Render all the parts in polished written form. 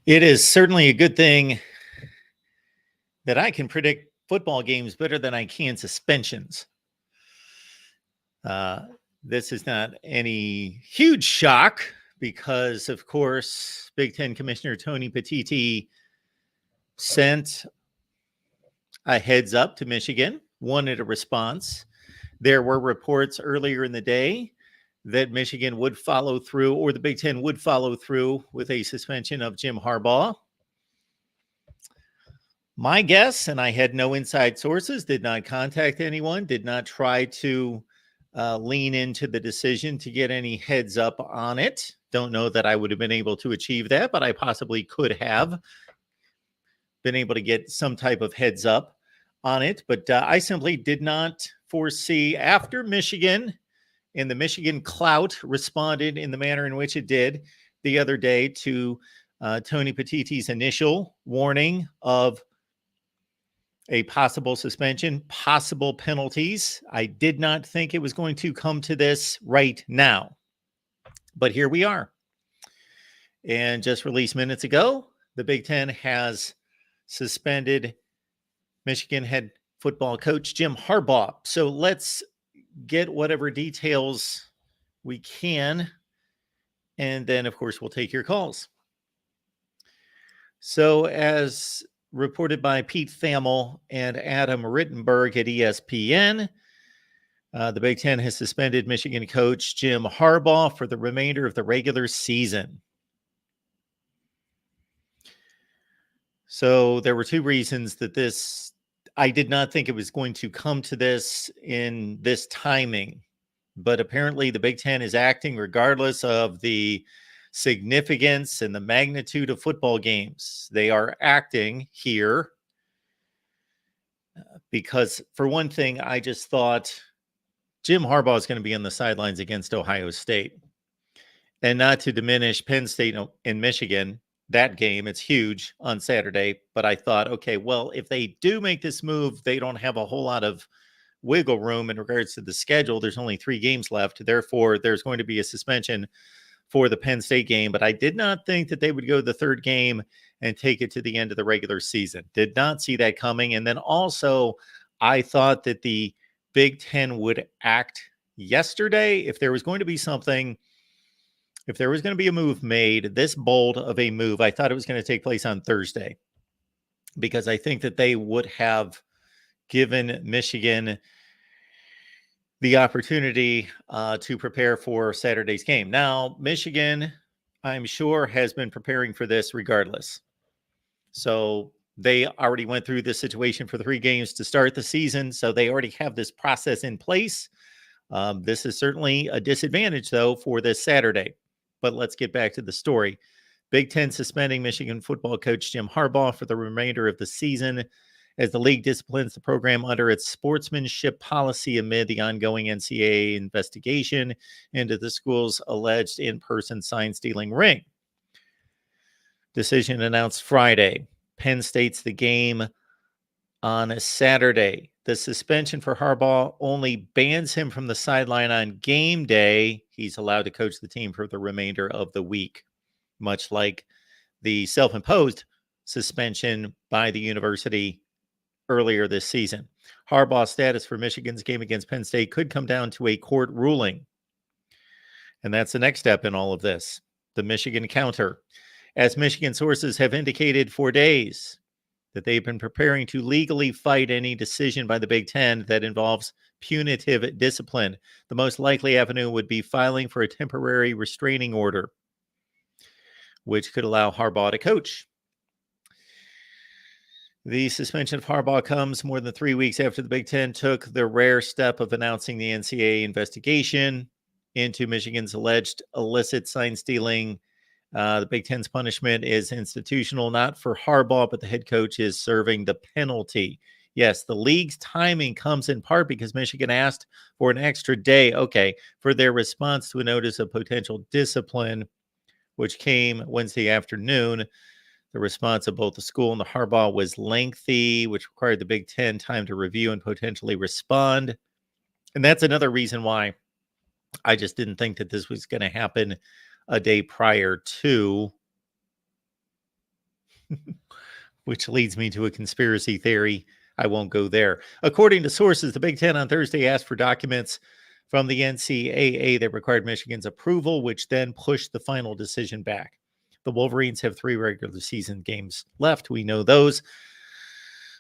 It is certainly a good thing that I can predict football games better than I can suspensions. This is not any huge shock because, of course, Big Ten Commissioner Tony Petitti sent a heads up to Michigan, wanted a response. There were reports earlier in the day that Michigan would follow through, or the Big Ten would follow through with a suspension of Jim Harbaugh. My guess, and I had no inside sources, did not contact anyone, did not try to lean into the decision to get any heads up on it. Don't know that I would have been able to achieve that, but I possibly could have been able to get some type of heads up on it. But I simply did not foresee, after Michigan and the Michigan clout responded in the manner in which it did the other day to Tony Petitti's initial warning of a possible suspension, possible penalties. I did not think it was going to come to this right now, but here we are. And just released minutes ago, the Big Ten has suspended Michigan head football coach Jim Harbaugh. So let's get whatever details we can, and then, of course, we'll take your calls. So as reported by Pete Thamel and Adam Rittenberg at ESPN, the Big Ten has suspended Michigan coach Jim Harbaugh for the remainder of the regular season. So there were two reasons that I did not think it was going to come to this in this timing, but apparently the Big Ten is acting regardless of the significance and the magnitude of football games. They are acting here because, for one thing, I just thought Jim Harbaugh is going to be on the sidelines against Ohio State. And not to diminish Penn State and Michigan, that game, it's huge on Saturday. But I thought, okay, well, if they do make this move, they don't have a whole lot of wiggle room in regards to the schedule. There's only 3 games left. Therefore, there's going to be a suspension for the Penn State game, but I did not think that they would go the third game and take it to the end of the regular season. Did not see that coming. And then also, I thought that the Big Ten would act yesterday. If there was going to be something, if there was going to be a move made, this bold of a move, I thought it was going to take place on Thursday, because I think that they would have given Michigan the opportunity to prepare for Saturday's game. Now, Michigan, I'm sure, has been preparing for this regardless. So they already went through this situation for 3 games to start the season. So they already have this process in place. This is certainly a disadvantage, though, for this Saturday. But let's get back to the story. Big Ten suspending Michigan football coach Jim Harbaugh for the remainder of the season as the league disciplines the program under its sportsmanship policy amid the ongoing NCAA investigation into the school's alleged in-person sign-stealing ring. Decision announced Friday. Penn State's the game on a Saturday. The suspension for Harbaugh only bans him from the sideline on game day. He's allowed to coach the team for the remainder of the week, much like the self-imposed suspension by the university earlier this season. Harbaugh's status for Michigan's game against Penn State could come down to a court ruling. And that's the next step in all of this, the Michigan counter. As Michigan sources have indicated for days, that they've been preparing to legally fight any decision by the Big Ten that involves punitive discipline. The most likely avenue would be filing for a temporary restraining order, which could allow Harbaugh to coach. The suspension of Harbaugh comes more than 3 weeks after the Big Ten took the rare step of announcing the NCAA investigation into Michigan's alleged illicit sign stealing. The Big Ten's punishment is institutional, not for Harbaugh, but the head coach is serving the penalty. Yes, the league's timing comes in part because Michigan asked for an extra day, for their response to a notice of potential discipline, which came Wednesday afternoon. The response of both the school and the Harbaugh was lengthy, which required the Big Ten time to review and potentially respond. And that's another reason why I just didn't think that this was going to happen a day prior to which leads me to a conspiracy theory. I won't go there. According to sources, the Big Ten on Thursday asked for documents from the NCAA that required Michigan's approval, which then pushed the final decision back. The Wolverines have 3 regular season games left. We know those.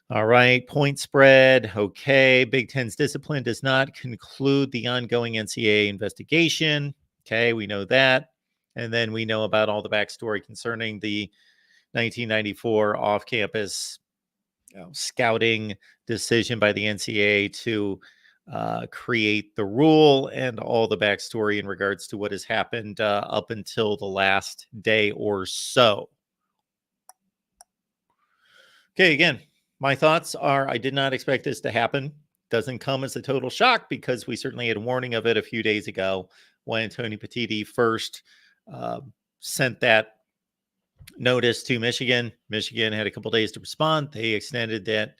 All right. Point spread. Okay. Big Ten's discipline does not conclude the ongoing NCAA investigation. Okay. We know that. And then we know about all the backstory concerning the 1994 off campus scouting decision by the NCAA to create the rule, and all the backstory in regards to what has happened up until the last day or so. Okay, again, my thoughts are I did not expect this to happen. Doesn't come as a total shock because we certainly had warning of it a few days ago when Tony Petitti first sent that notice to Michigan. Michigan had a couple days to respond. They extended that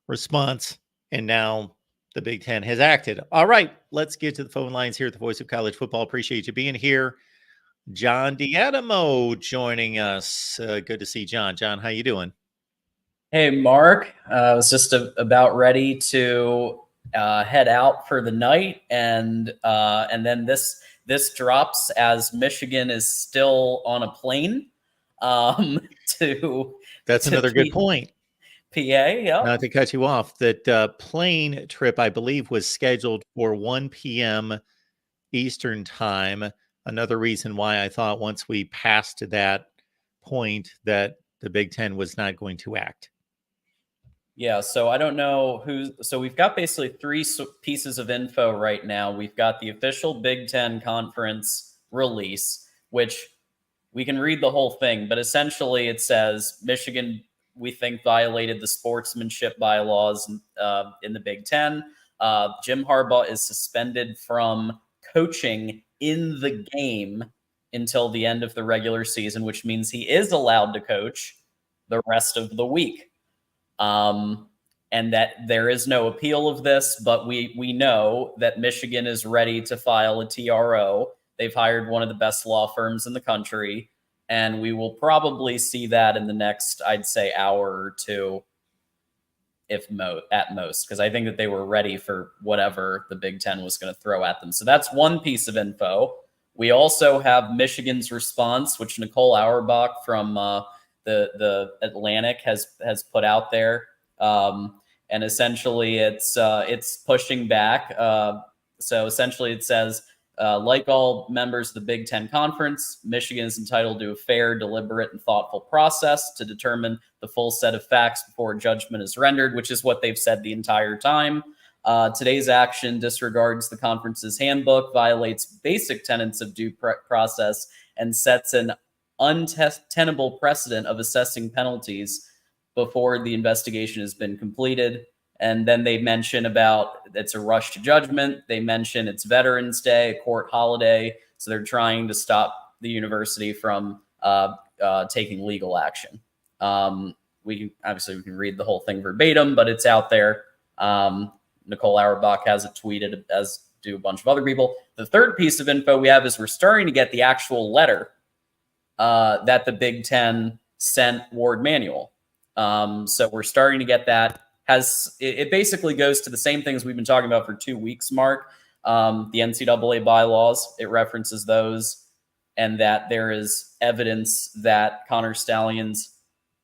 response, and now the Big Ten has acted. All right, let's get to the phone lines here at the Voice of College Football. Appreciate you being here. John D'Adamo joining us. Good to see John. John, how you doing? Hey, Mark. I was just about ready to head out for the night, and then this drops as Michigan is still on a plane to. That's another good point. PA, yeah. Not to cut you off, that plane trip, I believe, was scheduled for 1 p.m. Eastern time. Another reason why I thought once we passed that point that the Big Ten was not going to act. Yeah, so I don't know so we've got basically 3 pieces of info right now. We've got the official Big Ten conference release, which we can read the whole thing, but essentially it says Michigan, we think, violated the sportsmanship bylaws in the Big Ten. Jim Harbaugh is suspended from coaching in the game until the end of the regular season, which means he is allowed to coach the rest of the week. And that there is no appeal of this, but we know that Michigan is ready to file a TRO. They've hired one of the best law firms in the country, and we will probably see that in the next, I'd say, hour or two, at most, because I think that they were ready for whatever the Big Ten was going to throw at them. So that's one piece of info. We also have Michigan's response, which Nicole Auerbach from the Atlantic has put out there, and essentially it's pushing back. So essentially it says, like all members of the Big Ten Conference, Michigan is entitled to a fair, deliberate, and thoughtful process to determine the full set of facts before judgment is rendered, which is what they've said the entire time. Today's action disregards the conference's handbook, violates basic tenets of due process, and sets an untenable precedent of assessing penalties before the investigation has been completed. And then they mention about it's a rush to judgment. They mention it's Veterans Day, a court holiday. So they're trying to stop the university from taking legal action. We can read the whole thing verbatim, but it's out there. Nicole Auerbach has it tweeted, as do a bunch of other people. The third piece of info we have is we're starting to get the actual letter that the Big Ten sent Ward Manuel. So we're starting to get that. It basically goes to the same things we've been talking about for 2 weeks, Mark. The NCAA bylaws, it references those, and that there is evidence that Connor Stallions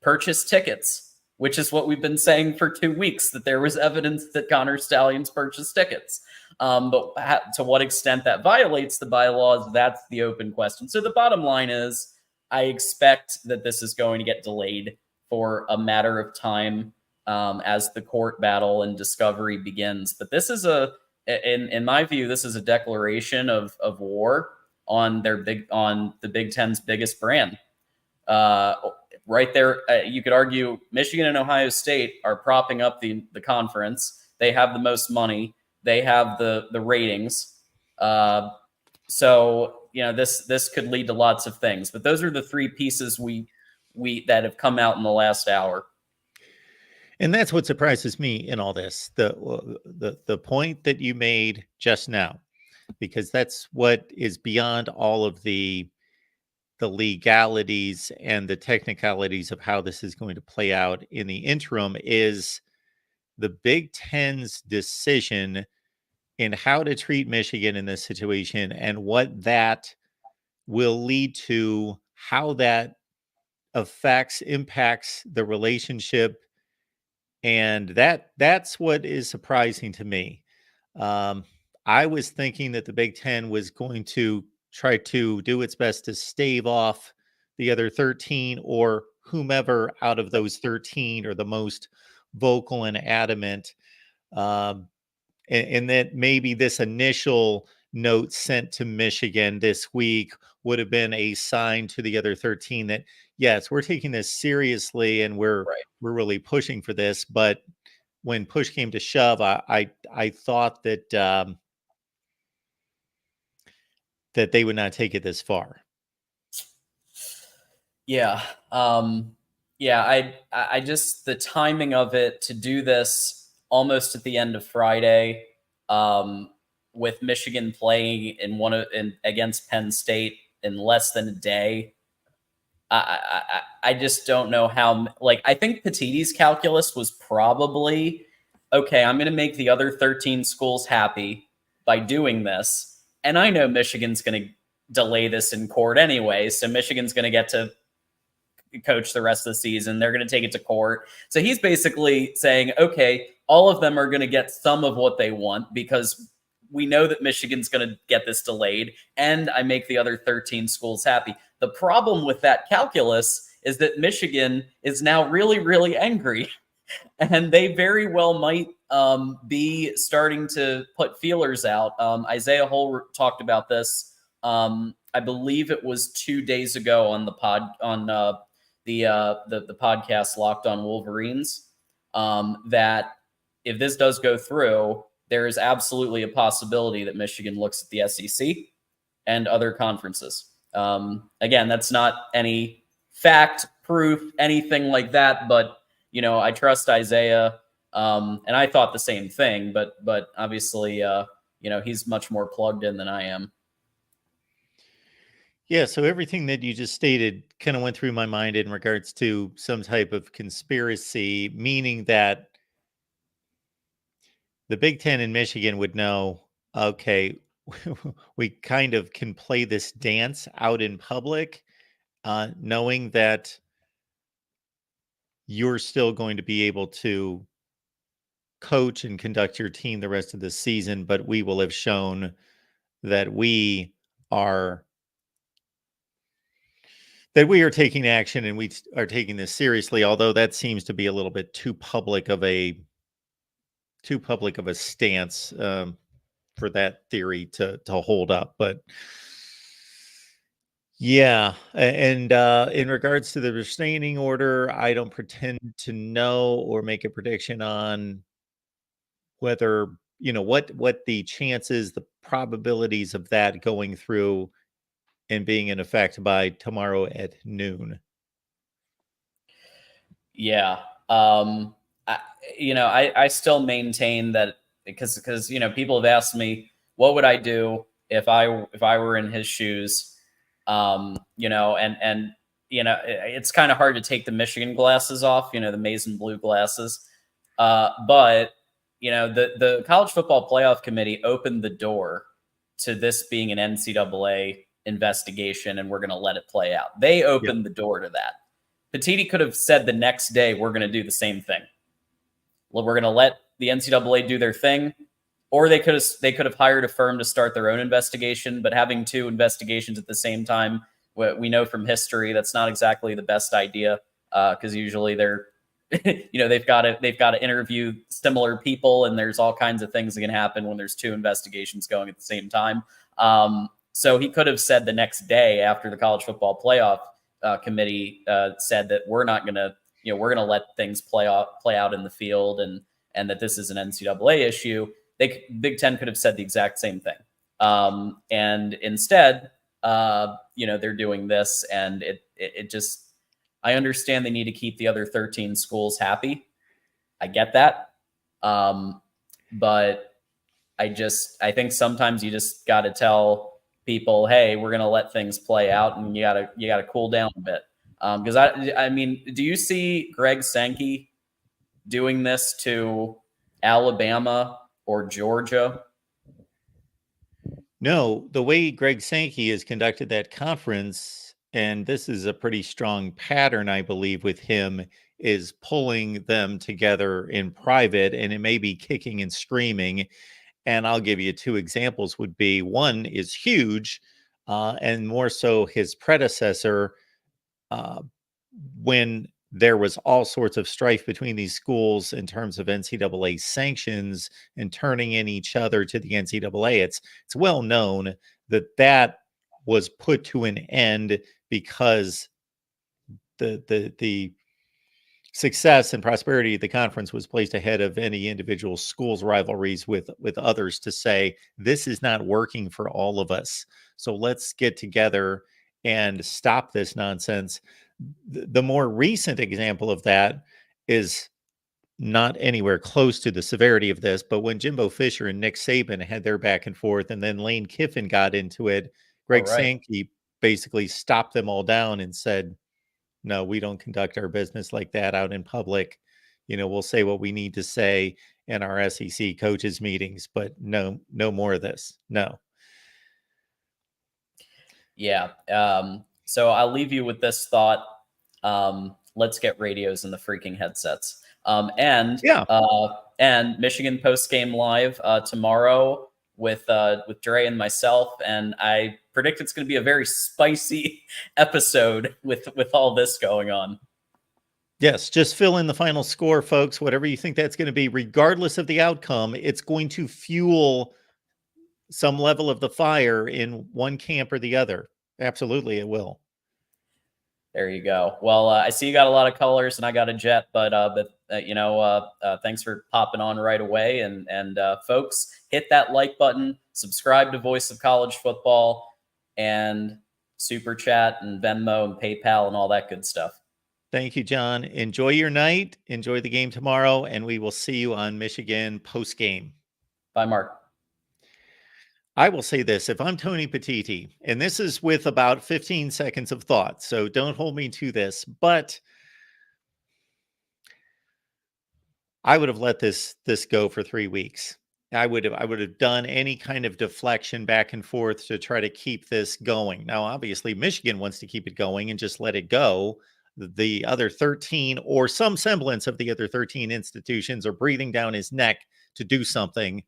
purchased tickets, which is what we've been saying for 2 weeks, that there was evidence that Connor Stallions purchased tickets. But to what extent that violates the bylaws, that's the open question. So the bottom line is, I expect that this is going to get delayed for a matter of time as the court battle and discovery begins. But this is in my view, this is a declaration of war on the Big Ten's biggest brand. Right there, you could argue Michigan and Ohio State are propping up the conference. They have the most money. They have the ratings. So this could lead to lots of things. But those are the 3 pieces that have come out in the last hour. And that's what surprises me in all this. The point that you made just now, because that's what is beyond all of the the legalities and the technicalities of how this is going to play out in the interim is the Big Ten's decision in how to treat Michigan in this situation and what that will lead to, how that impacts the relationship. And that's what is surprising to me. Um, I was thinking that the Big Ten was going to try to do its best to stave off the other 13 or whomever out of those 13 are the most vocal and adamant. Um, and that maybe this initial note sent to Michigan this week would have been a sign to the other 13 that yes, we're taking this seriously and Right. we're really pushing for this. But when push came to shove, I thought that that they would not take it this far. Yeah. Yeah. I just, the timing of it to do this almost at the end of Friday, with Michigan playing against Penn State in less than a day. I just don't know how, like, I think Petitti's calculus was probably, okay, I'm going to make the other 13 schools happy by doing this. And I know Michigan's going to delay this in court anyway. So Michigan's going to get to coach the rest of the season. They're going to take it to court. So he's basically saying, okay, all of them are going to get some of what they want because we know that Michigan's going to get this delayed, and I make the other 13 schools happy. The problem with that calculus is that Michigan is now really, really angry, and they very well might be starting to put feelers out. Isaiah Hull talked about this. I believe it was 2 days ago on the the podcast Locked on Wolverines, that if this does go through, there is absolutely a possibility that Michigan looks at the SEC and other conferences. Again, that's not any fact, proof, anything like that, but I trust Isaiah, and I thought the same thing, but obviously, he's much more plugged in than I am. Yeah, so everything that you just stated kind of went through my mind in regards to some type of conspiracy, meaning that the Big Ten in Michigan would know, okay, we kind of can play this dance out in public, knowing that you're still going to be able to coach and conduct your team the rest of the season, but we will have shown that we are taking action and we are taking this seriously, although that seems to be a little bit too public of a stance for that theory to hold up. But yeah, and in regards to the restraining order, I don't pretend to know or make a prediction on whether what the chances, the probabilities of that going through and being in effect by tomorrow at noon. Yeah. I still maintain that because people have asked me what would I do if I were in his shoes, and it's kind of hard to take the Michigan glasses off, the maize and blue glasses, but the College Football Playoff Committee opened the door to this being an NCAA investigation, and we're going to let it play out. They opened the door to that. Petitti could have said the next day, we're going to do the same thing. Well, we're going to let the NCAA do their thing, or they could have hired a firm to start their own investigation. But having two investigations at the same time, we know from history that's not exactly the best idea, because usually they're, they've got to interview similar people, and there's all kinds of things that can happen when there's two investigations going at the same time. So he could have said the next day after the College Football Playoff Committee said that we're not going to, we're going to let things play out in the field, and that this is an NCAA issue. Big Ten could have said the exact same thing. And instead, they're doing this, and it just, I understand they need to keep the other 13 schools happy. I get that. But I think sometimes you just got to tell people, hey, we're going to let things play out, and you gotta cool down a bit. Because I mean, do you see Greg Sankey doing this to Alabama or Georgia? No, the way Greg Sankey has conducted that conference, and this is a pretty strong pattern, I believe, with him, is pulling them together in private, and it may be kicking and screaming. And I'll give you two examples would be one is huge, and more so his predecessor, uh, when there was all sorts of strife between these schools in terms of NCAA sanctions and turning in each other to the NCAA. It's well known that that was put to an end because the success and prosperity of the conference was placed ahead of any individual school's rivalries with others to say this is not working for all of us. So let's get together and stop this nonsense. The more recent example of that is not anywhere close to the severity of this, but when Jimbo Fisher and Nick Saban had their back and forth, and then Lane Kiffin got into it, Oh, Greg right. Sankey basically stopped them all down and said, no, we don't conduct our business like that out in public. We'll say what we need to say in our SEC coaches meetings, but no more of this. No. Yeah. So I'll leave you with this thought. Let's get radios in the freaking headsets. Yeah. And Michigan post game live tomorrow with Dre and myself, and I predict it's going to be a very spicy episode with all this going on. Yes, just fill in the final score, folks. Whatever you think that's going to be, regardless of the outcome, it's going to fuel some level of the fire in one camp or the other. Absolutely, it will. There you go. Well, I see you got a lot of colors, and I got a jet, but thanks for popping on right away. And folks, hit that like button, subscribe to Voice of College Football, and Super Chat and Venmo and PayPal and all that good stuff. Thank you, John. Enjoy your night. Enjoy the game tomorrow, and we will see you on Michigan post game. Bye, Mark. I will say this, if I'm Tony Petiti, and this is with about 15 seconds of thought, so don't hold me to this, but I would have let this go for 3 weeks. I would have done any kind of deflection back and forth to try to keep this going. Now, obviously, Michigan wants to keep it going and just let it go. The other 13, or some semblance of the other 13 institutions, are breathing down his neck to do something.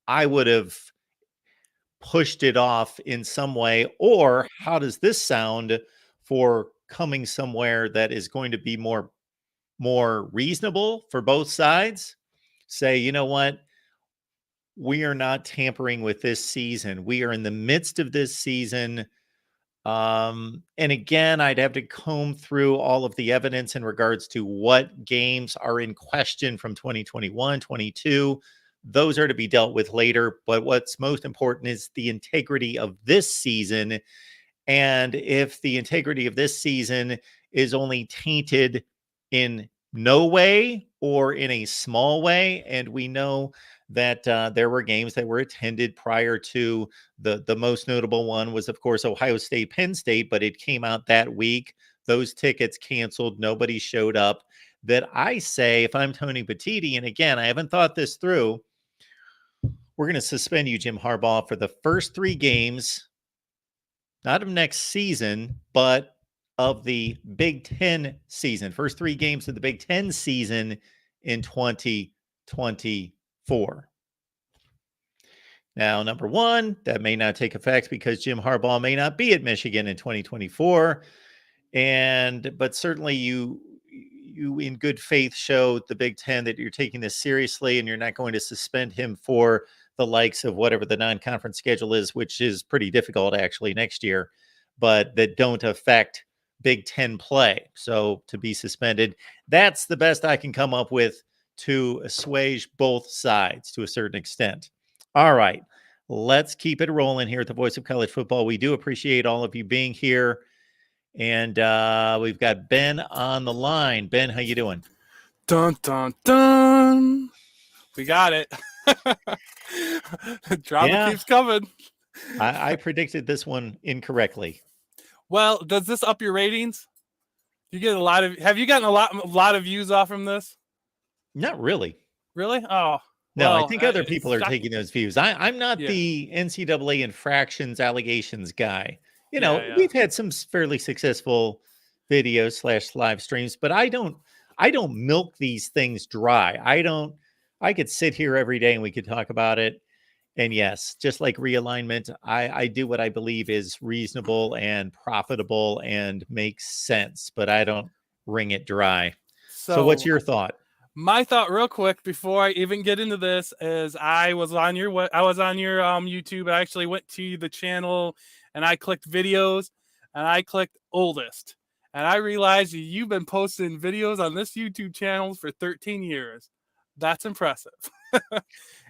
I would have pushed it off in some way. Or how does this sound for coming somewhere that is going to be more reasonable for both sides? Say, you know what? We are not tampering with this season. We are in the midst of this season. And again, I'd have to comb through all of the evidence in regards to what games are in question from 2021, 22. Those are to be dealt with later. But what's most important is the integrity of this season. And if the integrity of this season is only tainted in no way or in a small way, and we know that there were games that were attended prior to the most notable one was, of course, Ohio State, Penn State, but it came out that week. Those tickets canceled. Nobody showed up. That I say, if I'm Tony Petiti, and again, I haven't thought this through, we're going to suspend you, Jim Harbaugh, for the first 3 games, not of next season, but of the Big Ten season. First 3 games of the Big Ten season in 2024. Now, number one, that may not take effect because Jim Harbaugh may not be at Michigan in 2024. But certainly you in good faith show the Big Ten that you're taking this seriously and you're not going to suspend him for the likes of whatever the non-conference schedule is, which is pretty difficult actually next year, but that don't affect Big Ten play. So to be suspended, that's the best I can come up with to assuage both sides to a certain extent. All right, let's keep it rolling here at the Voice of College Football. We do appreciate all of you being here. And we've got Ben on the line. Ben, how you doing? Dun, dun, dun. We got it. Drama keeps coming. I predicted this one incorrectly. Well, does this up your ratings? You get a lot of. Have you gotten a lot of views off from this? Not really. Really? Oh, No, I well, think other people are shocking. taking those views. I'm not Yeah. the NCAA infractions allegations guy. Yeah. We've had some fairly successful videos / live streams, but I don't milk these things dry. I could sit here every day and we could talk about it. And yes, just like realignment, I do what I believe is reasonable and profitable and makes sense, but I don't wring it dry. So what's So your thought? my thought, real quick, before I even get into this, is I was on your YouTube. I actually went to the channel and I clicked videos and I clicked oldest, and I realized you've been posting videos on this YouTube channel for 13 years. That's impressive.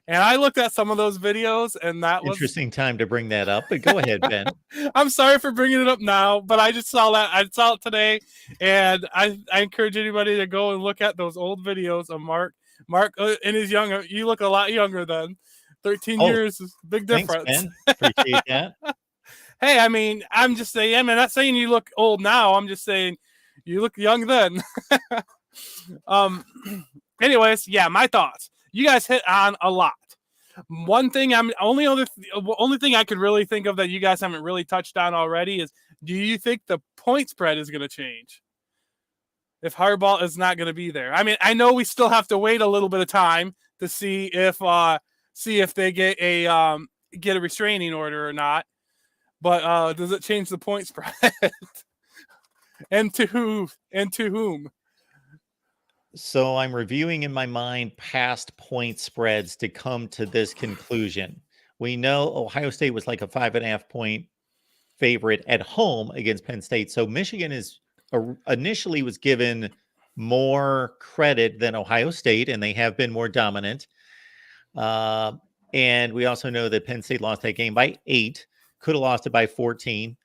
And I looked at some of those videos, and that was Interesting time to bring that up, but go ahead, Ben. I'm sorry for bringing it up now, but I just saw that. I saw it today, and I encourage anybody to go and look at those old videos of Mark. Mark, in his younger, you look a lot younger than 13 Oh, years is a big thanks, difference. Ben. Appreciate that. Hey, I mean, I'm just saying, I'm not saying you look old now. I'm just saying you look young then. Anyways, yeah, my thoughts. You guys hit on a lot. One thing only thing I could really think of that you guys haven't really touched on already is, do you think the point spread is going to change if Harbaugh is not going to be there? I mean, I know we still have to wait a little bit of time to see if they get a restraining order or not. But does it change the point spread? And to whom? So I'm reviewing in my mind past point spreads to come to this conclusion. We know Ohio State was like a 5.5 point favorite at home against Penn State. So Michigan initially was given more credit than Ohio State, and they have been more dominant. And we also know that Penn State lost that game by 8, could have lost it by 14.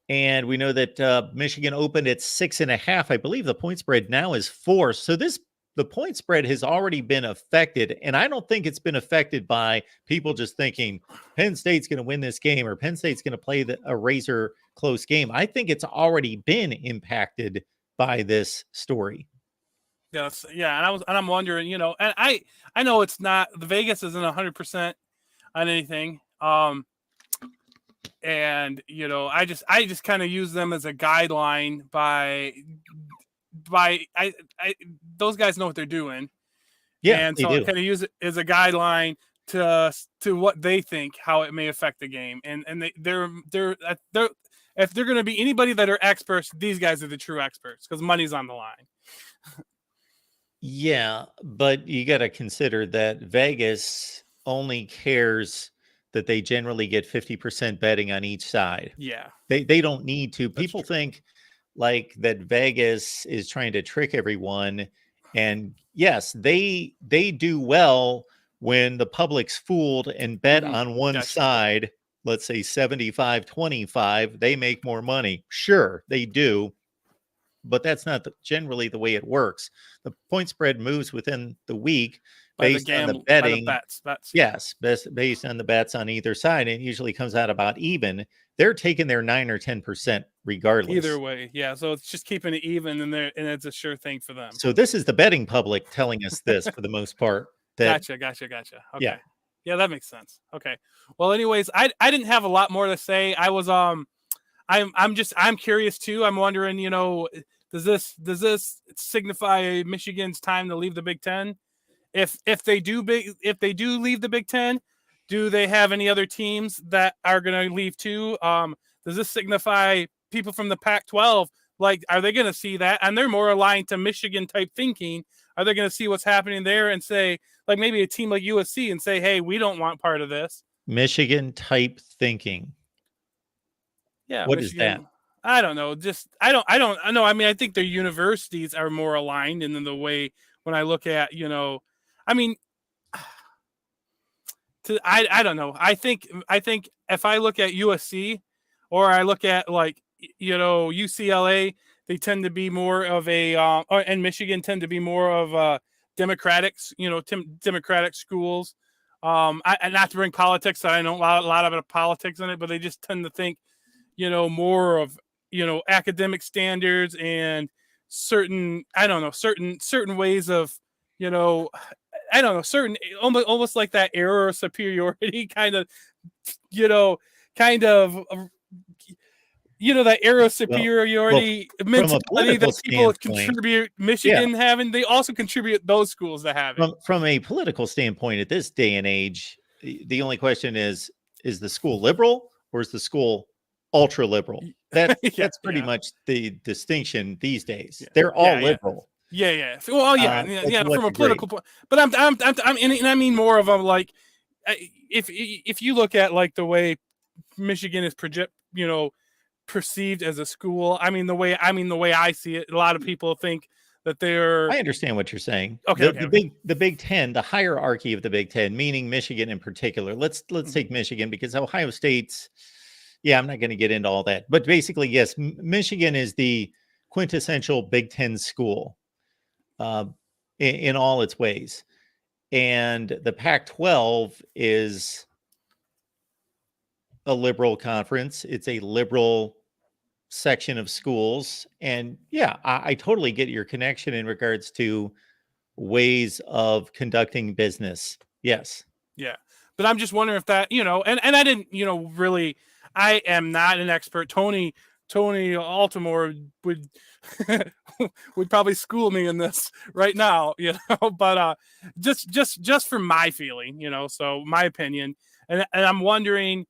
And we know that Michigan opened at 6.5. I believe the point spread now is 4. So the point spread has already been affected. And I don't think it's been affected by people just thinking Penn State's going to win this game or Penn State's going to play a razor close game. I think it's already been impacted by this story. Yes, yeah, and I'm wondering, and I know it's not, the Vegas isn't 100% on anything. And I just kind of use them as a guideline by those guys know what they're doing. Yeah, and so I kind of use it as a guideline to what they think, how it may affect the game. And they're if they're going to be anybody that are experts, these guys are the true experts because money's on the line. Yeah, but you got to consider that Vegas only cares that they generally get 50% betting on each side. Yeah. They don't need to. People true. think like that Vegas is trying to trick everyone. And yes, they do well when the public's fooled and bet on one side, let's say 75-25, they make more money. Sure, they do. But that's not generally the way it works. The point spread moves within the week based on the betting. Bets. Yes, based on the bets on either side. And it usually comes out about even. They're taking their 9 or 10% regardless. Either way, yeah. So it's just keeping it even, and it's a sure thing for them. So this is the betting public telling us this for the most part. Gotcha. Okay. Yeah, that makes sense. Okay. Well, anyways, I didn't have a lot more to say. I was I'm curious too. I'm wondering, does this signify Michigan's time to leave the Big Ten? If they do leave the Big Ten, do they have any other teams that are going to leave too? Does this signify people from the Pac-12? Like, are they going to see that? And they're more aligned to Michigan type thinking. Are they going to see what's happening there and say, like maybe a team like USC and say, hey, we don't want part of this? Michigan type thinking. Yeah. What Michigan, is that? I don't know. Just I don't know. I mean, I think their universities are more aligned, and in the way when I look at, I mean, I don't know. I think if I look at USC or I look at like UCLA, they tend to be more of a and Michigan tend to be more of democratic schools. And not to bring politics, I know a lot of it politics in it, but they just tend to think, more of, academic standards and certain, I don't know, certain ways of, I don't know, certain almost like that era of superiority kind of, you know, kind of, that era of superiority mentality that people contribute Michigan having, they also contribute those schools to having. From a political standpoint, at this day and age, the only question is the school liberal or is the school ultra liberal? That's pretty much the distinction these days. They're all liberal. Yeah. Well, from a political point, but I mean more of a, like, if you look at like the way Michigan is perceived as a school, I mean the way I see it, a lot of people think that they're. I understand what you're saying. Okay, the Big Ten, the hierarchy of the Big Ten, meaning Michigan in particular. Let's take Michigan, because Ohio State's. Yeah, I'm not going to get into all that, but basically, yes, Michigan is the quintessential Big Ten school, in all its ways, and the Pac-12 is a liberal conference. It's a liberal section of schools, and yeah, I totally get your connection in regards to ways of conducting business. Yes. Yeah, but I'm just wondering if that, and I didn't, really. I am not an expert. Tony Altimore would would probably school me in this right now, but just from my feeling, so my opinion, and I'm wondering,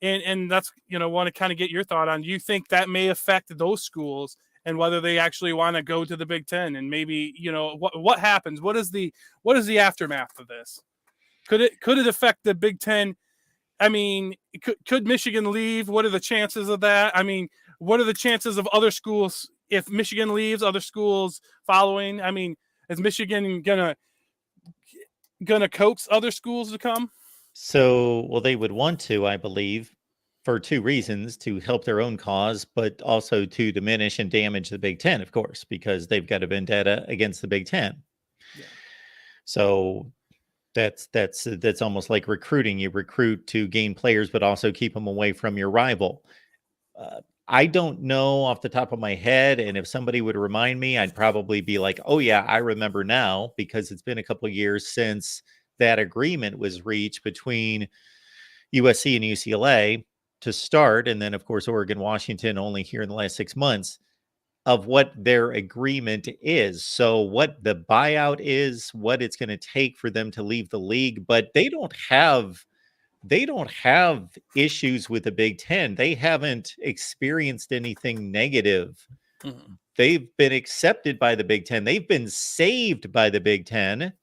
and that's, want to kind of get your thought on, do you think that may affect those schools and whether they actually want to go to the Big Ten, and maybe, what happens? What is the aftermath of this? Could it affect the Big Ten? I mean, could Michigan leave? What are the chances of that? I mean, what are the chances of other schools, if Michigan leaves, other schools following? I mean, is Michigan gonna coax other schools to come? So, well, they would want to, I believe, for two reasons: to help their own cause, but also to diminish and damage the Big Ten, of course, because they've got a vendetta against the Big Ten. Yeah. So that's almost like recruiting. You recruit to gain players, but also keep them away from your rival. I don't know off the top of my head, and if somebody would remind me, I'd probably be like, oh yeah, I remember now, because it's been a couple of years since that agreement was reached between USC and UCLA to start, and then of course Oregon, Washington only here in the last 6 months, of what their agreement is. So what the buyout is, what it's going to take for them to leave the league, but they don't have issues with the Big Ten. They haven't experienced anything negative. Mm-hmm. They've been accepted by the Big Ten. They've been saved by the Big Ten.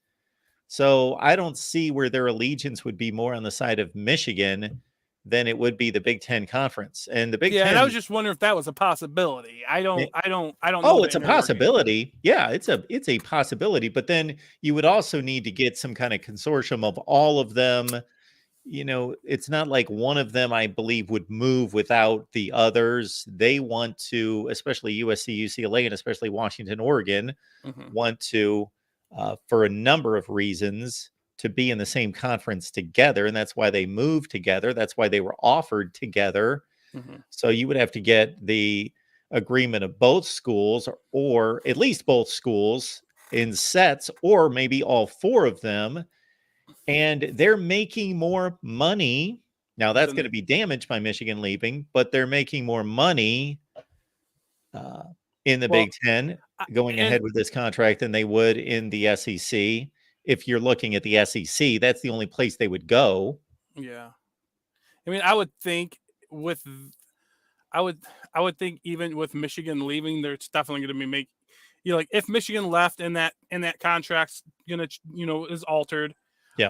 So I don't see where their allegiance would be more on the side of Michigan than it would be the Big Ten conference. And the Big Ten. And I was just wondering if that was a possibility. I don't know. Oh, it's a possibility. Yeah, it's a possibility. But then you would also need to get some kind of consortium of all of them. It's not like one of them, I believe, would move without the others. They want to, especially USC, UCLA, and especially Washington, Oregon, want to, for a number of reasons, to be in the same conference together. And that's why they moved together. That's why they were offered together. Mm-hmm. So you would have to get the agreement of both schools, or at least both schools in sets, or maybe all four of them. And they're making more money. Now that's going to be damaged by Michigan leaving, but they're making more money in the Big Ten going ahead with this contract than they would in the SEC. If you're looking at the SEC, that's the only place they would go. Yeah. I mean, I would think even with Michigan leaving, there's definitely going to be like if Michigan left and that contract's going to, is altered. Yeah.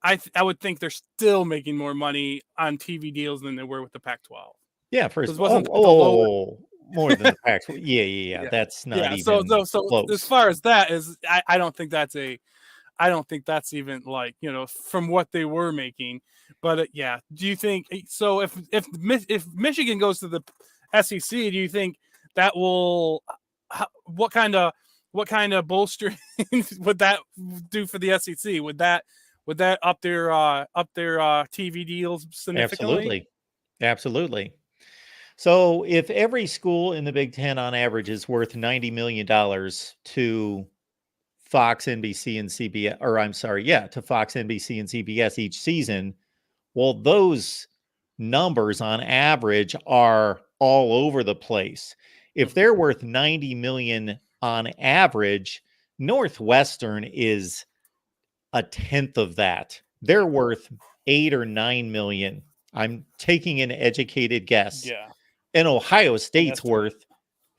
I would think they're still making more money on TV deals than they were with the Pac-12. Yeah. First, more than the Pac-12. Yeah. That's not even. So close. As far as that is, I don't think that's even like, from what they were making. But do you think so? If Michigan goes to the SEC, do you think that will? What kind of bolstering would that do for the SEC? Would would that up their TV deals significantly? Absolutely. So if every school in the Big Ten on average is worth $90 million to Fox, NBC, and CBS, or I'm sorry, to Fox, NBC, and CBS each season, well, those numbers on average are all over the place. If they're worth 90 million on average, Northwestern is a tenth of that. They're worth 8 or 9 million. I'm taking an educated guess. Yeah. And Ohio State's that's worth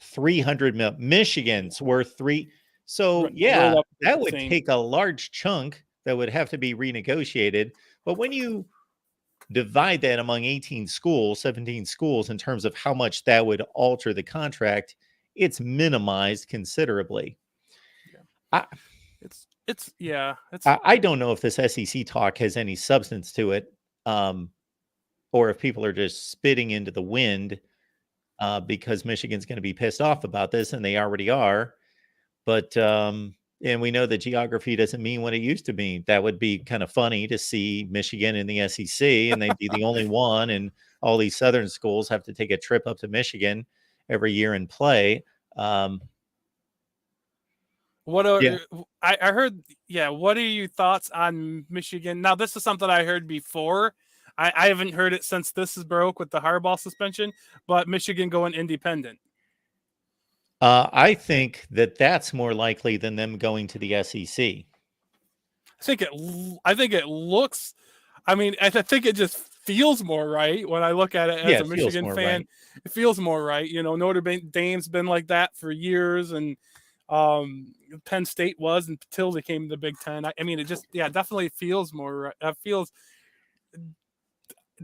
300 million. Michigan's worth 3. So Right yeah, up that the would same. take a large chunk that would have to be renegotiated. But when you divide that among 18 schools, 17 schools in terms of how much that would alter the contract, it's minimized considerably. I don't know if this SEC talk has any substance to it, or if people are just spitting into the wind because Michigan's going to be pissed off about this, and they already are. But and we know that geography doesn't mean what it used to mean. That would be kind of funny to see Michigan in the SEC, and they'd be the only one, and all these Southern schools have to take a trip up to Michigan every year and play. What are I heard? Yeah, what are your thoughts on Michigan? Now, this is something I heard before. I haven't heard it since this is broke with the Harbaugh suspension, but Michigan going independent. I think that that's more likely than them going to the SEC. I think it looks. I mean, I think it just feels more right when I look at it as a Michigan fan. Right. It feels more right. You know, Notre Dame's been like that for years, and Penn State was until they came to the Big Ten. I mean, it just definitely feels more. Feels.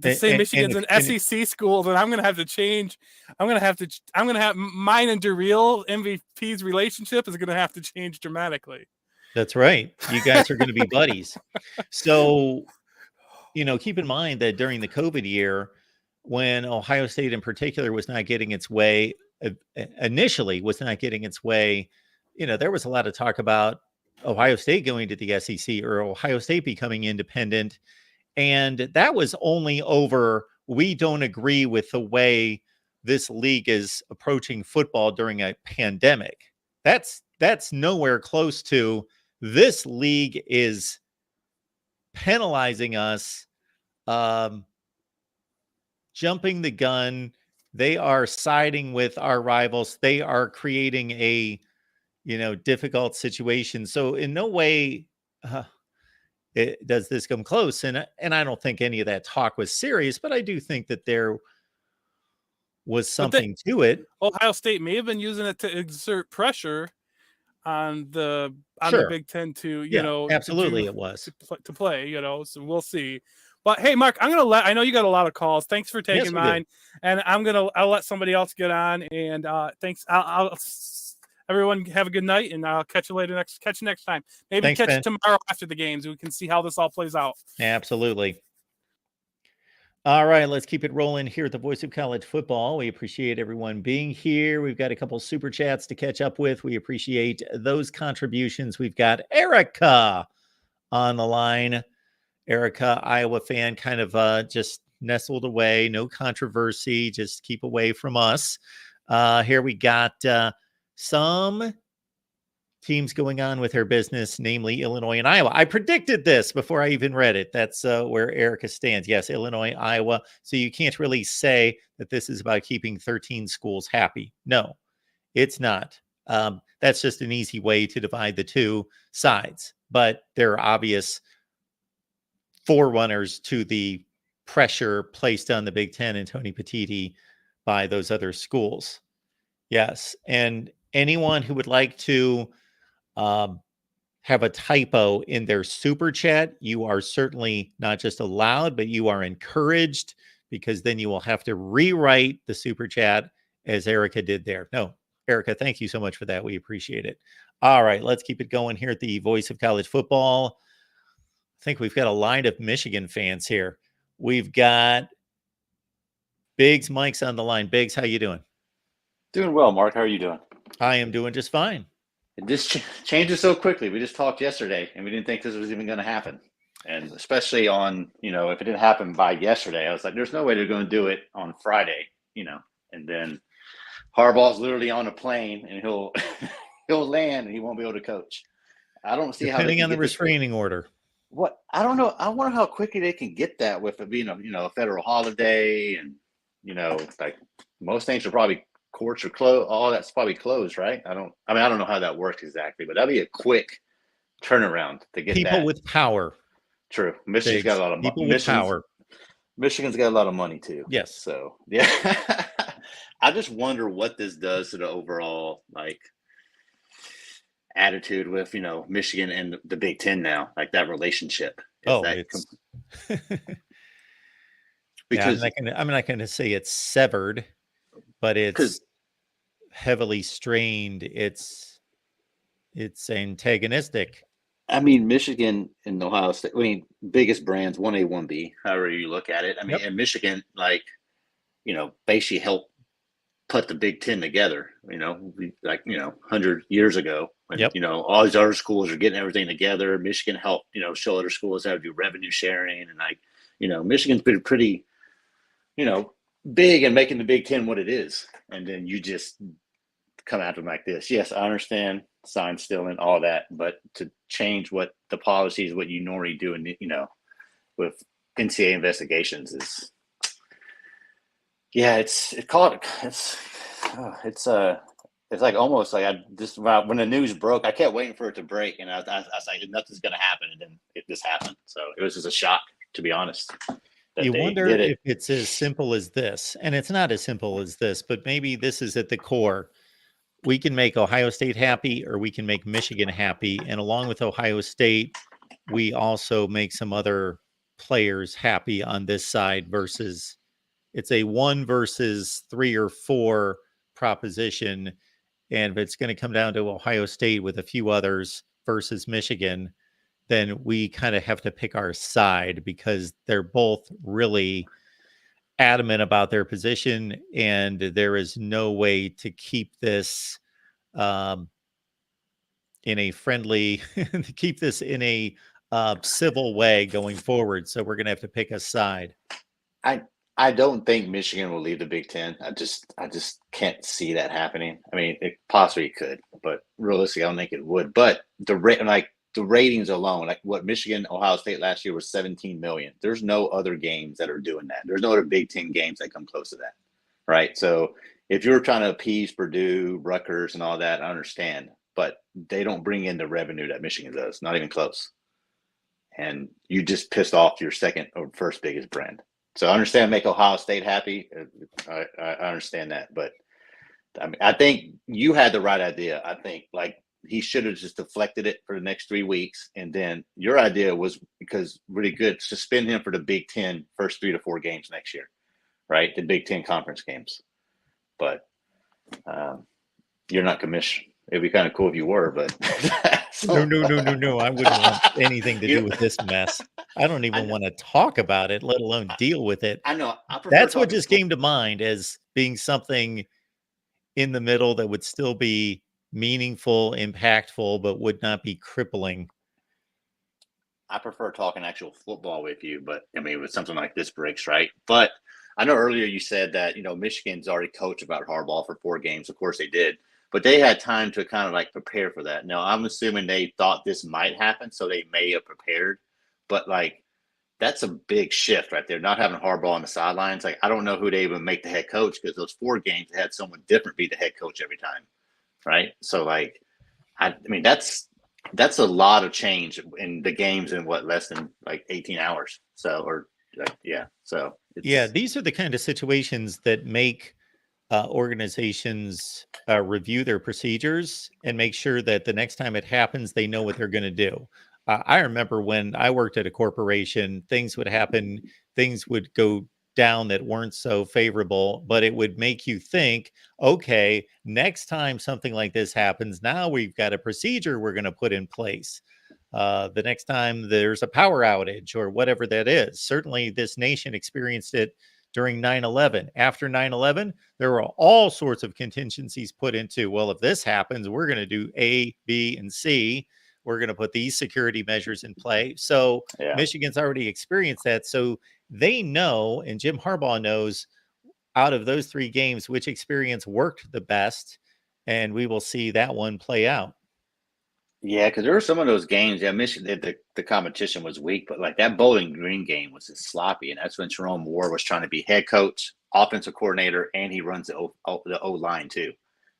To say Michigan's an SEC school, then I'm going to have to change. I'm going to have mine and DeReal MVP's relationship is going to have to change dramatically. That's right. You guys are going to be buddies. So, keep in mind that during the COVID year, when Ohio State in particular was not getting its way, initially was not getting its way, there was a lot of talk about Ohio State going to the SEC or Ohio State becoming independent. And that was only over, we don't agree with the way this league is approaching football during a pandemic. That's nowhere close to, this league is penalizing us, jumping the gun. They are siding with our rivals. They are creating a, difficult situation. So in no way does this come close. And I don't think any of that talk was serious, but I do think that there was something to it. Ohio State may have been using it to exert pressure on the Big Ten to, absolutely it was to play, so we'll see. But hey, Mark, I know you got a lot of calls. Thanks for taking mine. And I'll let somebody else get on. And thanks. I'll everyone have a good night, and I'll catch you later. Catch you next time. Maybe catch you tomorrow after the games. We can see how this all plays out. Absolutely. All right, let's keep it rolling here at the Voice of College Football. We appreciate everyone being here. We've got a couple super chats to catch up with. We appreciate those contributions. We've got Erica on the line. Erica, Iowa fan, kind of just nestled away. No controversy. Just keep away from us. Here we got some teams going on with their business, namely Illinois and Iowa. I predicted this before I even read it. That's where Erica stands. Yes, Illinois, Iowa. So you can't really say that this is about keeping 13 schools happy. No, it's not. That's just an easy way to divide the two sides. But there are obvious forerunners to the pressure placed on the Big Ten and Tony Petitti by those other schools. Yes, and anyone who would like to have a typo in their super chat, you are certainly not just allowed, but you are encouraged, because then you will have to rewrite the super chat as Erica did there. No, Erica, thank you so much for that. We appreciate it. All right, let's keep it going here at the Voice of College Football. I think we've got a line of Michigan fans here. We've got Biggs. Mike's on the line. Biggs, how you doing? Doing well, Mark. How are you doing? I am doing just fine. This changes so quickly. We just talked yesterday, and we didn't think this was even going to happen. And especially on, if it didn't happen by yesterday, I was like, there's no way they're going to do it on Friday, and then Harbaugh's literally on a plane and he'll he'll land and he won't be able to coach. I don't see how they Depending can on the get this. restraining order. What I don't know. I wonder how quickly they can get that with it being a federal holiday, and like most things are probably courts are closed. All that's probably closed, right? I don't know how that works exactly, but that'd be a quick turnaround to get People that. with power. True. Michigan's got a lot of money. People with power. Michigan's got a lot of money too. Yes. So yeah, I just wonder what this does to the overall attitude with Michigan and the Big Ten now, like that relationship. Because I'm not going to say it's severed, but it's heavily strained. It's antagonistic. I mean, Michigan and Ohio State. I mean, biggest brands, 1A, 1B, however you look at it. I mean, and Michigan, basically helped put the Big Ten together. 100 years ago. When, all these other schools are getting everything together. Michigan helped, show other schools how to do revenue sharing, and Michigan's been pretty, big in making the Big Ten what it is. And then you just come at them like this. Yes, I understand sign stealing, all that, but to change what the policies, what you normally do, and with NCAA investigations is, it's like almost like when the news broke, I kept waiting for it to break, and I was like, nothing's going to happen, and then it just happened. So it was just a shock, to be honest. You wonder if it's as simple as this, and it's not as simple as this, but maybe this is at the core. We can make Ohio State happy, or we can make Michigan happy, and along with Ohio State, we also make some other players happy on this side. Versus, it's a 1 versus 3 or 4 proposition. And if it's going to come down to Ohio State with a few others versus Michigan, then we kind of have to pick our side, because they're both really adamant about their position, and there is no way to keep this in a friendly, keep this in a civil way going forward. So we're going to have to pick a side. I don't think Michigan will leave the Big Ten. I just can't see that happening. I mean, it possibly could, but realistically, I don't think it would. But the ratings alone, like what Michigan, Ohio State last year was 17 million. There's no other games that are doing that. There's no other Big Ten games that come close to that, right? So if you're trying to appease Purdue, Rutgers, and all that, I understand, but they don't bring in the revenue that Michigan does, not even close. And you just pissed off your second or first biggest brand. So I understand make Ohio State happy. I understand that, but I mean, I think you had the right idea. I think he should have just deflected it for the next 3 weeks, and then your idea was, because really good, suspend him for the Big Ten first 3 to 4 games next year, right? The Big Ten conference games. But you're not commissioned. It'd be kind of cool if you were, but No. I wouldn't want anything to do with this mess. I don't even want to talk about it, let alone deal with it. I know. That's what just came to mind as being something in the middle that would still be meaningful, impactful, but would not be crippling. I prefer talking actual football with you, but I mean, with something like this breaks, right? But I know earlier you said that, Michigan's already coached about Harbaugh for 4 games. Of course they did. But they had time to kind of prepare for that. Now, I'm assuming they thought this might happen, so they may have prepared. But that's a big shift right there. Not having Harbaugh on the sidelines. I don't know who they even make the head coach, because those 4 games they had someone different be the head coach every time, right? So I mean that's a lot of change in the games in less than 18 hours. So these are the kind of situations that make organizations review their procedures and make sure that the next time it happens, they know what they're going to do. I remember when I worked at a corporation, things would happen, things would go down that weren't so favorable, but it would make you think, okay, next time something like this happens, now we've got a procedure we're going to put in place. The next time there's a power outage or whatever that is. Certainly this nation experienced it during 9/11. After 9/11, there were all sorts of contingencies put into, well, if this happens, we're going to do A, B, and C. we're going to put these security measures in play. So Yeah. Michigan's already experienced that. So they know, and Jim Harbaugh knows, out of those 3 games, which experience worked the best. And we will see that one play out. Yeah, because there were some of those games. Yeah, Michigan, the competition was weak, but like that Bowling Green game was just sloppy, and that's when Jerome Moore was trying to be head coach, offensive coordinator, and he runs the O line too.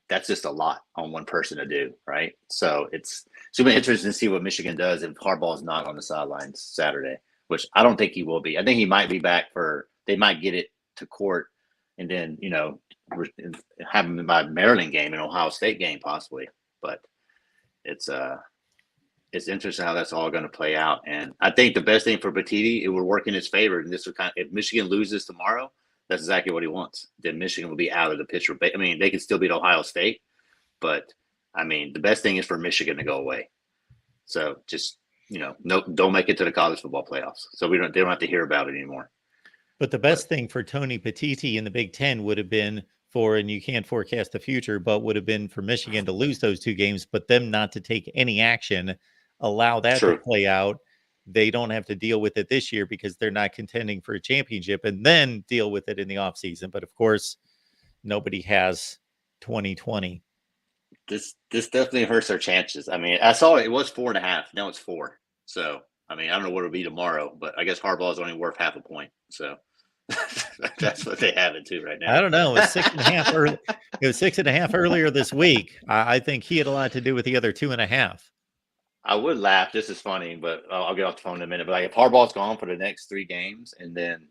That's just a lot on one person to do, right? So it's been interesting to see what Michigan does if Harbaugh's not on the sidelines Saturday, which I don't think he will be. I think he might be back they might get it to court, and then have him by Maryland game and Ohio State game possibly, but. It's interesting how that's all going to play out, and I think the best thing for Batiti, it would work in his favor. And this would if Michigan loses tomorrow, that's exactly what he wants. Then Michigan will be out of the picture. I mean, they can still beat Ohio State, but I mean, the best thing is for Michigan to go away. So just don't make it to the college football playoffs. So they don't have to hear about it anymore. But the best thing for Tony Petiti in the Big Ten would have been and you can't forecast the future, but would have been for Michigan to lose those 2 games, but them not to take any action, allow that to play out. They don't have to deal with it this year because they're not contending for a championship, and then deal with it in the offseason. But of course, nobody has 2020. This definitely hurts their chances. I mean, I saw it was 4.5. Now it's 4. So, I mean, I don't know what it'll be tomorrow, but I guess Harbaugh is only worth half a point. So that's what they have it to right now. I don't know. It was 6.5 early. It was 6.5 earlier this week. I think he had a lot to do with the other 2.5. I would laugh. This is funny, but I'll get off the phone in a minute. But like, if Harbaugh's gone for the next 3 games, and then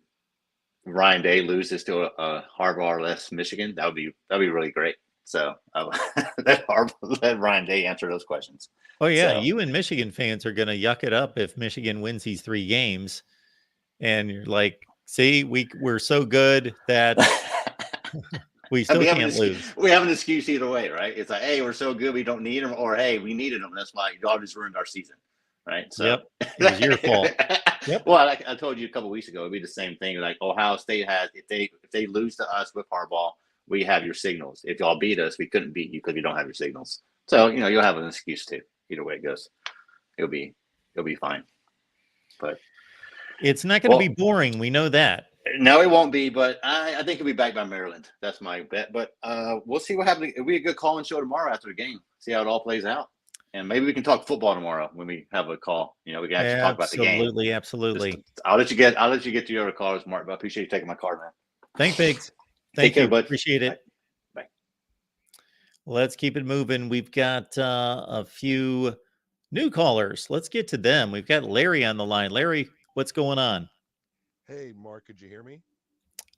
Ryan Day loses to a Harbaugh less Michigan, that'd be really great. So let Ryan Day answer those questions. Oh yeah, so, you and Michigan fans are going to yuck it up if Michigan wins these 3 games, and you're like, see, we're so good that we still can't lose. We have an excuse either way, right? It's like, hey, we're so good we don't need them, or hey, we needed them. That's why y'all just ruined our season, right? So, yep, it was your fault. Yep. Well, like I told you a couple of weeks ago, it'd be the same thing. Like Ohio State has, if they lose to us with Harbaugh, we have your signals. If y'all beat us, we couldn't beat you because you don't have your signals. So you'll have an excuse too. Either way it goes, it'll be fine. But it's not going to be boring. We know that. No, it won't be. But I think he'll be back by Maryland. That's my bet. But we'll see what happens. It'll be a good call and show tomorrow after the game. See how it all plays out. And maybe we can talk football tomorrow when we have a call. We can actually talk about the game. Absolutely. I'll let you get to your other callers, Mark. But I appreciate you taking my card, man. Thanks, Biggs. Take care, bud. Appreciate it. Bye. Let's keep it moving. We've got a few new callers. Let's get to them. We've got Larry on the line. Larry, what's going on? Hey, Mark, could you hear me?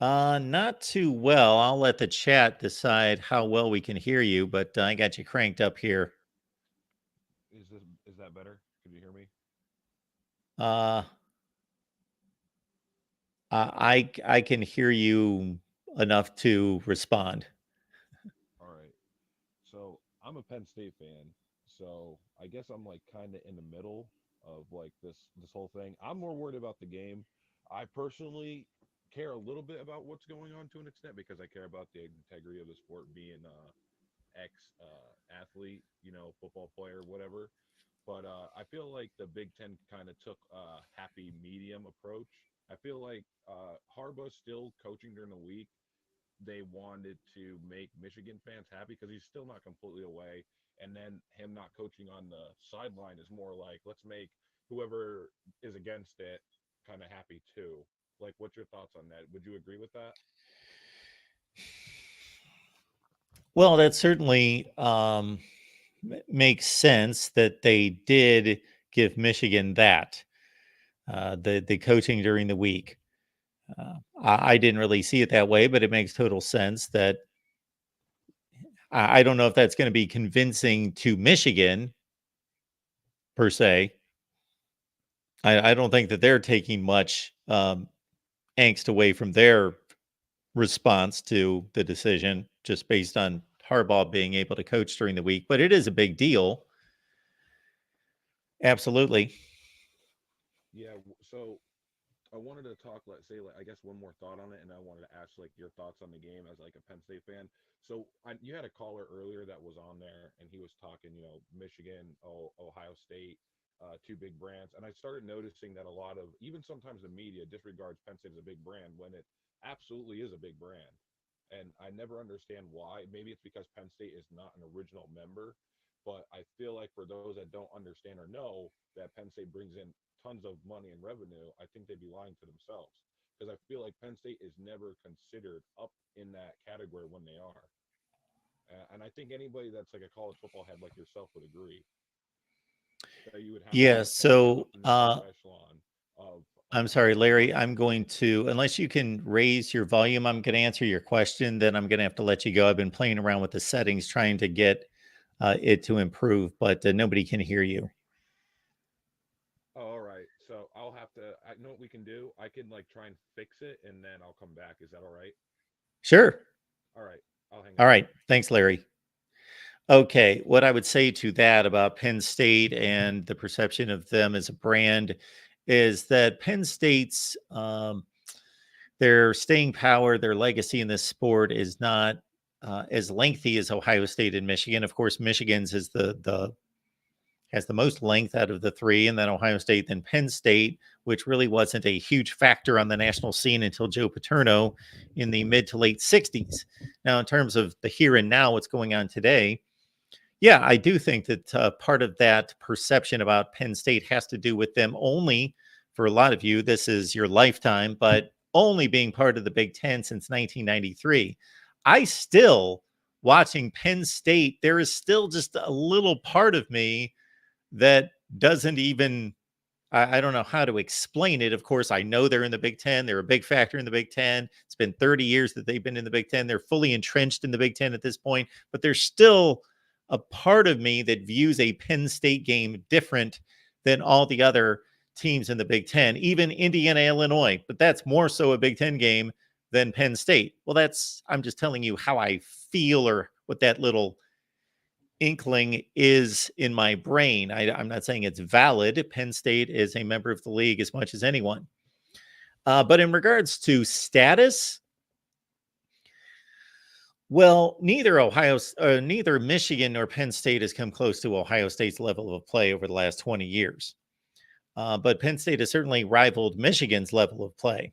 Not too well. I'll let the chat decide how well we can hear you, but I got you cranked up here. Is that better? Could you hear me? I can hear you enough to respond. All right. So I'm a Penn State fan, so I guess I'm like kind of in the middle of like this whole thing. I'm more worried about the game. I personally care a little bit about what's going on to an extent because I care about the integrity of the sport, being ex athlete, football player, whatever. But I feel like the Big Ten kind of took a happy medium approach. I feel like Harbaugh still coaching during the week. They wanted to make Michigan fans happy because he's still not completely away. And then him not coaching on the sideline is more like, let's make whoever is against it kind of happy too. Like, what's your thoughts on that? Would you agree with that? Well, that certainly makes sense that they did give Michigan that. The coaching during the week. I didn't really see it that way, but it makes total sense that I don't know if that's going to be convincing to Michigan per se. I don't think that they're taking much angst away from their response to the decision just based on Harbaugh being able to coach during the week, but it is a big deal. Absolutely. Yeah, so I wanted to talk, let's say, I guess one more thought on it, and I wanted to ask like your thoughts on the game as like a Penn State fan. So you had a caller earlier that was on there, and he was talking, Michigan, Ohio State, two big brands, and I started noticing that a lot of even sometimes the media disregards Penn State as a big brand when it absolutely is a big brand, and I never understand why. Maybe it's because Penn State is not an original member, but I feel like for those that don't understand or know that Penn State brings in tons of money and revenue, I think they'd be lying to themselves because I feel like Penn State is never considered up in that category when they are. And I think anybody that's like a college football head like yourself would agree that you would have to Yeah. put Penn State So up in the upper echelon of I'm sorry, college Larry. football. I'm going to, unless you can raise your volume, I'm going to answer your question. Then I'm going to have to let you go. I've been playing around with the settings trying to get it to improve, but nobody can hear you. Oh, all right. So I'll have to. I know what we can do. I can like try and fix it, and then I'll come back. Is that all right? Sure. All right. I'll hang All up. right. Thanks, Larry. Okay. What I would say to that about Penn State and the perception of them as a brand is that Penn State's their staying power, their legacy in this sport is not as lengthy as Ohio State and Michigan. Of course, Michigan's is the has the most length out of the three, and then Ohio State, then Penn State, which really wasn't a huge factor on the national scene until Joe Paterno in the mid to late 60s. Now, in terms of the here and now, what's going on today, yeah, I do think that part of that perception about Penn State has to do with them only, for a lot of you, this is your lifetime, but only being part of the Big Ten since 1993. I still, watching Penn State, there is still just a little part of me that doesn't even, I don't know how to explain it. Of course, I know they're in the Big Ten. They're a big factor in the Big Ten. It's been 30 years that they've been in the Big Ten. They're fully entrenched in the Big Ten at this point, but there's still a part of me that views a Penn State game different than all the other teams in the Big Ten, even Indiana, Illinois. But that's more so a Big Ten game than Penn State. Well, I'm just telling you how I feel or what that little inkling is in my brain. I'm not saying it's valid. Penn State is a member of the league as much as anyone. But in regards to status, well, neither Michigan nor Penn State has come close to Ohio State's level of play over the last 20 years. But Penn State has certainly rivaled Michigan's level of play.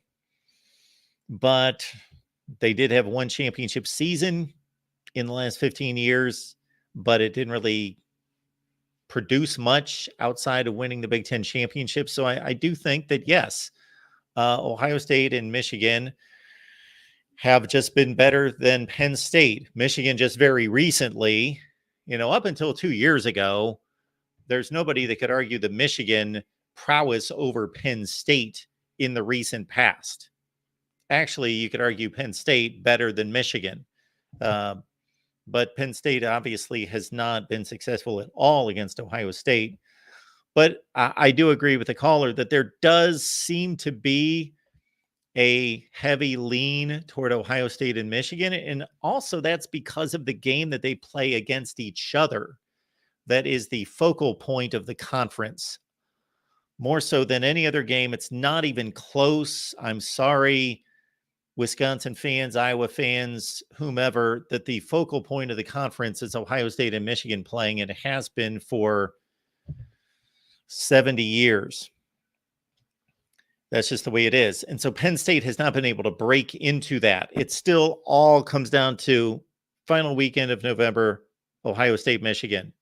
But they did have one championship season in the last 15 years, but it didn't really produce much outside of winning the Big Ten championship. So I do think that, yes, Ohio State and Michigan have just been better than Penn State. Michigan just very recently, up until 2 years ago, there's nobody that could argue the Michigan prowess over Penn State in the recent past. Actually, you could argue Penn State better than Michigan. But Penn State obviously has not been successful at all against Ohio State. But I do agree with the caller that there does seem to be a heavy lean toward Ohio State and Michigan. And also that's because of the game that they play against each other. That is the focal point of the conference. More so than any other game. It's not even close. I'm sorry, Wisconsin fans, Iowa fans, whomever, that the focal point of the conference is Ohio State and Michigan playing, and it has been for 70 years. That's just the way it is. And so Penn State has not been able to break into that. It still all comes down to final weekend of November, Ohio State, Michigan.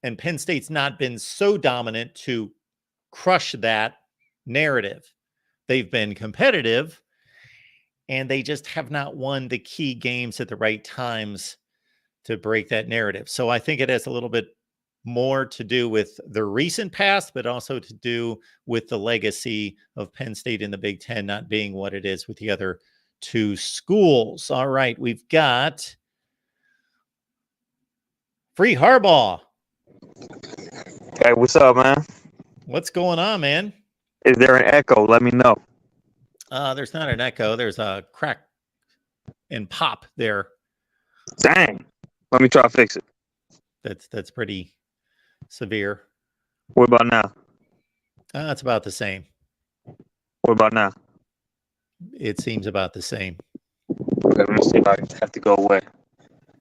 And Penn State's not been so dominant to crush that narrative. They've been competitive, and they just have not won the key games at the right times to break that narrative. So I think it has a little bit more to do with the recent past, but also to do with the legacy of Penn State in the Big Ten not being what it is with the other two schools. All right, we've got Free Harbaugh. Hey, what's up, man? What's going on, man? Is there an echo? Let me know. There's not an echo. There's a crack and pop there. Dang. Let me try to fix it. That's pretty severe. What about now? It's about the same. What about now? It seems about the same. Okay, let me see if I have to go away.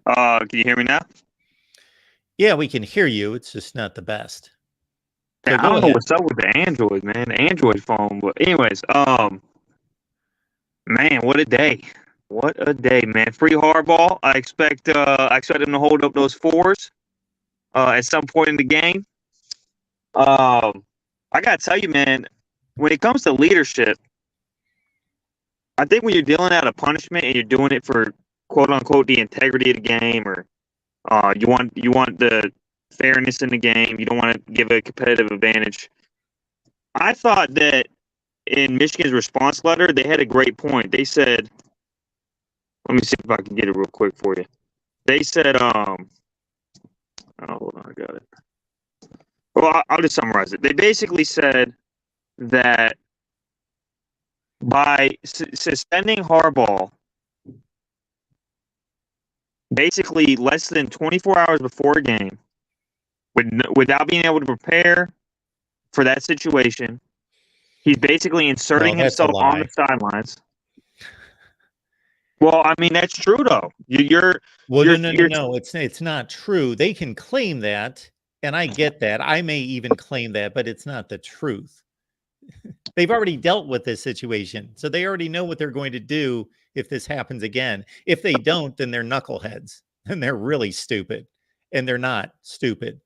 Can you hear me now? Yeah, we can hear you. It's just not the best. So Yeah, I go don't know ahead. what's up with the Android, man. The Android phone. But anyways, man, what a day. What a day, man. Free Harbaugh. I expect him to hold up those fours at some point in the game. I gotta tell you, man, when it comes to leadership, I think when you're dealing out a punishment and you're doing it for quote unquote the integrity of the game, or you want the fairness in the game, you don't want to give a competitive advantage. I thought that in Michigan's response letter, they had a great point. They said, let me see if I can get it real quick for you. They said, oh, hold on, I got it. Well, I'll just summarize it. They basically said that by suspending Harbaugh, basically less than 24 hours before a game, without being able to prepare for that situation, he's basically inserting No, that's a himself on the lie. sidelines. Well, I mean, that's true, though. Well, no. It's not true. They can claim that, and I get that. I may even claim that, but it's not the truth. They've already dealt with this situation, so they already know what they're going to do if this happens again. If they don't, then they're knuckleheads, and they're really stupid, and they're not stupid.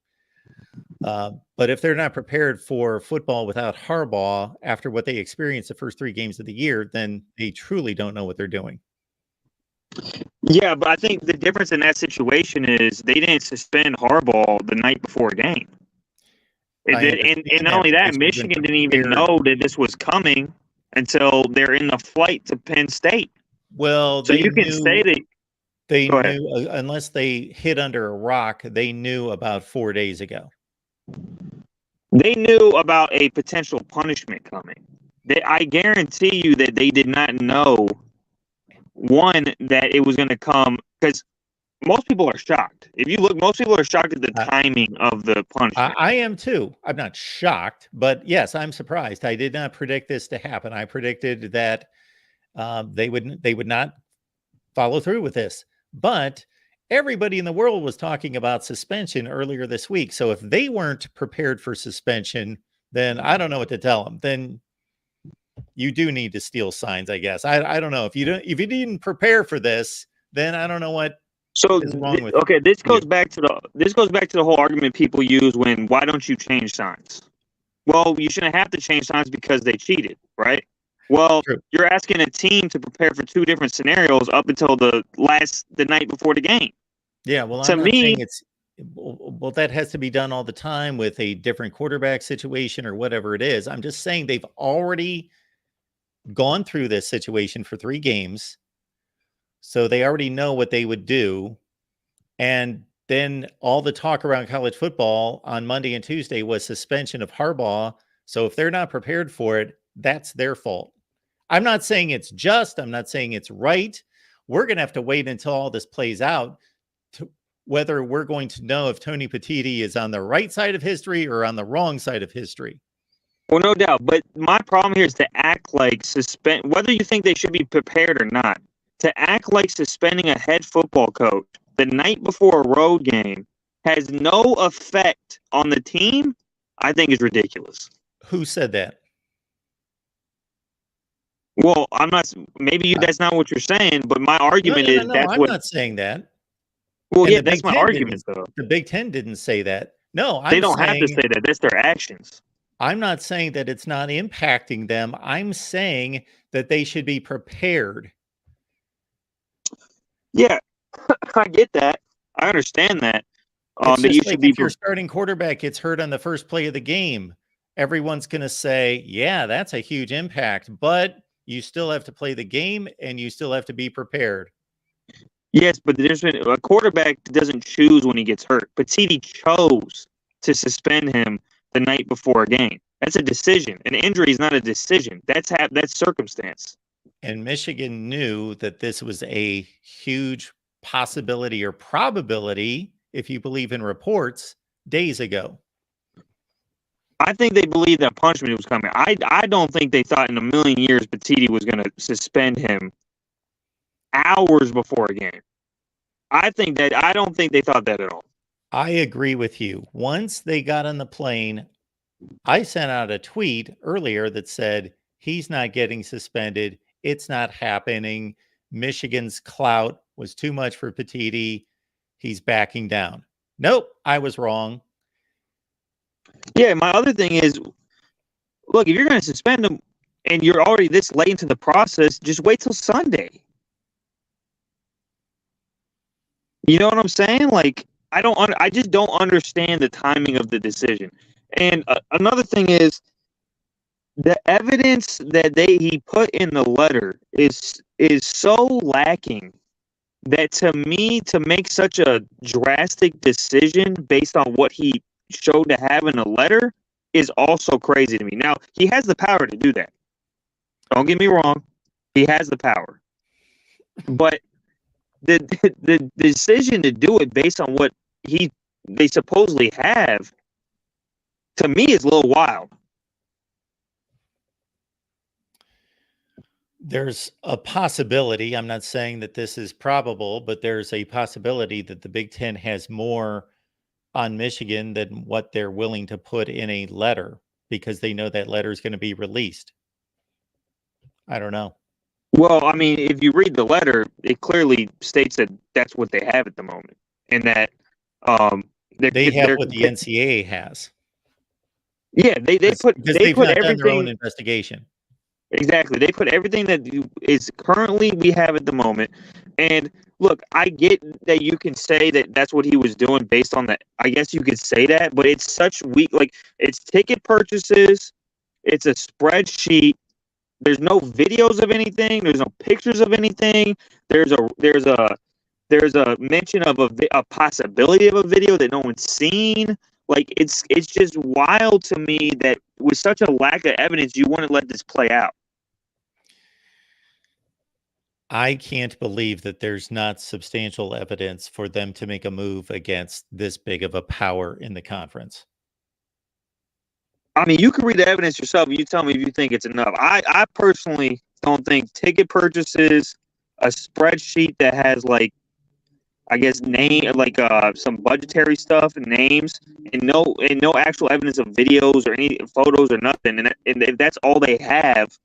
But if they're not prepared for football without Harbaugh after what they experienced the first 3 games of the year, then they truly don't know what they're doing. Yeah, but I think the difference in that situation is they didn't suspend Harbaugh the night before a game. And not only that, Michigan didn't even know that this was coming until they're in the flight to Penn State. Well, so you can say that they knew, unless they hid under a rock, they knew about 4 days ago. They knew about a potential punishment coming. I guarantee you that they did not know, one, that it was going to come, because most people are shocked. If you look, most people are shocked at the timing of the punishment. I am too. I'm not shocked, but yes, I'm surprised. I did not predict this to happen. I predicted that they would not follow through with this. But everybody in the world was talking about suspension earlier this week. So if they weren't prepared for suspension, then I don't know what to tell them. Then you do need to steal signs, I guess. I don't know. If you didn't prepare for this, then I don't know what is wrong with this goes back to the whole argument people use when, why don't you change signs? Well, you shouldn't have to change signs because they cheated, right? Well, True. You're asking a team to prepare for 2 different scenarios up until the night before the game. Yeah, well, to I'm not me, saying it's well, that has to be done all the time with a different quarterback situation or whatever it is. I'm just saying they've already gone through this situation for 3 games. So they already know what they would do. And then all the talk around college football on Monday and Tuesday was suspension of Harbaugh. So if they're not prepared for it, that's their fault. I'm not saying it's just. I'm not saying it's right. We're going to have to wait until all this plays out to whether we're going to know if Tony Petitti is on the right side of history or on the wrong side of history. Well, no doubt. But my problem here is to act like whether you think they should be prepared or not, to act like suspending a head football coach the night before a road game has no effect on the team, I think is ridiculous. Who said that? Well, I'm not. Maybe that's not what you're saying, but my argument is that's I'm what. not saying that. Well, And yeah, that's my argument, though. The Big Ten didn't say that. No, they don't have to say that. That's their actions. I'm not saying that it's not impacting them. I'm saying that they should be prepared. Yeah, I get that. I understand that. It's just like if your starting quarterback gets hurt on the first play of the game, everyone's going to say, yeah, that's a huge impact, but you still have to play the game and you still have to be prepared. Yes, but a quarterback doesn't choose when he gets hurt. Petitti chose to suspend him the night before a game. That's a decision. An injury is not a decision. That's circumstance. And Michigan knew that this was a huge possibility or probability, if you believe in reports, days ago. I think they believed that punishment was coming. I don't think they thought in a million years Petiti was going to suspend him hours before a game. I don't think they thought that at all. I agree with you. Once they got on the plane, I sent out a tweet earlier that said, he's not getting suspended. It's not happening. Michigan's clout was too much for Petiti. He's backing down. Nope, I was wrong. Yeah, my other thing is, look, if you're going to suspend him and you're already this late into the process, just wait till Sunday. You know what I'm saying? Like, I just don't understand the timing of the decision. And another thing is, the evidence that he put in the letter is so lacking that, to me, to make such a drastic decision based on what he showed to have in the letter is also crazy to me. Now, he has the power to do that. Don't get me wrong. He has the power. But the decision to do it based on what they supposedly have, to me, is a little wild. There's a possibility. I'm not saying that this is probable, but there's a possibility that the Big Ten has more on Michigan than what they're willing to put in a letter because they know that letter is going to be released. I don't know. Well, I mean, if you read the letter, it clearly states that that's what they have at the moment, and that they have what the NCAA has. Yeah, they put done their own investigation. Exactly, they put everything that is currently we have at the moment. And look, I get that you can say that that's what he was doing based on that. I guess you could say that, but it's such weak. Like, it's ticket purchases, it's a spreadsheet. There's no videos of anything. There's no pictures of anything. There's a mention of a possibility of a video that no one's seen. Like, it's just wild to me that with such a lack of evidence, you want to let this play out. I can't believe that there's not substantial evidence for them to make a move against this big of a power in the conference. I mean, you can read the evidence yourself and you tell me if you think it's enough. I personally don't think ticket purchases, a spreadsheet that has, like, I guess some budgetary stuff and names, and no actual evidence of videos or any photos or nothing. And if that's all they have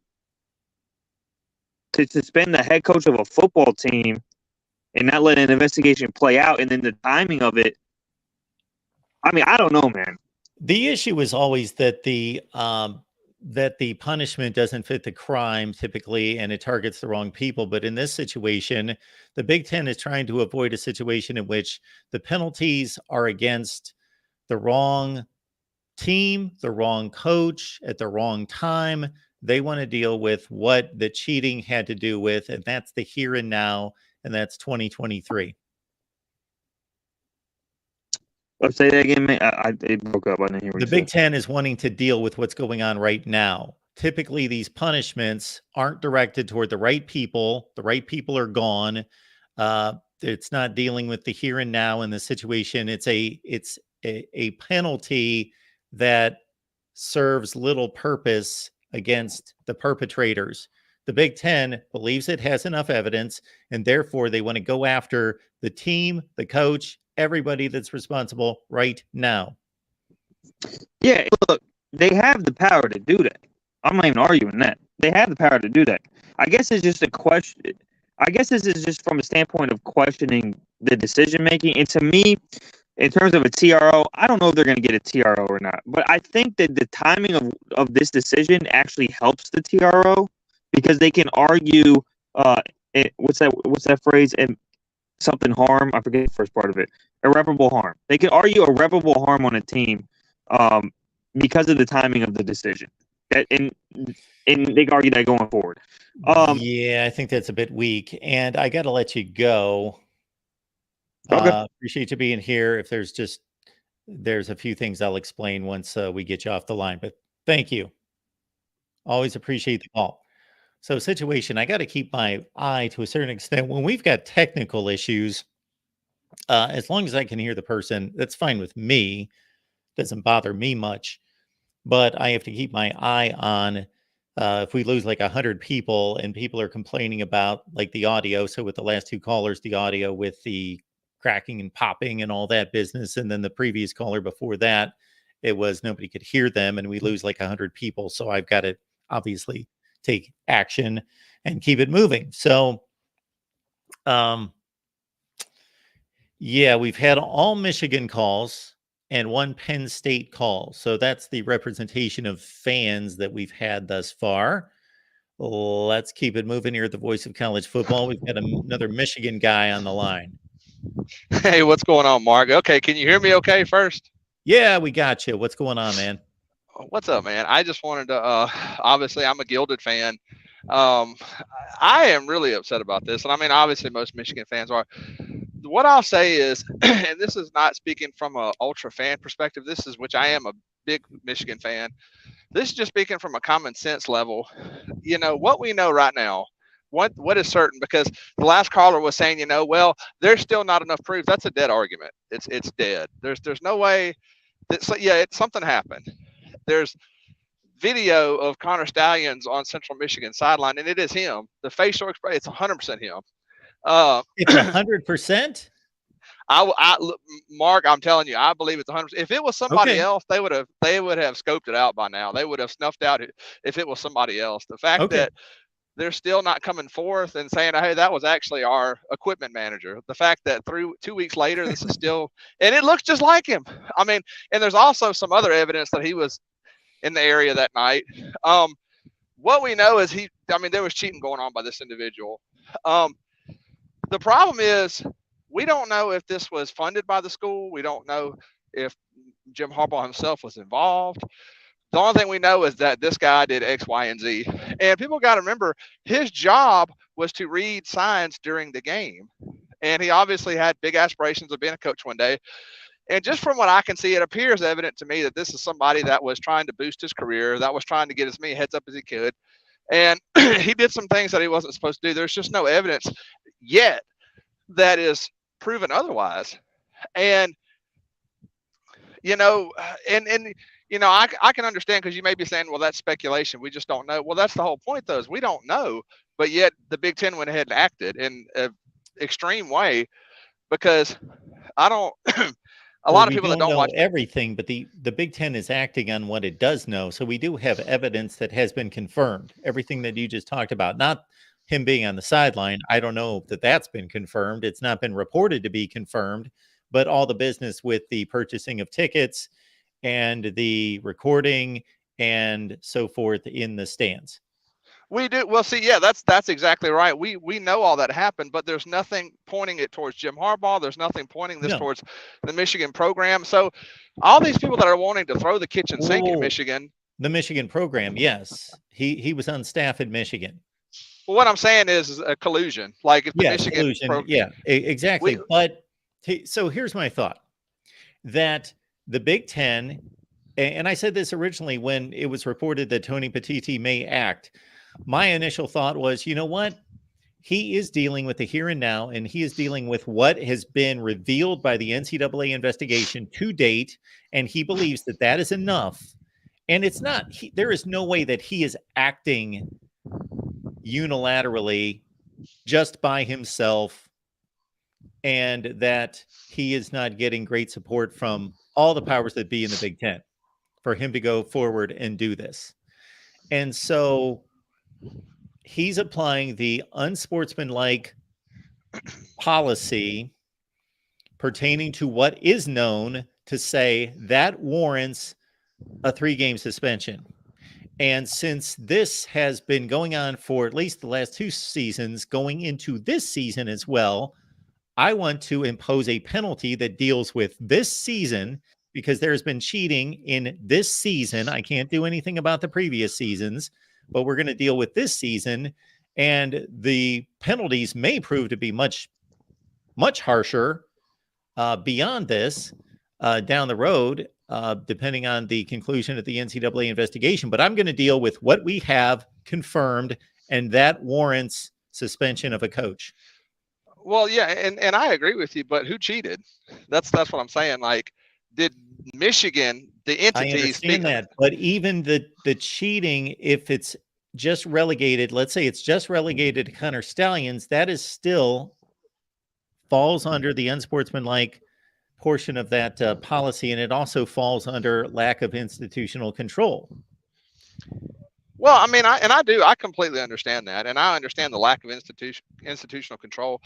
to suspend the head coach of a football team and not let an investigation play out, and then the timing of it, I mean, I don't know, man. The issue is always that the punishment doesn't fit the crime typically, and it targets the wrong people. But in this situation, the Big Ten is trying to avoid a situation in which the penalties are against the wrong team, the wrong coach at the wrong time. They want to deal with what the cheating had to do with, and that's the here and now, and that's 2023. Let's say that again, man. It broke up. I didn't hear what the Big Ten is wanting to deal with what's going on right now. Typically, these punishments aren't directed toward the right people. The right people are gone. It's not dealing with the here and now in the situation. It's a penalty that serves little purpose against the perpetrators. The Big Ten believes it has enough evidence, and therefore they want to go after the team, the coach, everybody that's responsible right now. Yeah, look, they have the power to do that. I'm not even arguing that. They have the power to do that. I guess it's just a question. I guess this is just from a standpoint of questioning the decision making. And to me, in terms of a TRO, I don't know if they're going to get a TRO or not. But I think that the timing of this decision actually helps the TRO, because they can argue what's that phrase? And something harm. I forget the first part of it. Irreparable harm. They can argue irreparable harm on a team because of the timing of the decision. And they can argue that going forward. Yeah, I think that's a bit weak. And I got to let you go. Okay. Appreciate you being here. If there's a few things I'll explain once we get you off the line. But thank you. Always appreciate the call. So situation, I got to keep my eye to a certain extent. When we've got technical issues, as long as I can hear the person, that's fine with me. Doesn't bother me much. but I have to keep my eye on if we lose like 100 people and people are complaining about like the audio. So with the last two callers, the audio with the cracking and popping and all that business. And then the previous caller before that, it was nobody could hear them and we lose like 100 people. So I've got to obviously take action and keep it moving. So, yeah, we've had all Michigan calls and one Penn State call. So that's the representation of fans that we've had thus far. Let's keep it moving here at the Voice of College Football. We've got another Michigan guy on the line. Hey, what's going on, Mark? Okay, can you hear me okay first? Yeah, we got you. What's going on, man? What's up, man? I just wanted to, obviously, I'm a Gilded fan. I am really upset about this. And I mean, obviously, most Michigan fans are. What I'll say is, and this is not speaking from an ultra fan perspective, this is which I am a big Michigan fan. This is just speaking from a common sense level. You know, what we know right now, what is certain, because the last caller was saying, you know, well, there's still not enough proof. That's a dead argument. It's dead. There's no way that, so, yeah, something happened. There's video of Connor Stallions on Central Michigan sideline, and it is him. The facial expression, it's 100% him. It's 100%. Mark, I'm telling you, I believe it's 100%. If it was somebody Okay. else, they would have scoped it out by now. They would have snuffed out it if it was somebody else. The fact that they're still not coming forth and saying, hey, that was actually our equipment manager. The fact that 2 weeks later, this is still, and it looks just like him. I mean, and there's also some other evidence that he was in the area that night. What we know is there was cheating going on by this individual. The problem is we don't know if this was funded by the school. We don't know if Jim Harbaugh himself was involved. The only thing we know is that this guy did X, Y, and Z. And people got to remember, his job was to read signs during the game. And he obviously had big aspirations of being a coach one day. And just from what I can see, it appears evident to me that this is somebody that was trying to boost his career, that was trying to get as many heads up as he could. And he did some things that he wasn't supposed to do. There's just no evidence yet that is proven otherwise. And, you know, I can understand, because you may be saying, well, that's speculation. We just don't know. Well, that's the whole point, though, is we don't know. But yet the Big Ten went ahead and acted in an extreme way, because I don't a lot of people that don't watch everything, but the Big Ten is acting on what it does know. So we do have evidence that has been confirmed. Everything that you just talked about, not him being on the sideline. I don't know that that's been confirmed. It's not been reported to be confirmed, but all the business with the purchasing of tickets and the recording and so forth in the stands. We do. Well, see, yeah, that's exactly right. We know all that happened, but there's nothing pointing it towards Jim Harbaugh. There's nothing pointing this towards the Michigan program. So all these people that are wanting to throw the kitchen sink in Michigan. The Michigan program, yes. He was on staff in Michigan. Well, what I'm saying is a collusion. Like if the Michigan program, exactly. But so here's my thought, that the Big Ten, and I said this originally when it was reported that Tony Petitti may act. My initial thought was, you know what? He is dealing with the here and now, and he is dealing with what has been revealed by the NCAA investigation to date, and he believes that that is enough. And it's not, there is no way that he is acting unilaterally just by himself, and that he is not getting great support from all the powers that be in the Big Ten for him to go forward and do this. And so he's applying the unsportsmanlike policy pertaining to what is known to say that warrants a 3-game suspension. And since this has been going on for at least the last 2 seasons, going into this season as well, I want to impose a penalty that deals with this season, because there's been cheating in this season. I can't do anything about the previous seasons, but we're going to deal with this season, and the penalties may prove to be much, much harsher beyond this down the road, depending on the conclusion of the NCAA investigation. But I'm going to deal with what we have confirmed, and that warrants suspension of a coach. Well, yeah, and I agree with you, but who cheated? That's what I'm saying. Like, did Michigan the I entity. understand that, but even the cheating, if it's just relegated, let's say it's just relegated to Connor Stallions, that is still falls under the unsportsmanlike portion of that policy, and it also falls under lack of institutional control. Well, I mean, I completely understand that, and I understand the lack of institutional control.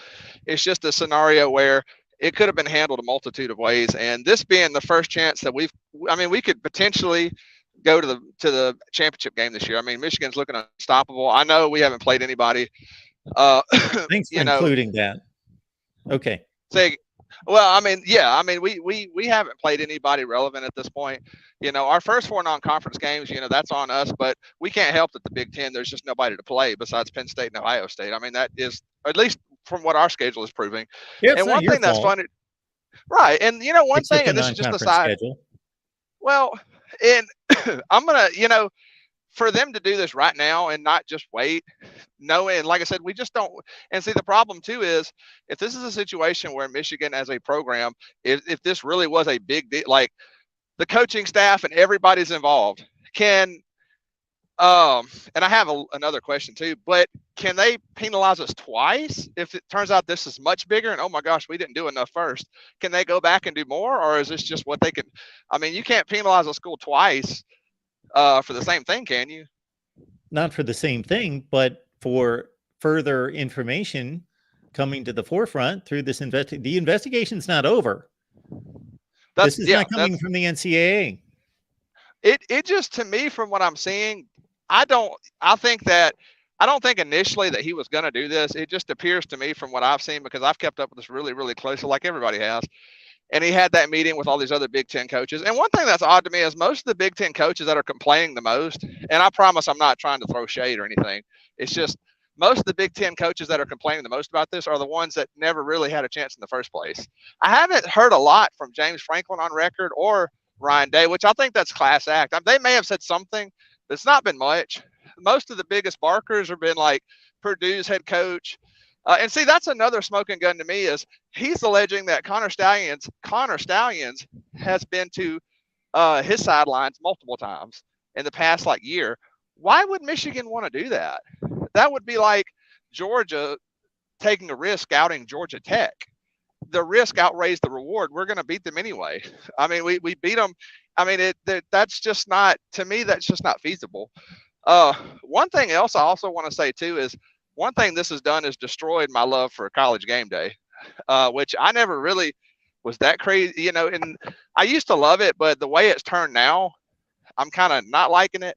It's just a scenario where it could have been handled a multitude of ways, and this being the first chance that we could potentially go to the championship game this year. I mean, Michigan's looking unstoppable. I know we haven't played anybody. Thanks for including that. Okay. Well, I mean, yeah, I mean, we haven't played anybody relevant at this point. Our first 4 non-conference games, that's on us, but we can't help that the Big Ten, there's just nobody to play besides Penn State and Ohio State. I mean, that is, at least from what our schedule is proving. Yeah, and one thing that's funny, right? And one thing, and this is just a side. Schedule. Well, and I'm gonna, for them to do this right now and not just wait, and like I said, we just don't. And see, the problem too is if this is a situation where Michigan as a program, if this really was a big deal, like the coaching staff and everybody's involved, and I have another question too, but can they penalize us twice if it turns out this is much bigger and oh my gosh, we didn't do enough first? Can they go back and do more, or is this just what they can? I mean, you can't penalize a school twice for the same thing, can you? Not for the same thing, but for further information coming to the forefront through this the investigation's not over. This is not coming from the NCAA. It just, to me, from what I'm seeing, I don't think initially that he was going to do this. It just appears to me from what I've seen, because I've kept up with this really, really closely, like everybody has. And he had that meeting with all these other Big Ten coaches. And one thing that's odd to me is most of the Big Ten coaches that are complaining the most, and I promise I'm not trying to throw shade or anything, it's just most of the Big Ten coaches that are complaining the most about this are the ones that never really had a chance in the first place. I haven't heard a lot from James Franklin on record or Ryan Day, which I think that's class act. They may have said something, but it's not been much. Most of the biggest barkers have been like Purdue's head coach. And see, that's another smoking gun to me, is he's alleging that Connor Stallions has been to his sidelines multiple times in the past year. Why would Michigan want to do that? That would be like Georgia taking a risk outing Georgia Tech. The risk outweighs the reward. We're going to beat them anyway. I mean, we beat them. I mean, that's just not, to me, that's just not feasible. One thing else I also want to say too is, one thing this has done is destroyed my love for College Game Day, which I never really was that crazy, and I used to love it, but the way it's turned now, I'm kind of not liking it.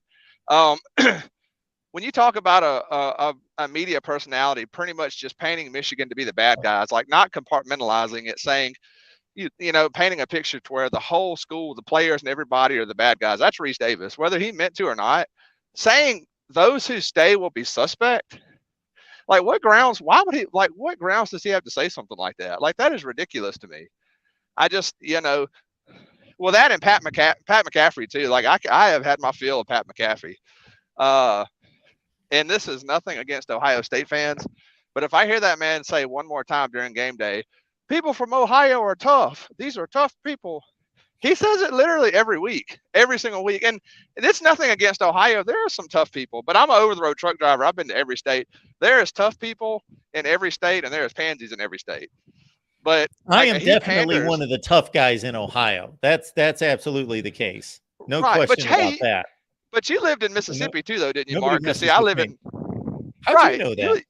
When you talk about a media personality pretty much just painting Michigan to be the bad guys, like not compartmentalizing it, saying, painting a picture to where the whole school, the players and everybody are the bad guys. That's Reese Davis, whether he meant to or not. Saying those who stay will be suspect. Like, what grounds? Why would he? Like, what grounds does he have to say something like that? Like, that is ridiculous to me. I just, well, that and Pat McCaffrey too. Like, I have had my fill of Pat McCaffrey. And this is nothing against Ohio State fans, but if I hear that man say one more time during game day, people from Ohio are tough. These are tough people. He says it literally every week, every single week. And it's nothing against Ohio. There are some tough people, but I'm an over-the-road truck driver. I've been to every state. There is tough people in every state, and there is pansies in every state. But I am definitely one of the tough guys in Ohio. That's absolutely the case. No question about that. But you lived in Mississippi too, though, didn't you, Mark? See, I live in. How'd you know that?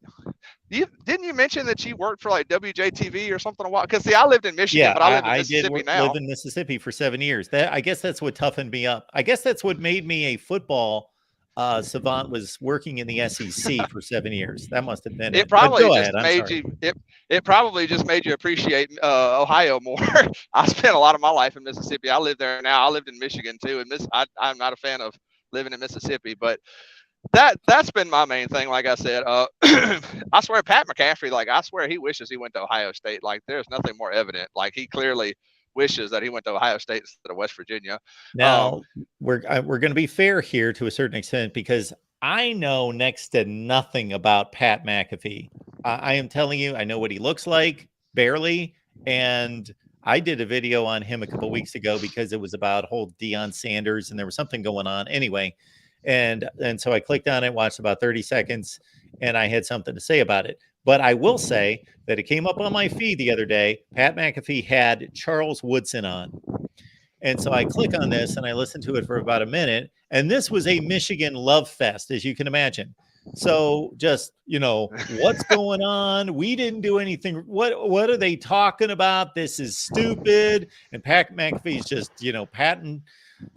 Didn't you mention that you worked for like WJTV or something a while? Because see, I lived in Michigan, but I live in Mississippi now. I live in Mississippi for 7 years. I guess that's what toughened me up. I guess that's what made me a football savant, was working in the SEC for 7 years. That must have been it. It probably just made you. It probably just made you appreciate Ohio more. I spent a lot of my life in Mississippi. I live there now. I lived in Michigan too, and I'm not a fan of living in Mississippi, but that's been my main thing. Like I said, I swear Pat McCaffrey, like I swear he wishes he went to Ohio State. Like there's nothing more evident. Like he clearly wishes that he went to Ohio State instead of West Virginia. Now we're going to be fair here to a certain extent, because I know next to nothing about Pat McAfee. I am telling you, I know what he looks like barely, and I did a video on him a couple weeks ago because it was about whole Deion Sanders and there was something going on anyway. And so I clicked on it, watched about 30 seconds, and I had something to say about it. But I will say that it came up on my feed the other day. Pat McAfee had Charles Woodson on. And so I click on this and I listen to it for about a minute. And this was a Michigan love fest, as you can imagine. So just, what's going on? We didn't do anything. What are they talking about? This is stupid. And Pat McAfee's just, patting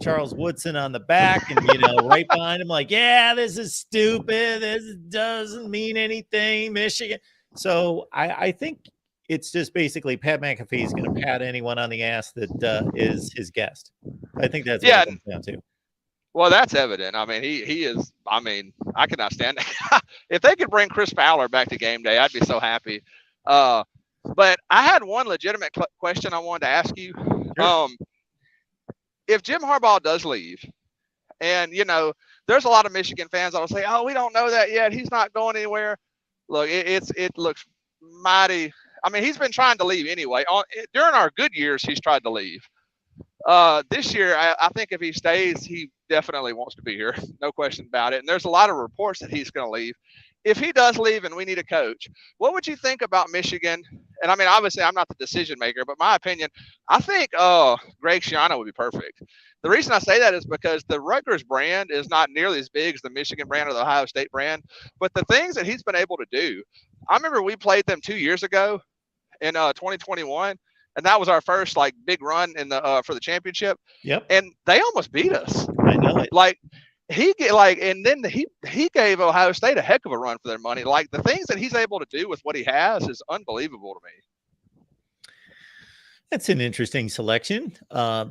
Charles Woodson on the back and, right behind him, like, yeah, this is stupid. This doesn't mean anything, Michigan. So I think it's just basically Pat McAfee is going to pat anyone on the ass that is his guest. I think that's what it comes down to. Well, that's evident. I mean, he is. I mean, I cannot stand that. If they could bring Chris Fowler back to game day, I'd be so happy. But I had one legitimate question I wanted to ask you. Sure. If Jim Harbaugh does leave, and there's a lot of Michigan fans that'll say, "Oh, we don't know that yet. He's not going anywhere." Look, it looks mighty. I mean, he's been trying to leave anyway. During our good years, he's tried to leave. This year, I think if he stays, he definitely wants to be here. No question about it. And there's a lot of reports that he's going to leave. If he does leave and we need a coach, what would you think about Michigan? And I mean, obviously, I'm not the decision maker, but my opinion, I think Greg Schiano would be perfect. The reason I say that is because the Rutgers brand is not nearly as big as the Michigan brand or the Ohio State brand. But the things that he's been able to do, I remember we played them 2 years ago in 2021. And that was our first big run in the for the championship. Yep. And they almost beat us. I know it. And then he gave Ohio State a heck of a run for their money. The things that he's able to do with what he has is unbelievable to me. That's an interesting selection.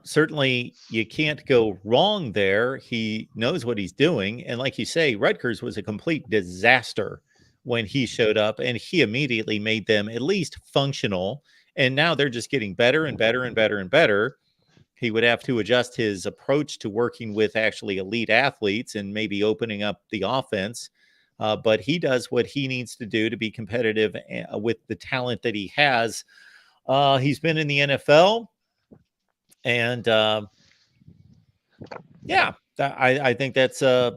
Certainly you can't go wrong there. He knows what he's doing. And like you say, Rutgers was a complete disaster when he showed up, and he immediately made them at least functional. And now they're just getting better and better and better and better. He would have to adjust his approach to working with actually elite athletes and maybe opening up the offense. But he does what he needs to do to be competitive with the talent that he has. He's been in the NFL. And I think that's a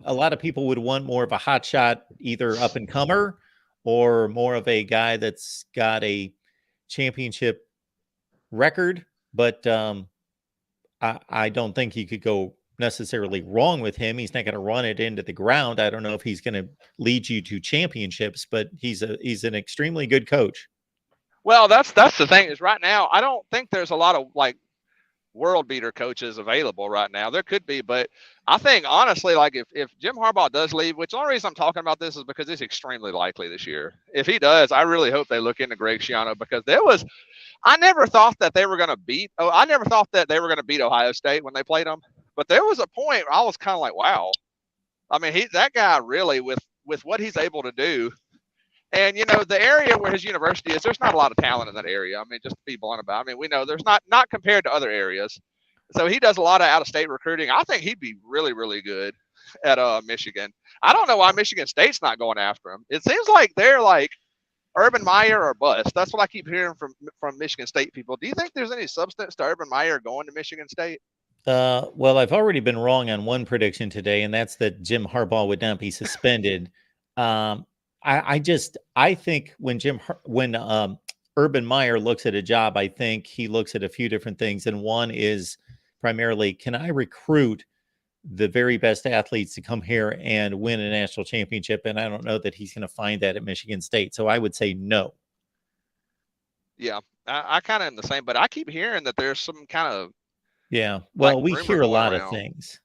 lot of people would want more of a hot shot, either up and comer or more of a guy that's got a championship record. But I don't think you could go necessarily wrong with him. He's not going to run it into the ground. I don't know if he's going to lead you to championships, but he's an extremely good coach. Well, that's the thing is right now, I don't think there's a lot of world beater coaches available right now. There could be, but I think honestly, if Jim Harbaugh does leave, which the only reason I'm talking about this is because it's extremely likely this year. If he does, I really hope they look into Greg Schiano, because I never thought that they were going to beat Ohio State when they played them, but there was a point where I was kind of like, wow. I mean, that guy really with what he's able to do. And, the area where his university is, there's not a lot of talent in that area. I mean, just to be blunt about it. I mean, we know there's not compared to other areas. So he does a lot of out-of-state recruiting. I think he'd be really, really good at Michigan. I don't know why Michigan State's not going after him. It seems like they're Urban Meyer or bust. That's what I keep hearing from Michigan State people. Do you think there's any substance to Urban Meyer going to Michigan State? Well, I've already been wrong on one prediction today, and that's that Jim Harbaugh would not be suspended. I think when Urban Meyer looks at a job, I think he looks at a few different things. And one is primarily, can I recruit the very best athletes to come here and win a national championship? And I don't know that he's going to find that at Michigan State. So I would say no. Yeah, I kind of am the same, but I keep hearing that there's some kind of. Yeah, well, we hear a lot of things.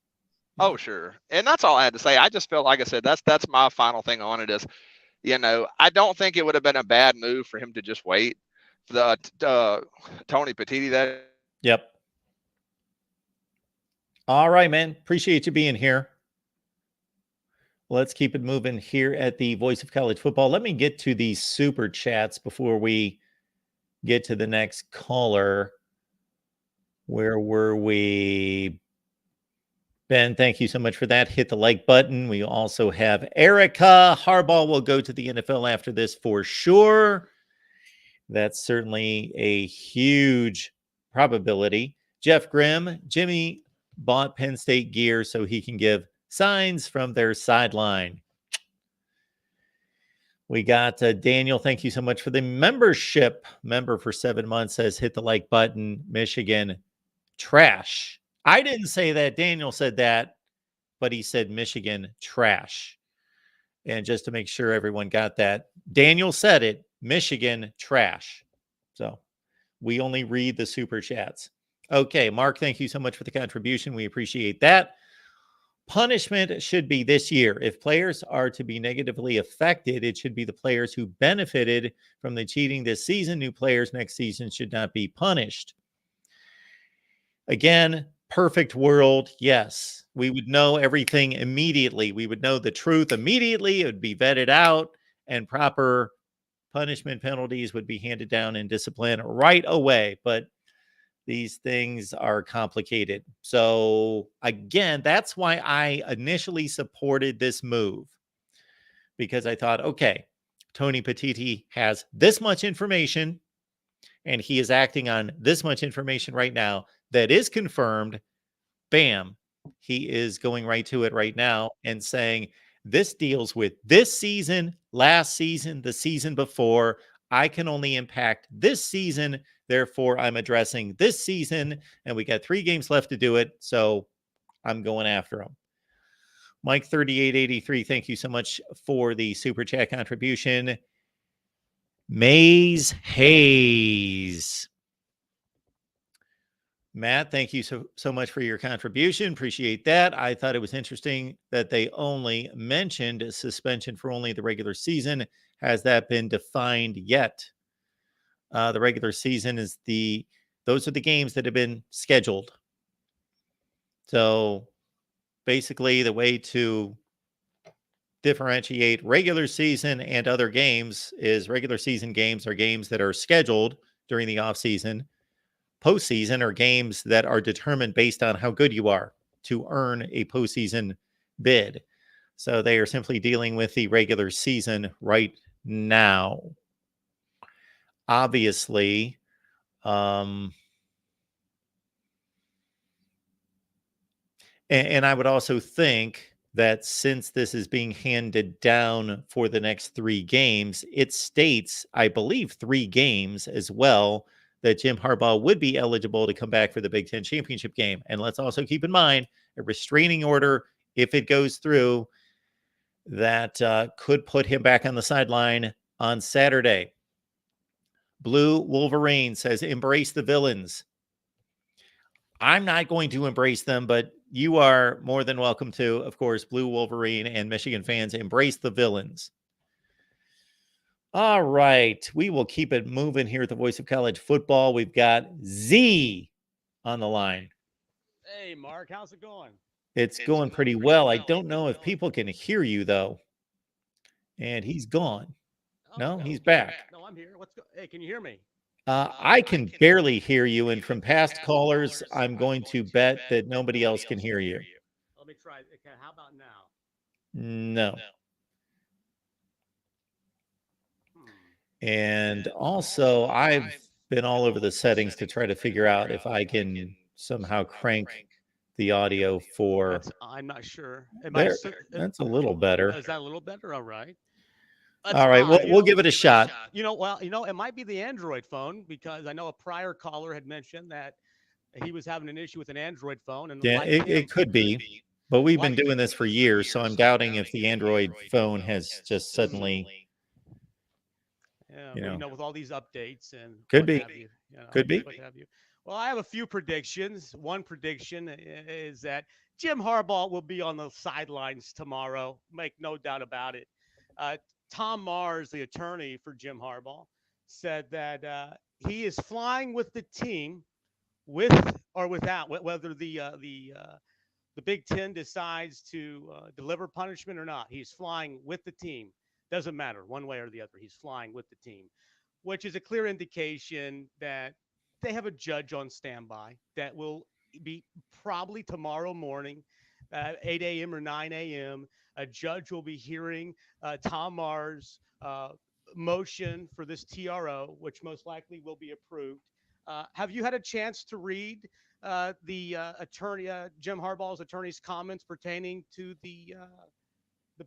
Oh, sure. And that's all I had to say. I just felt like I said, that's my final thing on it is, I don't think it would have been a bad move for him to just wait. The Tony Petitti that. Yep. All right, man. Appreciate you being here. Let's keep it moving here at the Voice of College Football. Let me get to these super chats before we get to the next caller. Where were we? Ben, thank you so much for that. Hit the like button. We also have Erica. Harbaugh will go to the NFL after this for sure. That's certainly a huge probability. Jeff Grimm, Jimmy bought Penn State gear so he can give signs from their sideline. We got Daniel. Thank you so much for the membership. Member for 7 months says hit the like button. Michigan trash. I didn't say that. Daniel said that, but he said Michigan trash. And just to make sure everyone got that, Daniel said it. Michigan trash. So we only read the super chats. Okay, Mark, thank you so much for the contribution. We appreciate that. Punishment should be this year. If players are to be negatively affected, it should be the players who benefited from the cheating this season. New players next season should not be punished. Again, perfect world. Yes, we would know everything immediately. We would know the truth immediately. It would be vetted out, and proper punishment penalties would be handed down in discipline right away. But these things are complicated. So again, that's why I initially supported this move, because I thought, okay, Tony Petitti has this much information and he is acting on this much information right now that is confirmed. Bam, he is going right to it right now and saying, this deals with this season, last season, the season before. I can only impact this season. Therefore, I'm addressing this season, and we got 3 games left to do it. So I'm going after him. Mike 3883, thank you so much for the super chat contribution. Maze Hayes. Matt, thank you so much for your contribution. Appreciate that. I thought it was interesting that they only mentioned suspension for only the regular season. Has that been defined yet? The regular season is those are the games that have been scheduled. So basically the way to differentiate regular season and other games is regular season games are games that are scheduled during the off season. Postseason are games that are determined based on how good you are to earn a postseason bid. So they are simply dealing with the regular season right now. Obviously, and I would also think that since this is being handed down for the next 3 games, it states, I believe, 3 games as well, that Jim Harbaugh would be eligible to come back for the Big Ten championship game. And let's also keep in mind a restraining order, if it goes through, that could put him back on the sideline on Saturday. Blue Wolverine says, embrace the villains. I'm not going to embrace them, but you are more than welcome to. Of course, Blue Wolverine and Michigan fans, embrace the villains. All right. We will keep it moving here at the Voice of College Football. We've got Z on the line. Hey, Mark, how's it going? It's going pretty well. I don't know if people can hear you, though. And he's gone. No, he's back. No, I'm here. Hey, can you hear me? I can barely hear you. And from past callers, I'm going to bet that nobody else can hear you. Let me try. Okay, how about now? No. And also, I've been all over the settings to try to figure out if I can somehow crank the audio for. I'm not sure. That's a little better. Is that a little better? All right. All right. We'll give it a shot. It might be the Android phone, because I know a prior caller had mentioned that he was having an issue with an Android phone. And yeah, it could be. But we've been doing this for years, so I'm doubting if the Android phone has just suddenly. Yeah, with all these updates and could be. Could be. What have you. Well, I have a few predictions. One prediction is that Jim Harbaugh will be on the sidelines tomorrow. Make no doubt about it. Tom Mars, the attorney for Jim Harbaugh, said that he is flying with the team, with or without, whether the Big Ten decides to deliver punishment or not. He's flying with the team. Doesn't matter one way or the other. He's flying with the team, which is a clear indication that they have a judge on standby that will be probably tomorrow morning at 8 a.m. or 9 a.m. A judge will be hearing Tom Mars motion for this TRO, which most likely will be approved. Have you had a chance to read the attorney, Jim Harbaugh's attorney's comments pertaining to the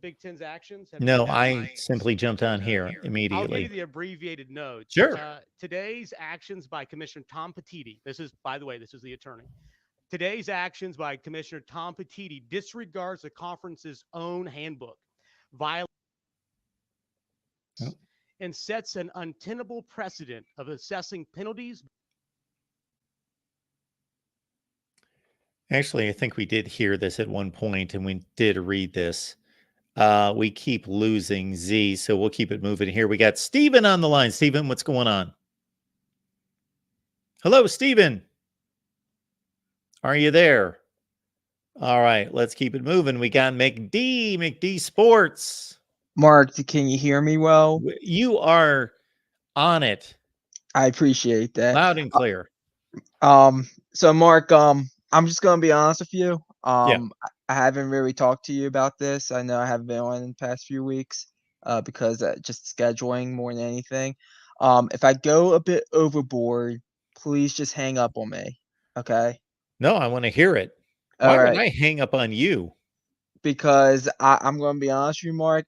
Big Ten's actions? No, I simply jumped on here I'll give you immediately. the abbreviated notes. Sure. Today's actions by Commissioner Tom Petitti. This is, by the way, this is the attorney. Today's actions by Commissioner Tom Petitti disregards the conference's own handbook, violates and sets an untenable precedent of assessing penalties. Actually, I think we did hear this at one point, and we did read this. We keep losing Z, so we'll keep it moving here. We got Steven on the line. Steven, what's going on? Hello, Steven. Are you there? All right, let's keep it moving. We got McD Sports. Mark, can you hear me well? You are on it. I appreciate that. Loud and clear. So Mark, I'm just gonna be honest with you. Yeah. I haven't really talked to you about this. I know I haven't been on in the past few weeks, because just scheduling more than anything. If I go a bit overboard, please just hang up on me. Okay? No, I want to hear it. Why All would right. I hang up on you? Because I'm gonna be honest with you, Mark.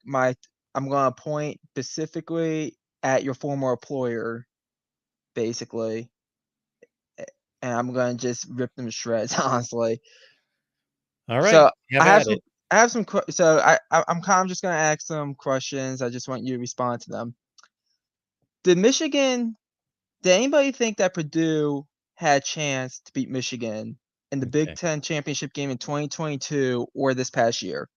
I'm gonna point specifically at your former employer, basically, and I'm gonna just rip them to shreds, honestly. All right. So have I have at some. it. I have some. So I'm kind of just gonna ask some questions. I just want you to respond to them. Did anybody think that Purdue had a chance to beat Michigan in the Big Okay. Ten championship game in 2022 or this past year?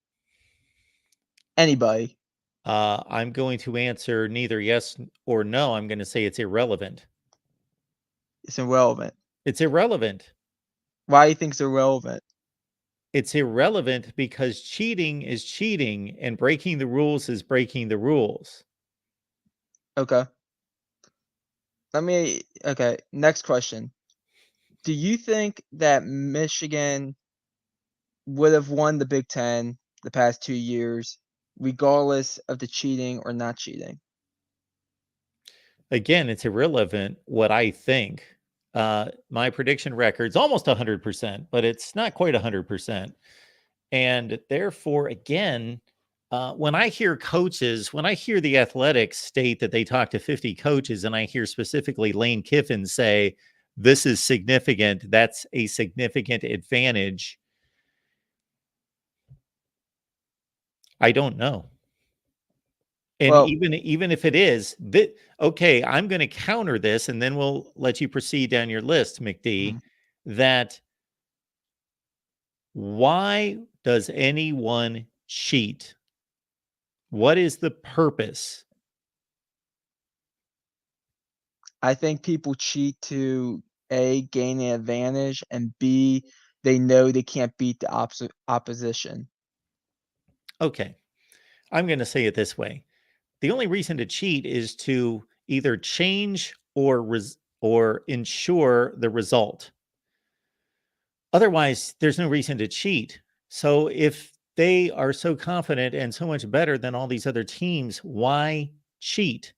Anybody? I'm going to answer neither yes or no. I'm going to say it's irrelevant. It's irrelevant. It's irrelevant. Why do you think it's irrelevant? It's irrelevant because cheating is cheating and breaking the rules is breaking the rules. Okay. Okay, next question. Do you think that Michigan would have won the Big Ten the past 2 years, regardless of the cheating or not cheating? Again, it's irrelevant what I think. My prediction record's almost 100%, but it's not quite 100%. And therefore, again, when I hear the Athletics state that they talk to 50 coaches, and I hear specifically Lane Kiffin say, this is significant, that's a significant advantage, I don't know. And Well- even if it is, okay, I'm going to counter this, and then we'll let you proceed down your list, McD, that why does anyone cheat? What is the purpose? I think people cheat to A, gain an advantage, and B, they know they can't beat the opposition. Okay, I'm going to say it this way. The only reason to cheat is to either change or ensure the result. Otherwise, there's no reason to cheat. So if they are so confident and so much better than all these other teams, why cheat?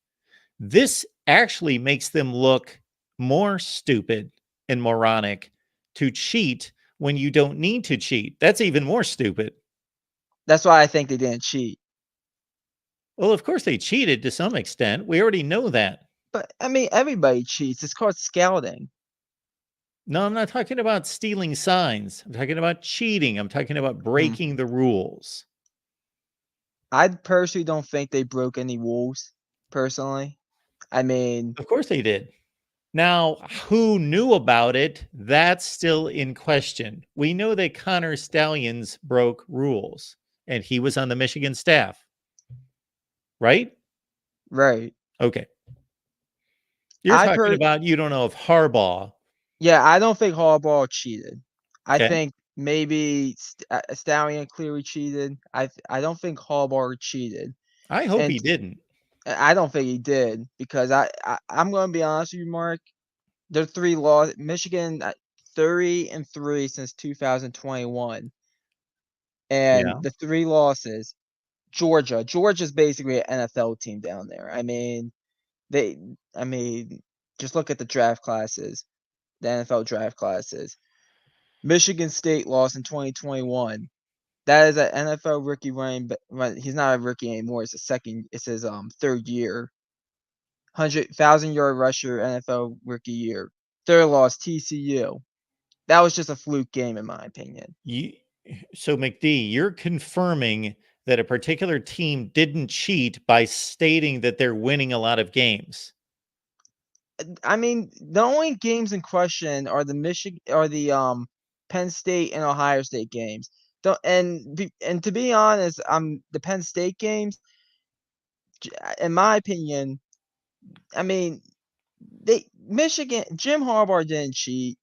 This actually makes them look more stupid and moronic to cheat when you don't need to cheat. That's even more stupid. That's why I think they didn't cheat. Well, of course they cheated to some extent. We already know that. But I mean, everybody cheats. It's called scouting. No, I'm not talking about stealing signs. I'm talking about cheating. I'm talking about breaking the rules. I personally don't think they broke any rules, personally. I mean, Of course they did. Now, who knew about it? That's still in question. We know that Connor Stallions broke rules, and he was on the Michigan staff. Right? right. Okay. You're talking about you don't know if Harbaugh. Yeah, I don't think Harbaugh cheated. I Okay. think maybe Stallion clearly cheated. I don't think Harbaugh cheated. I hope he didn't. I don't think he did because I'm going to be honest with you, Mark. They're 3 losses. Michigan 30-3 since 2021, and Yeah. the 3 losses. Georgia. Georgia's basically an NFL team down there. Just look at the draft classes, the NFL draft classes. Michigan State lost in 2021. That is an NFL rookie running back. He's not a rookie anymore. It's his third year. 100,000-yard rusher, NFL rookie year. Third loss, TCU. That was just a fluke game, in my opinion. So McD, you're confirming that a particular team didn't cheat by stating that they're winning a lot of games. I mean, the only games in question are the Penn State and Ohio State games. And to be honest, the Penn State games, in my opinion, I mean, Jim Harbaugh didn't cheat.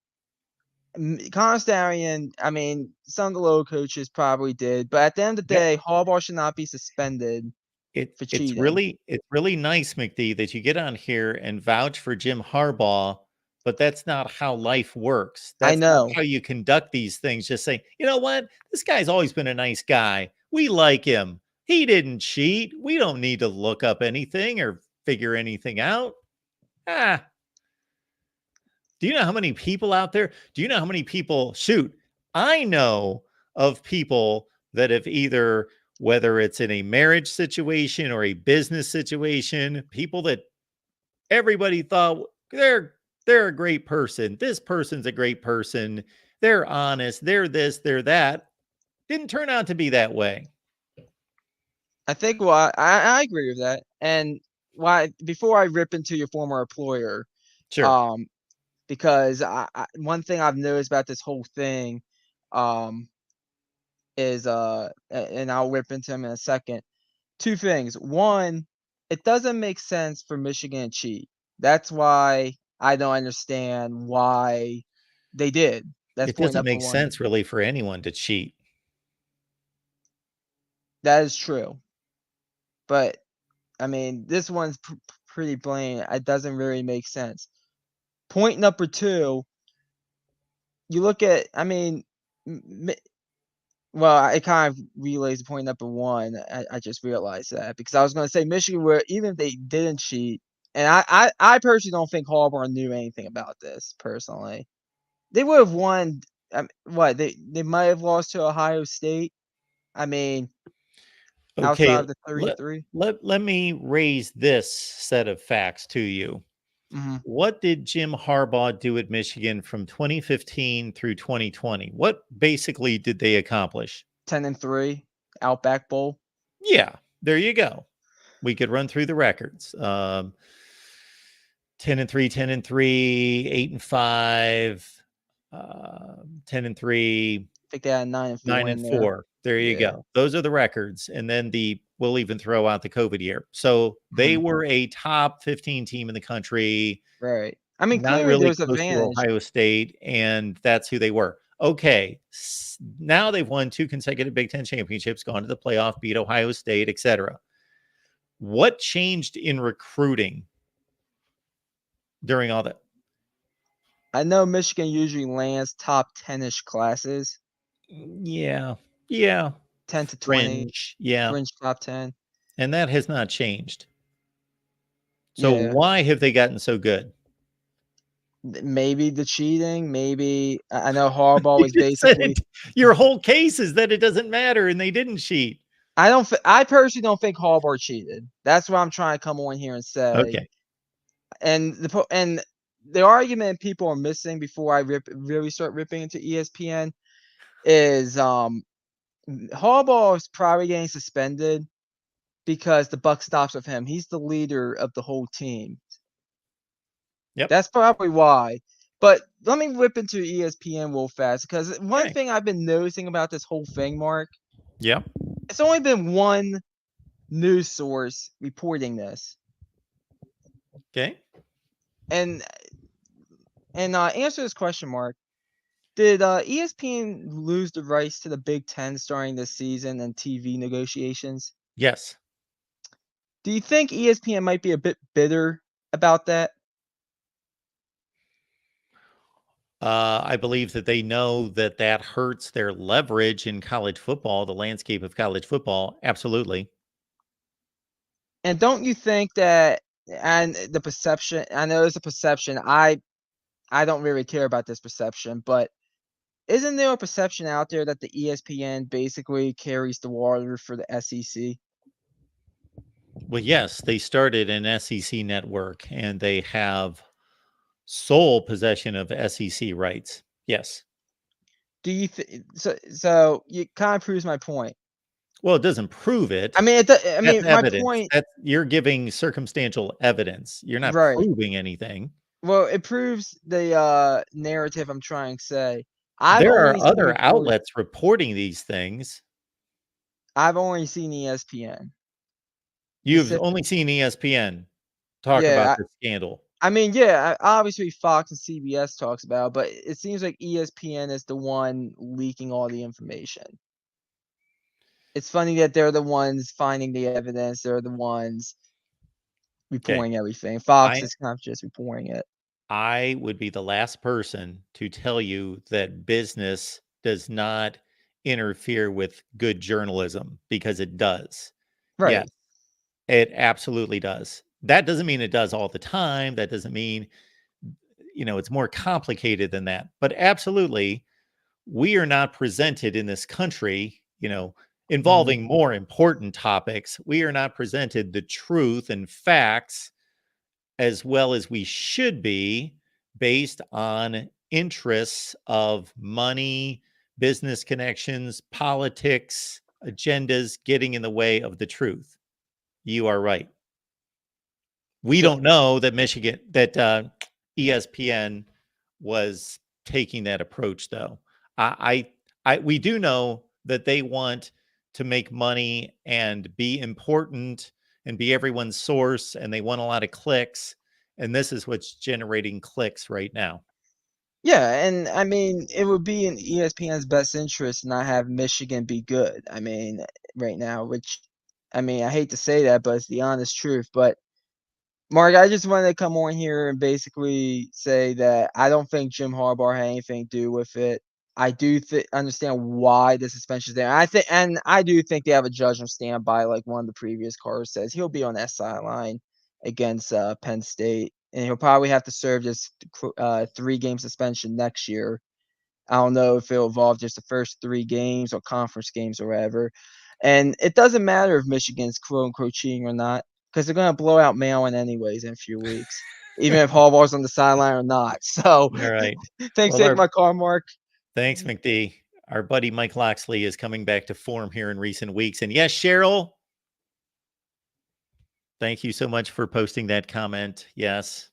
Constarian, I mean, some of the low coaches probably did, but at the end of the day, Harbaugh should not be suspended for cheating. It's really nice, McD, that you get on here and vouch for Jim Harbaugh, but that's not how life works. I That's know. not how you conduct these things. Just say, you know what? This guy's always been a nice guy. We like him. He didn't cheat. We don't need to look up anything or figure anything out. Do you know how many people out there? Do you know how many people? Shoot, I know of people that have either, whether it's in a marriage situation or a business situation, people that everybody thought they're a great person. This person's a great person. They're honest. They're this, they're that. Didn't turn out to be that way. I think I agree with that. And before I rip into your former employer, sure. Because one thing I've noticed about this whole thing, is and I'll rip into him in a second. Two things. One, it doesn't make sense for Michigan to cheat. That's why I don't understand why they did. That's it point doesn't number make one. sense really for anyone to cheat. That is true. But I mean, this one's pretty blatant. It doesn't really make sense. Point number two, you look at, I mean, well, it kind of relays to point number one. I just realized that because I was going to say Michigan, where even if they didn't cheat, and I personally don't think Harbaugh knew anything about this. Personally, they would have won. They might have lost to Ohio State. I mean, Okay, outside of the 33. let me raise this set of facts to you. Mm-hmm. What did Jim Harbaugh do at Michigan from 2015 through 2020? What basically did they accomplish? 10-3, Outback Bowl. Yeah, there you go. We could run through the records. 10-3, 10-3, 8-5, 10-3. I think they had 9-4. 9-4. There you go. Those are the records. And then we'll even throw out the COVID year. So they were a top 15 team in the country. Right. I mean, not clearly really there's close advantage. to Ohio State, and that's who they were. Okay. Now they've won 2 consecutive Big Ten championships, gone to the playoff, beat Ohio State, etc. What changed in recruiting during all that? I know Michigan usually lands top 10-ish classes. Yeah. 10 to 20. Fringe. Yeah. Fringe top 10. And that has not changed. So why have they gotten so good? Maybe the cheating. Maybe I know Harbaugh was basically. Your whole case is that it doesn't matter, and they didn't cheat. I personally don't think Harbaugh cheated. That's what I'm trying to come on here and say. Okay. And the argument people are missing before I really start ripping into ESPN is Harbaugh is probably getting suspended because the buck stops with him. He's the leader of the whole team. Yep. That's probably why. But let me whip into ESPN real fast because one thing I've been noticing about this whole thing, Mark. Yep. It's only been one news source reporting this. Okay. And answer this question, Mark. Did ESPN lose the rights to the Big Ten starting this season and TV negotiations? Yes. Do you think ESPN might be a bit bitter about that? I believe that they know that hurts their leverage in college football, the landscape of college football. Absolutely. And don't you think that, and the perception, I know it's a perception. I don't really care about this perception, but isn't there a perception out there that the ESPN basically carries the water for the SEC? Well, yes, they started an SEC network and they have sole possession of SEC rights. Yes. Do you so you kind of proves my point. Well, it doesn't prove it. I mean, That's my evidence. point, You're giving circumstantial evidence. You're not right? proving anything. Well, it proves the narrative I'm trying to say. I've There are only seen other reports. outlets reporting these things. I've only seen ESPN. You've only seen ESPN talk Yeah, about this scandal. I mean, yeah, obviously Fox and CBS talks about it, but it seems like ESPN is the one leaking all the information. It's funny that they're the ones finding the evidence. They're the ones reporting everything. Fox is kind of just reporting it. I would be the last person to tell you that business does not interfere with good journalism, because it does. Right. Yes, it absolutely does. That doesn't mean it does all the time. That doesn't mean, it's more complicated than that. But absolutely, we are not presented in this country, involving more important topics. We are not presented the truth and facts as well as we should be, based on interests of money, business connections, politics, agendas getting in the way of the truth. You are right. We don't know that ESPN was taking that approach, though. We do know that they want to make money and be important and be everyone's source, and they want a lot of clicks, and this is what's generating clicks right now. Yeah, and I mean, it would be in ESPN's best interest to not have Michigan be good. I mean, right now, which, I mean, I hate to say that, but it's the honest truth. But Mark, I just wanted to come on here and basically say that I don't think Jim Harbaugh had anything to do with it. I do understand why the suspension is there. I do think they have a judge on standby, like one of the previous cars says. He'll be on that sideline against Penn State, and he'll probably have to serve this 3-game suspension next year. I don't know if it'll involve just the first 3 games or conference games or whatever. And it doesn't matter if Michigan's quote unquote cheating or not, because they're going to blow out Maryland anyways in a few weeks, even if Harbaugh's on the sideline or not. So, all right. Thanks for taking my call, Mark. Thanks, McD. Our buddy Mike Loxley is coming back to form here in recent weeks. And yes, Cheryl, thank you so much for posting that comment. Yes,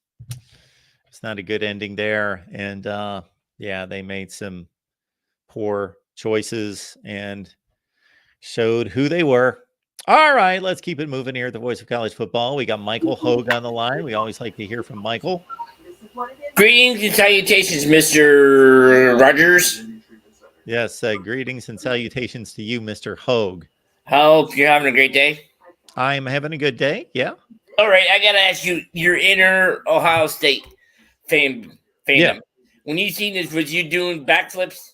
it's not a good ending there. And they made some poor choices and showed who they were. All right, let's keep it moving here at the Voice of College Football. We got Michael Hogue on the line. We always like to hear from Michael. Greetings and salutations, Mr. Rogers. Yes, greetings and salutations to you, Mr. Hogue. Hope you're having a great day. I'm having a good day, yeah. All right, I got to ask you, your inner Ohio State fandom. Yeah. When you seen this, was you doing backflips?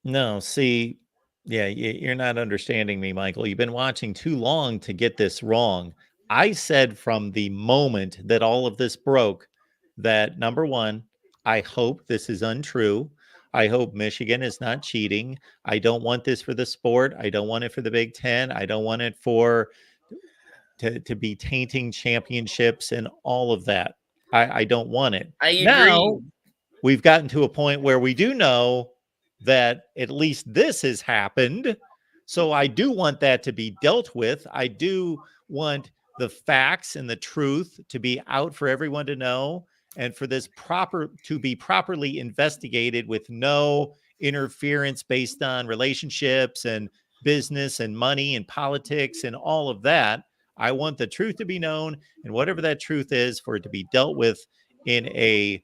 No, see, yeah, you're not understanding me, Michael. You've been watching too long to get this wrong. I said from the moment that all of this broke that, number one, I hope this is untrue. I hope Michigan is not cheating. I don't want this for the sport. I don't want it for the Big Ten. I don't want it to be tainting championships and all of that. I don't want it. I agree. Now, we've gotten to a point where we do know that at least this has happened. So I do want that to be dealt with. I do want the facts and the truth to be out for everyone to know, and for this to be properly investigated with no interference based on relationships and business and money and politics and all of that. I want the truth to be known, and whatever that truth is, for it to be dealt with in a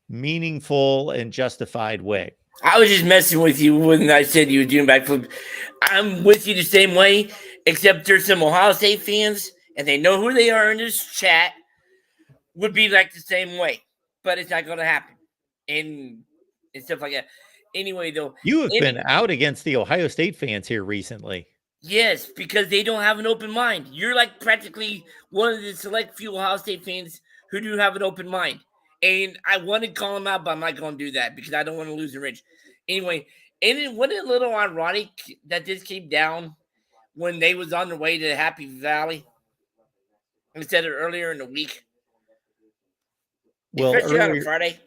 meaningful and justified way. I was just messing with you when I said you were doing backflip. I'm with you the same way, except there's some Ohio State fans, and they know who they are in this chat, would be like the same way. But it's not going to happen. And stuff like that. Anyway, though. You have been out against the Ohio State fans here recently. Yes, because they don't have an open mind. You're like practically one of the select few Ohio State fans who do have an open mind. And I want to call them out, but I'm not going to do that because I don't want to lose the rich. Anyway, and wasn't it a little ironic that this came down when they was on their way to Happy Valley instead of earlier in the week? Well, Especially on a Friday.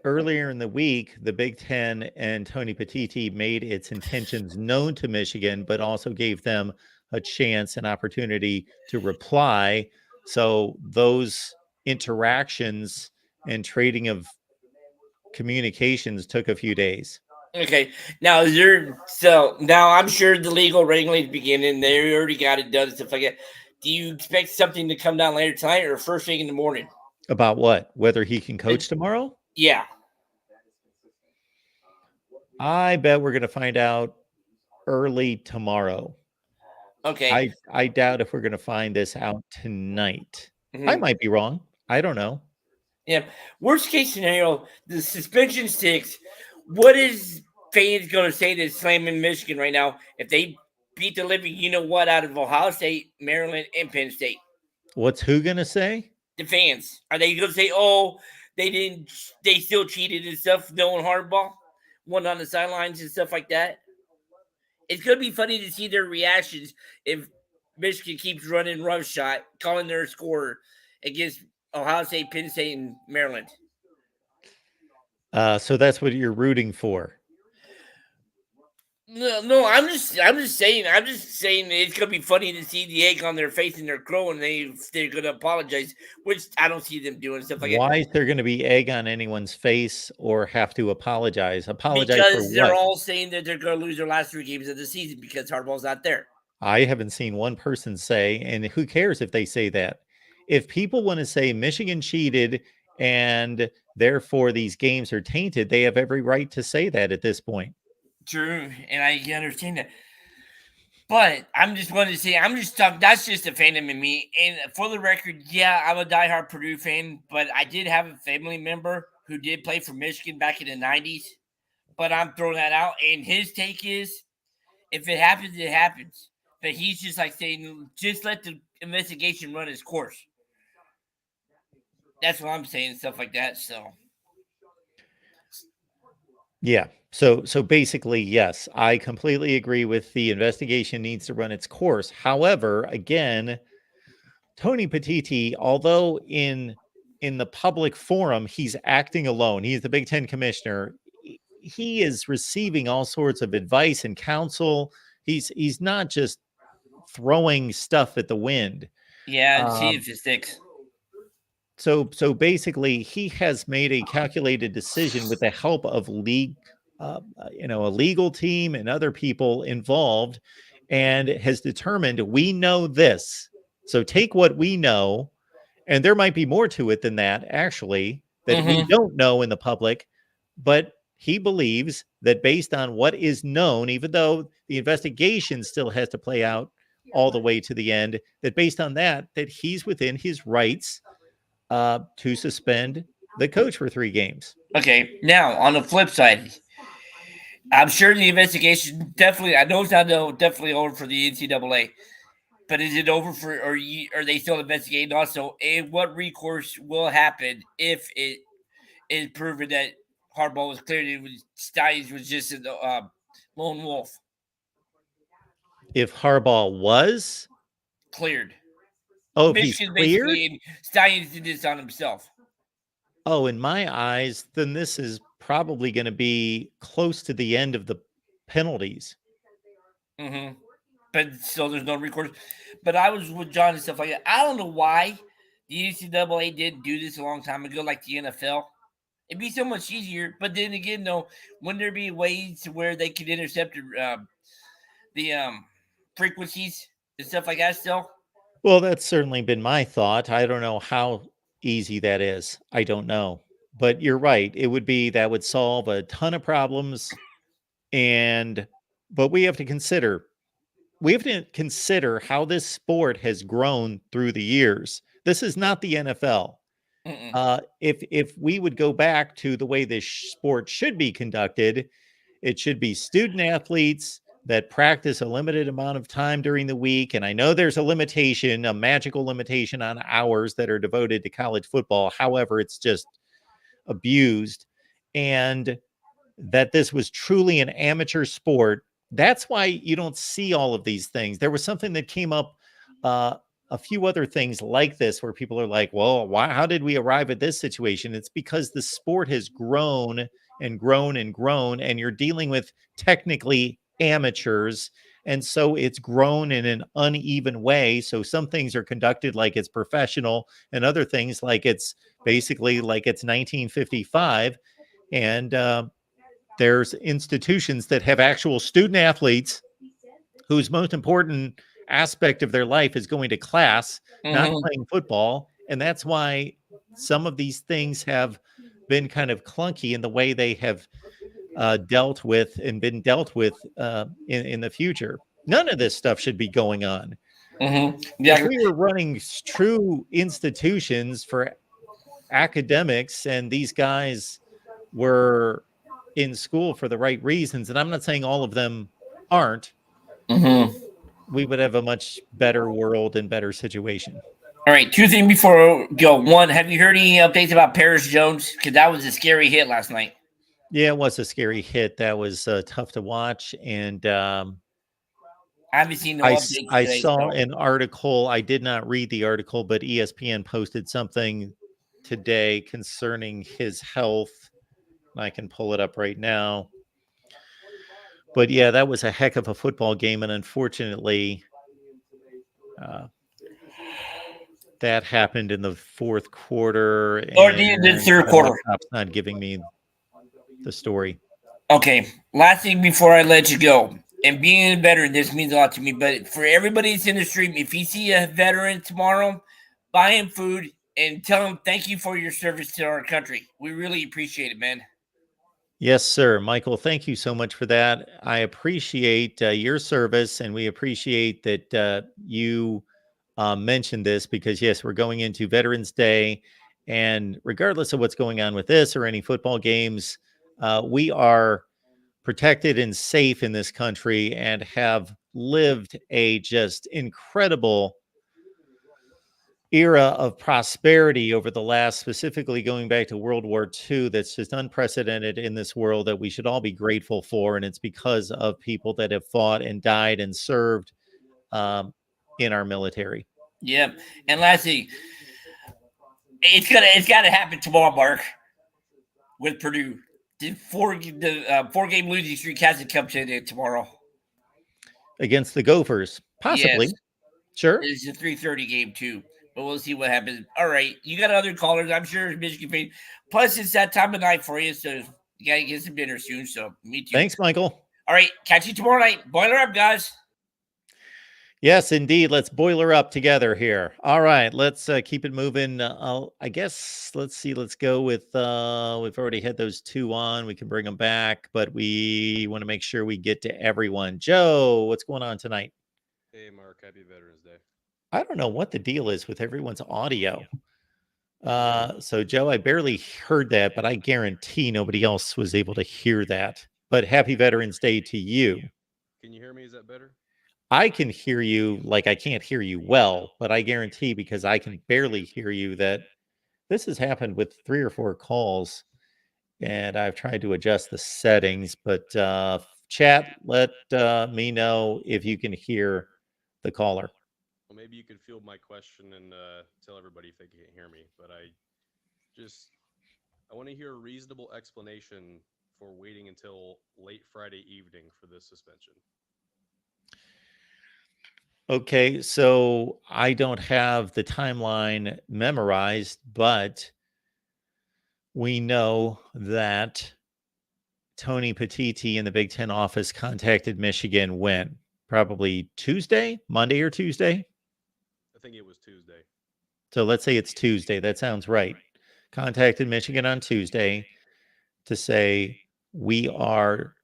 earlier in the week, the Big Ten and Tony Petitti made its intentions known to Michigan, but also gave them a chance, an opportunity to reply. So those interactions and trading of communications took a few days. Okay. Now now I'm sure the legal wrangling's beginning. They already got it done and stuff like that. Do you expect something to come down later tonight or first thing in the morning? About what? Whether he can coach tomorrow? Yeah. I bet we're going to find out early tomorrow. Okay. I doubt if we're going to find this out tonight. I Mhm. might be wrong. I don't know. Yeah. Worst case scenario, the suspension sticks. What is fans going to say to slamming Michigan right now if they beat the living out of Ohio State, Maryland, and Penn State? What's who going to say? The fans. Are they going to say, oh, they still cheated and stuff, knowing Harbaugh won on the sidelines and stuff like that? It's going to be funny to see their reactions if Michigan keeps running roughshod, calling their score against Ohio State, Penn State, and Maryland. So that's what you're rooting for. No, I'm just saying it's gonna be funny to see the egg on their face and they're crowing. They're gonna apologize, which I don't see them doing stuff like that. Why is there going to be egg on anyone's face or have to apologize? Apologize Because for they're what? all saying that they're gonna lose their last 3 games of the season because Harbaugh's not there. I haven't seen one person say, and who cares if they say that? If people want to say Michigan cheated and therefore these games are tainted, they have every right to say that at this point. True, and I understand that. But I'm just wanting to say, I'm just talking. That's just a fandom in me. And for the record, yeah, I'm a diehard Purdue fan, but I did have a family member who did play for Michigan back in the 90s. But I'm throwing that out. And his take is, if it happens, it happens. But he's just like saying, just let the investigation run its course. That's what I'm saying, stuff like that. So, Yeah. So basically, yes, I completely agree with the investigation needs to run its course. However, again, Tony Petitti, although in the public forum, he's acting alone. He's the Big Ten commissioner. He is receiving all sorts of advice and counsel. He's not just throwing stuff at the wind. yeah, see if it sticks. So basically, he has made a calculated decision with the help of a legal team and other people involved, and has determined we know this. So take what we know, and there might be more to it than that, actually, that we don't know in the public, but he believes that based on what is known, even though the investigation still has to play out all the way to the end, that based on that he's within his rights to suspend the coach for 3 games. Okay, now on the flip side, I'm sure the investigation definitely. I know it's not definitely over for the NCAA, but is it over for? Or are they still investigating? Also, and what recourse will happen if it is proven that Harbaugh was cleared and Styles was just a lone wolf? If Harbaugh was Cleared. if he's Michigan cleared, basically Styles did this on himself. in my eyes, then this is probably going to be close to the end of the penalties. But still, there's no recourse. But I was with John and stuff like that. I don't know why the NCAA didn't do this a long time ago, like the NFL. It'd be so much easier. But then again, though, wouldn't there be ways to where they could intercept the frequencies and stuff like that still? Well, that's certainly been my thought. I don't know how easy that is. I don't know. But you're right. That would solve a ton of problems. But we have to consider how this sport has grown through the years. This is not the NFL. If we would go back to the way this sport should be conducted, it should be student athletes that practice a limited amount of time during the week. And I know there's a limitation, a magical limitation on hours that are devoted to college football. However, it's just abused. And that this was truly an amateur sport. That's why you don't see all of these things. There was something that came up, a few other things like this, where people are like, well, why, how did we arrive at this situation? It's because the sport has grown and grown and grown, and you're dealing with technically amateurs. And so it's grown in an uneven way. So some things are conducted like it's professional, and other things like it's basically like it's 1955. And there's institutions that have actual student athletes whose most important aspect of their life is going to class, not playing football. And that's why some of these things have been kind of clunky in the way they have dealt with and been dealt with in the future. None of this stuff should be going on. Yeah, if we were running true institutions for academics and these guys were in school for the right reasons, and I'm not saying all of them aren't, we would have a much better world and better situation. All right, two things before we go. One, have you heard any updates about Paris Jones? Because that was a scary hit last night. Yeah, it was a scary hit. That was tough to watch. And I haven't seen no updates I today, saw so. an article. I did not read the article, but ESPN posted something today concerning his health. I can pull it up right now. But yeah, that was a heck of a football game. And unfortunately, that happened in the fourth quarter. Or the third quarter. Laptop's not giving me the story. Okay, last thing before I let you go. And being a veteran, this means a lot to me. But for everybody that's in the stream, if you see a veteran tomorrow, buy him food and tell him thank you for your service to our country. We really appreciate it, man. Yes, sir. Michael, thank you so much for that. I appreciate your service, and we appreciate that you mentioned this because, yes, we're going into Veterans Day. And regardless of what's going on with this or any football games, we are protected and safe in this country and have lived a just incredible era of prosperity over the last, specifically going back to World War II, that's just unprecedented in this world, that we should all be grateful for. And it's because of people that have fought and died and served in our military. Yeah. And lastly, it's gotta happen tomorrow, Mark, with Purdue. The four-game losing streak has to come to an end tomorrow. Against the Gophers, possibly. Yes. Sure. It's a 3:30 game too, but we'll see what happens. All right, you got other callers, I'm sure. Michigan fan. Plus, it's that time of night for you, so you gotta get some dinner soon. So me too. Thanks, Michael. All right, catch you tomorrow night. Boiler up, guys. Yes, indeed. Let's boiler up together here. All right, let's keep it moving. I guess let's see. Let's go with. We've already had those two on. We can bring them back, but we want to make sure we get to everyone. Joe, what's going on tonight? Hey, Mark. Happy Veterans Day. I don't know what the deal is with everyone's audio. So, Joe, I barely heard that, but I guarantee nobody else was able to hear that. But happy Veterans Day to you. Can you hear me? Is that better? I can hear you like I can't hear you well, but I guarantee, because I can barely hear you, that this has happened with 3 or 4 calls, and I've tried to adjust the settings. But chat, let me know if you can hear the caller. Well, maybe you could field my question and tell everybody if they can't hear me. But I want to hear a reasonable explanation for waiting until late Friday evening for this suspension. Okay, so I don't have the timeline memorized, but we know that Tony Petitti in the Big Ten office contacted Michigan when? Probably Tuesday, Monday or Tuesday? I think it was Tuesday. So let's say it's Tuesday. That sounds right. Contacted Michigan on Tuesday to say, we are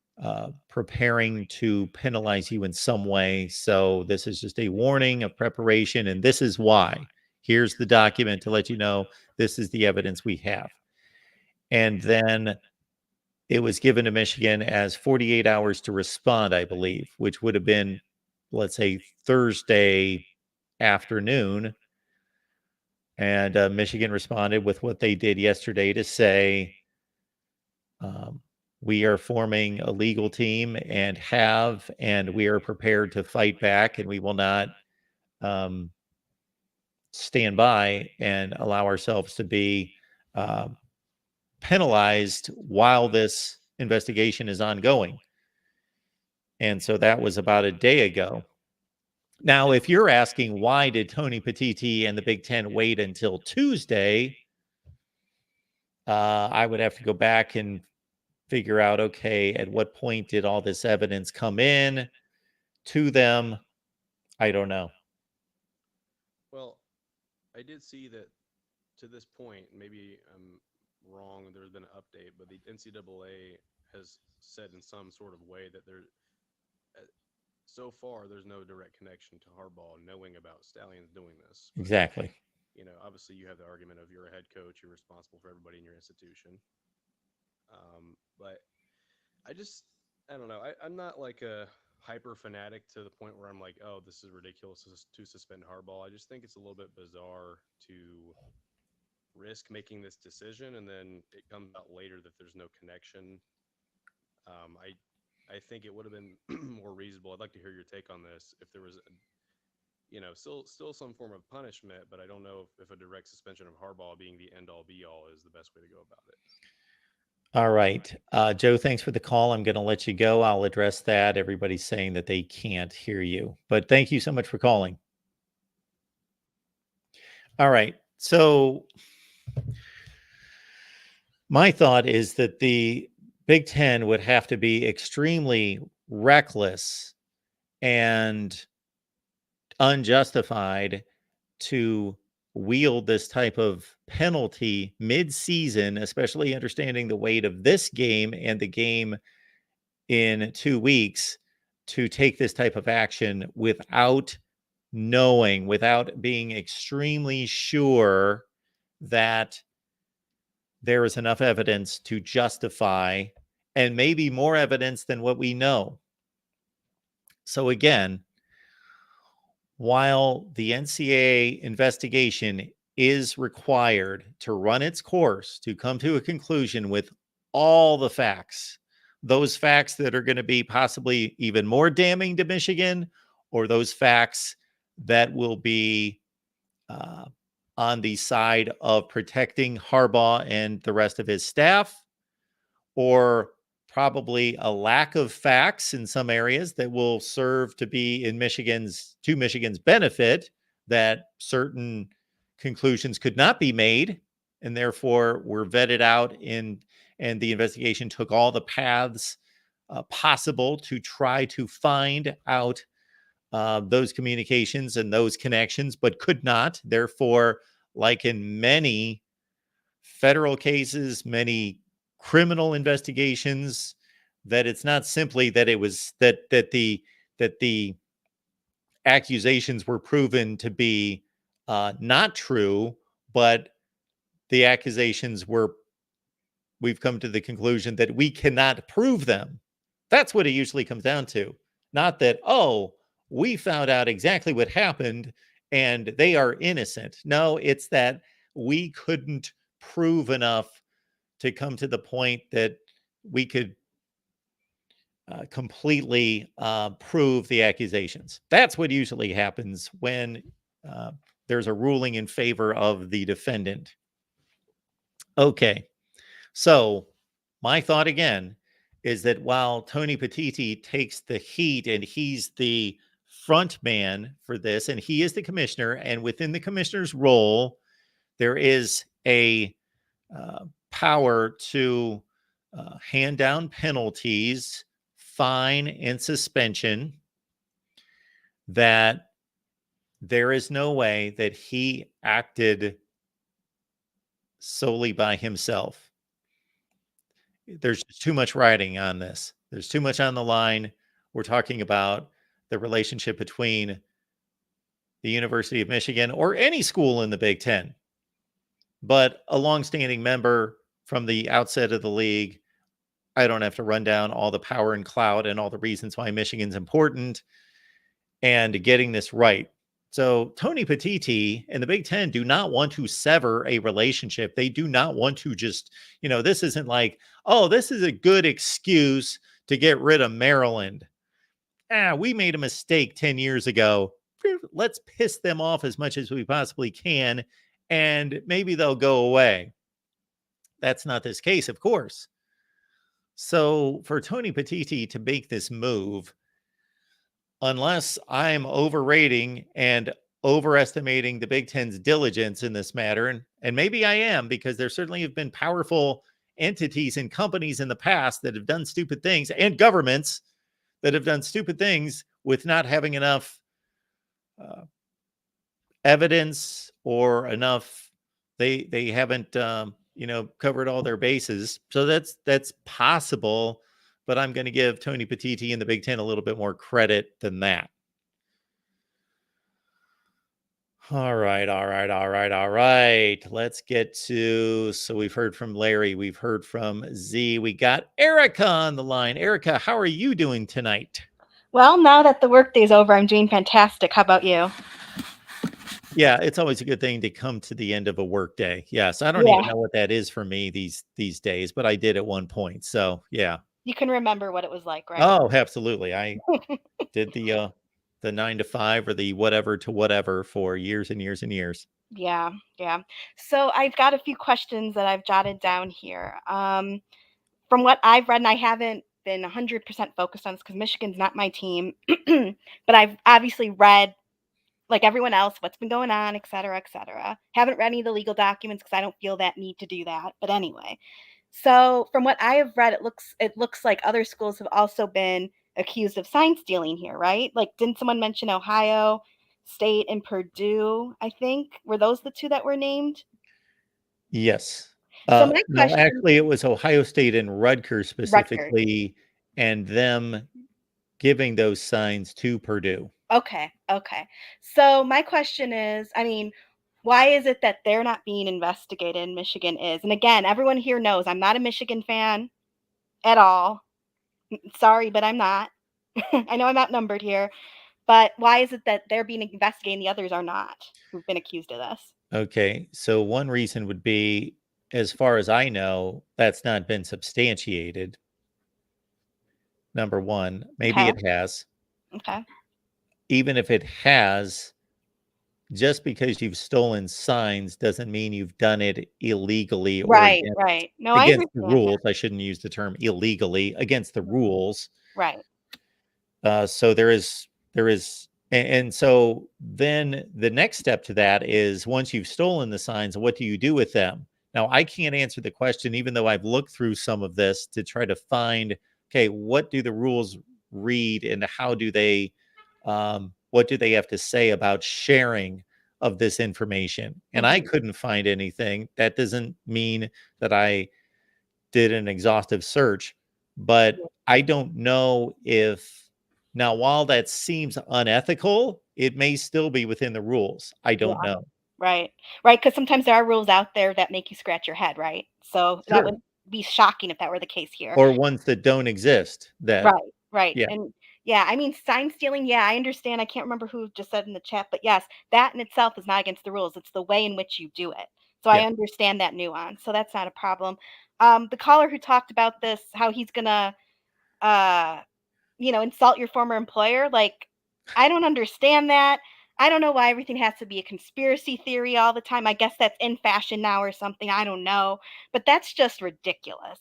preparing to penalize you in some way. So this is just a warning of preparation, and this is why. Here's the document to let you know this is the evidence we have. And then it was given to Michigan as 48 hours to respond, I believe, which would have been, let's say, Thursday afternoon. And Michigan responded with what they did yesterday to say, we are forming a legal team and we are prepared to fight back, and we will not stand by and allow ourselves to be penalized while this investigation is ongoing. And so that was about a day ago. Now, if you're asking why did Tony Petitti and the Big Ten wait until Tuesday, I would have to go back and figure out, okay, at what point did all this evidence come in to them? I don't know. Well, I did see that to this point, maybe I'm wrong, there's been an update, but the NCAA has said in some sort of way that so far there's no direct connection to Harbaugh knowing about Stallions doing this. But, exactly. You know, obviously you have the argument of you're a head coach, you're responsible for everybody in your institution. But I don't know. I'm not like a hyper fanatic to the point where I'm like, oh, this is ridiculous to suspend Harbaugh. I just think it's a little bit bizarre to risk making this decision and then it comes out later that there's no connection. I think it would have been more reasonable. I'd like to hear your take on this. If there was, still some form of punishment, but I don't know if a direct suspension of Harbaugh being the end all be all is the best way to go about it. All right. Joe, thanks for the call. I'm going to let you go. I'll address that. Everybody's saying that they can't hear you, but thank you so much for calling. All right. So my thought is that the Big Ten would have to be extremely reckless and unjustified to wield this type of penalty mid-season, especially understanding the weight of this game and the game in 2 weeks, to take this type of action without knowing, without being extremely sure that there is enough evidence to justify, and maybe more evidence than what we know. So again, while the NCAA investigation is required to run its course, to come to a conclusion with all the facts, those facts that are going to be possibly even more damning to Michigan, or those facts that will be on the side of protecting Harbaugh and the rest of his staff, or probably a lack of facts in some areas that will serve to be in Michigan's benefit, that certain conclusions could not be made and therefore were vetted out and the investigation took all the paths possible to try to find out those communications and those connections, but could not. Therefore, like in many federal cases, many criminal investigations, that it's not simply that it was that the accusations were proven to be not true, but the accusations we've come to the conclusion that we cannot prove them. That's what it usually comes down to. Not that, oh, we found out exactly what happened and they are innocent. No, it's that we couldn't prove enough to come to the point that we could completely prove the accusations. That's what usually happens when there's a ruling in favor of the defendant. Okay, so my thought again is that while Tony Petitti takes the heat and he's the front man for this, and he is the commissioner, and within the commissioner's role, there is a power to hand down penalties, fine, and suspension, that there is no way that he acted solely by himself. There's too much riding on this. There's too much on the line. We're talking about the relationship between the University of Michigan or any school in the Big Ten, but a longstanding member from the outset of the league, I don't have to run down all the power and clout and all the reasons why Michigan's important and getting this right. So Tony Petitti and the Big Ten do not want to sever a relationship. They do not want to just, this isn't like, oh, this is a good excuse to get rid of Maryland. We made a mistake 10 years ago. Let's piss them off as much as we possibly can, and maybe they'll go away. That's not this case, of course. So for Tony Petitti to make this move, unless I'm overrating and overestimating the Big Ten's diligence in this matter, and maybe I am, because there certainly have been powerful entities and companies in the past that have done stupid things, and governments that have done stupid things with not having enough evidence or enough. They haven't covered all their bases. So that's possible, but I'm going to give Tony Petitti and the Big Ten a little bit more credit than that. All right. Let's get to, so we've heard from Larry, we've heard from Z, we got Erica on the line. Erica, how are you doing tonight? Well, now that the workday's over, I'm doing fantastic. How about you? Yeah, it's always a good thing to come to the end of a workday. Yes, I don't even know what that is for me these days, but I did at one point. So yeah. You can remember what it was like, right? Oh, absolutely. I did the 9 to 5 or the whatever to whatever for years and years and years. Yeah. So I've got a few questions that I've jotted down here. From what I've read, and I haven't been 100% focused on this because Michigan's not my team, but I've obviously read, like everyone else, what's been going on, et cetera, et cetera. Haven't read any of the legal documents because I don't feel that need to do that. But anyway, so from what I have read, it looks like other schools have also been accused of sign stealing here, right? Like, didn't someone mention Ohio State and Purdue? I think were those the two that were named? Yes. So my No, question, actually, it was Ohio State and Rutgers specifically, and them giving those signs to Purdue. Okay. So my question is, why is it that they're not being investigated and Michigan is? And again, everyone here knows I'm not a Michigan fan at all. Sorry, but I'm not. I know I'm outnumbered here, but why is it that they're being investigated and the others are not, who've been accused of this? Okay, so one reason would be, as far as I know, that's not been substantiated. Number one, maybe Okay. it has. Okay. Even if it has, just because you've stolen signs doesn't mean you've done it illegally or Right. No, I against the understand rules. I shouldn't use the term illegally, against the rules. Right. So there is, and so then the next step to that is, once you've stolen the signs, what do you do with them? Now, I can't answer the question, even though I've looked through some of this to try to find, okay, what do the rules read and how do they, what do they have to say about sharing of this information? And I couldn't find anything. That doesn't mean that I did an exhaustive search, but I don't know if, now, while that seems unethical, it may still be within the rules. I don't know. Right. Because sometimes there are rules out there that make you scratch your head, right? So that would be shocking if that were the case here. Or ones that don't exist. Right. Yeah. And sign stealing, I understand. I can't remember who just said in the chat, but yes, that in itself is not against the rules. It's the way in which you do it. So I understand that nuance. So that's not a problem. The caller who talked about this, how he's gonna insult your former employer, like, I don't understand that. I don't know why everything has to be a conspiracy theory all the time. I guess that's in fashion now or something. I don't know. But that's just ridiculous.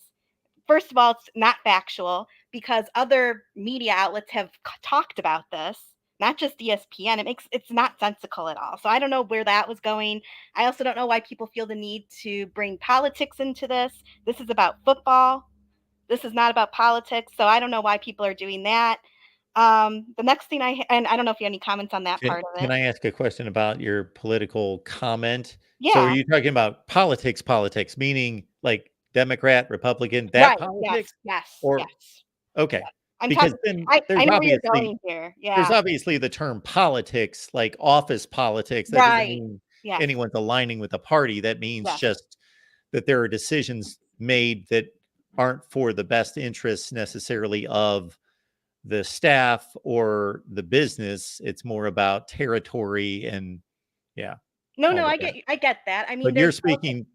First of all, it's not factual because other media outlets have talked about this, not just ESPN. It's not sensical at all. So I don't know where that was going. I also don't know why people feel the need to bring politics into this. This is about football. This is not about politics. So I don't know why people are doing that. The next thing and I don't know if you have any comments on that part of it. Can I ask a question about your political comment? Yeah. So are you talking about politics, meaning like Democrat, Republican, Right. politics? Yes. Okay. I'm Because talking, then I know where you're going here. Yeah. There's obviously the term politics, like office politics. That doesn't mean anyone's aligning with a party. That means just that there are decisions made that aren't for the best interests necessarily of the staff or the business. It's more about territory and No, all no, of I that. get that. I mean, But you're speaking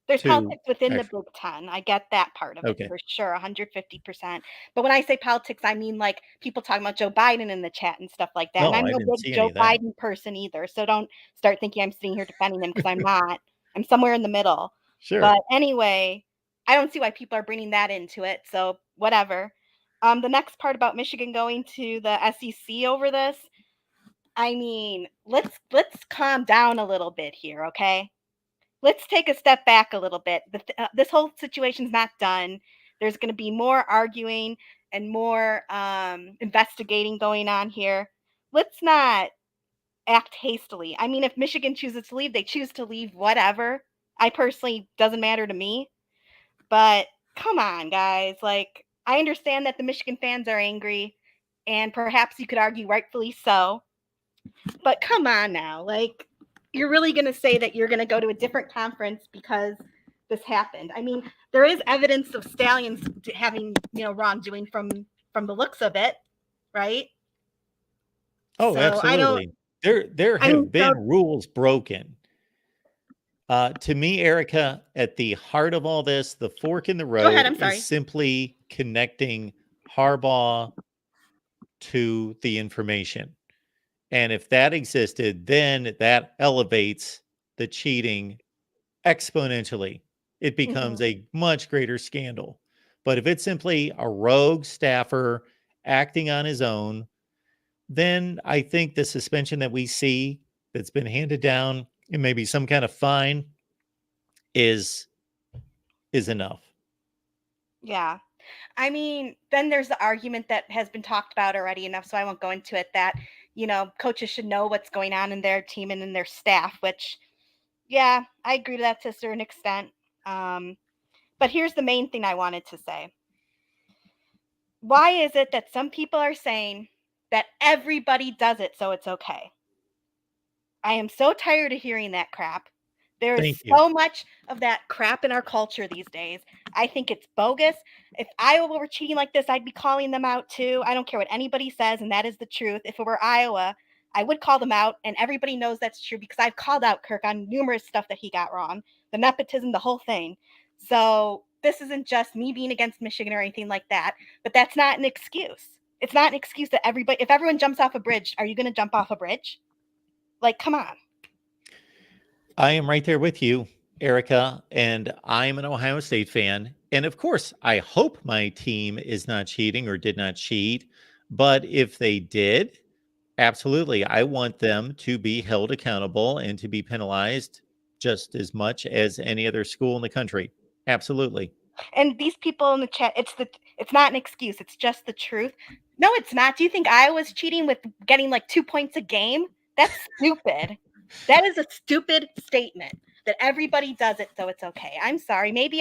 there's to politics within the actual. Big Ten. I get that part of it Okay. for sure, 150%. But when I say politics, I mean like people talking about Joe Biden in the chat and stuff like that. And No, I'm I no didn't big see any Joe of that. Biden person either. So don't start thinking I'm sitting here defending him because I'm not. I'm somewhere in the middle. Sure. But anyway, I don't see why people are bringing that into it. So whatever. The next part about Michigan going to the SEC over this, I mean, let's calm down a little bit here, okay? Let's take a step back a little bit. This whole situation's not done. There's going to be more arguing and more investigating going on here. Let's not act hastily. I mean, if Michigan chooses to leave, they choose to leave, whatever. I personally, doesn't matter to me. But come on, guys. Like, I understand that the Michigan fans are angry, and perhaps you could argue rightfully so. But come on now. Like, you're really going to say that you're going to go to a different conference because this happened. I mean, there is evidence of Stallions having, wrongdoing from the looks of it, right? Oh, So absolutely. There have been rules broken. To me, Erica, at the heart of all this, the fork in the road Go ahead, I'm sorry. is simply connecting Harbaugh to the information. And if that existed, then that elevates the cheating exponentially. It becomes a much greater scandal. But if it's simply a rogue staffer acting on his own, then I think the suspension that we see that's been handed down and maybe some kind of fine is enough. Yeah. I mean, then there's the argument that has been talked about already enough, so I won't go into it, that, coaches should know what's going on in their team and in their staff, which, yeah, I agree to that to a certain extent. But here's the main thing I wanted to say. Why is it that some people are saying that everybody does it, so it's okay? I am so tired of hearing that crap. There is so much of that crap in our culture these days. I think it's bogus. If Iowa were cheating like this, I'd be calling them out too. I don't care what anybody says, and that is the truth. If it were Iowa, I would call them out, and everybody knows that's true because I've called out Kirk on numerous stuff that he got wrong, the nepotism, the whole thing. So this isn't just me being against Michigan or anything like that, but that's not an excuse. It's not an excuse that if everyone jumps off a bridge, are you going to jump off a bridge? Like, come on. I am right there with you, Erica, and I'm an Ohio State fan. And of course, I hope my team is not cheating or did not cheat. But if they did, absolutely, I want them to be held accountable and to be penalized just as much as any other school in the country. Absolutely. And these people in the chat, it's not an excuse. It's just the truth. No, it's not. Do you think Iowa's cheating with getting like 2 points a game? That's stupid. That is a stupid statement that everybody does it, so it's okay. I'm sorry. Maybe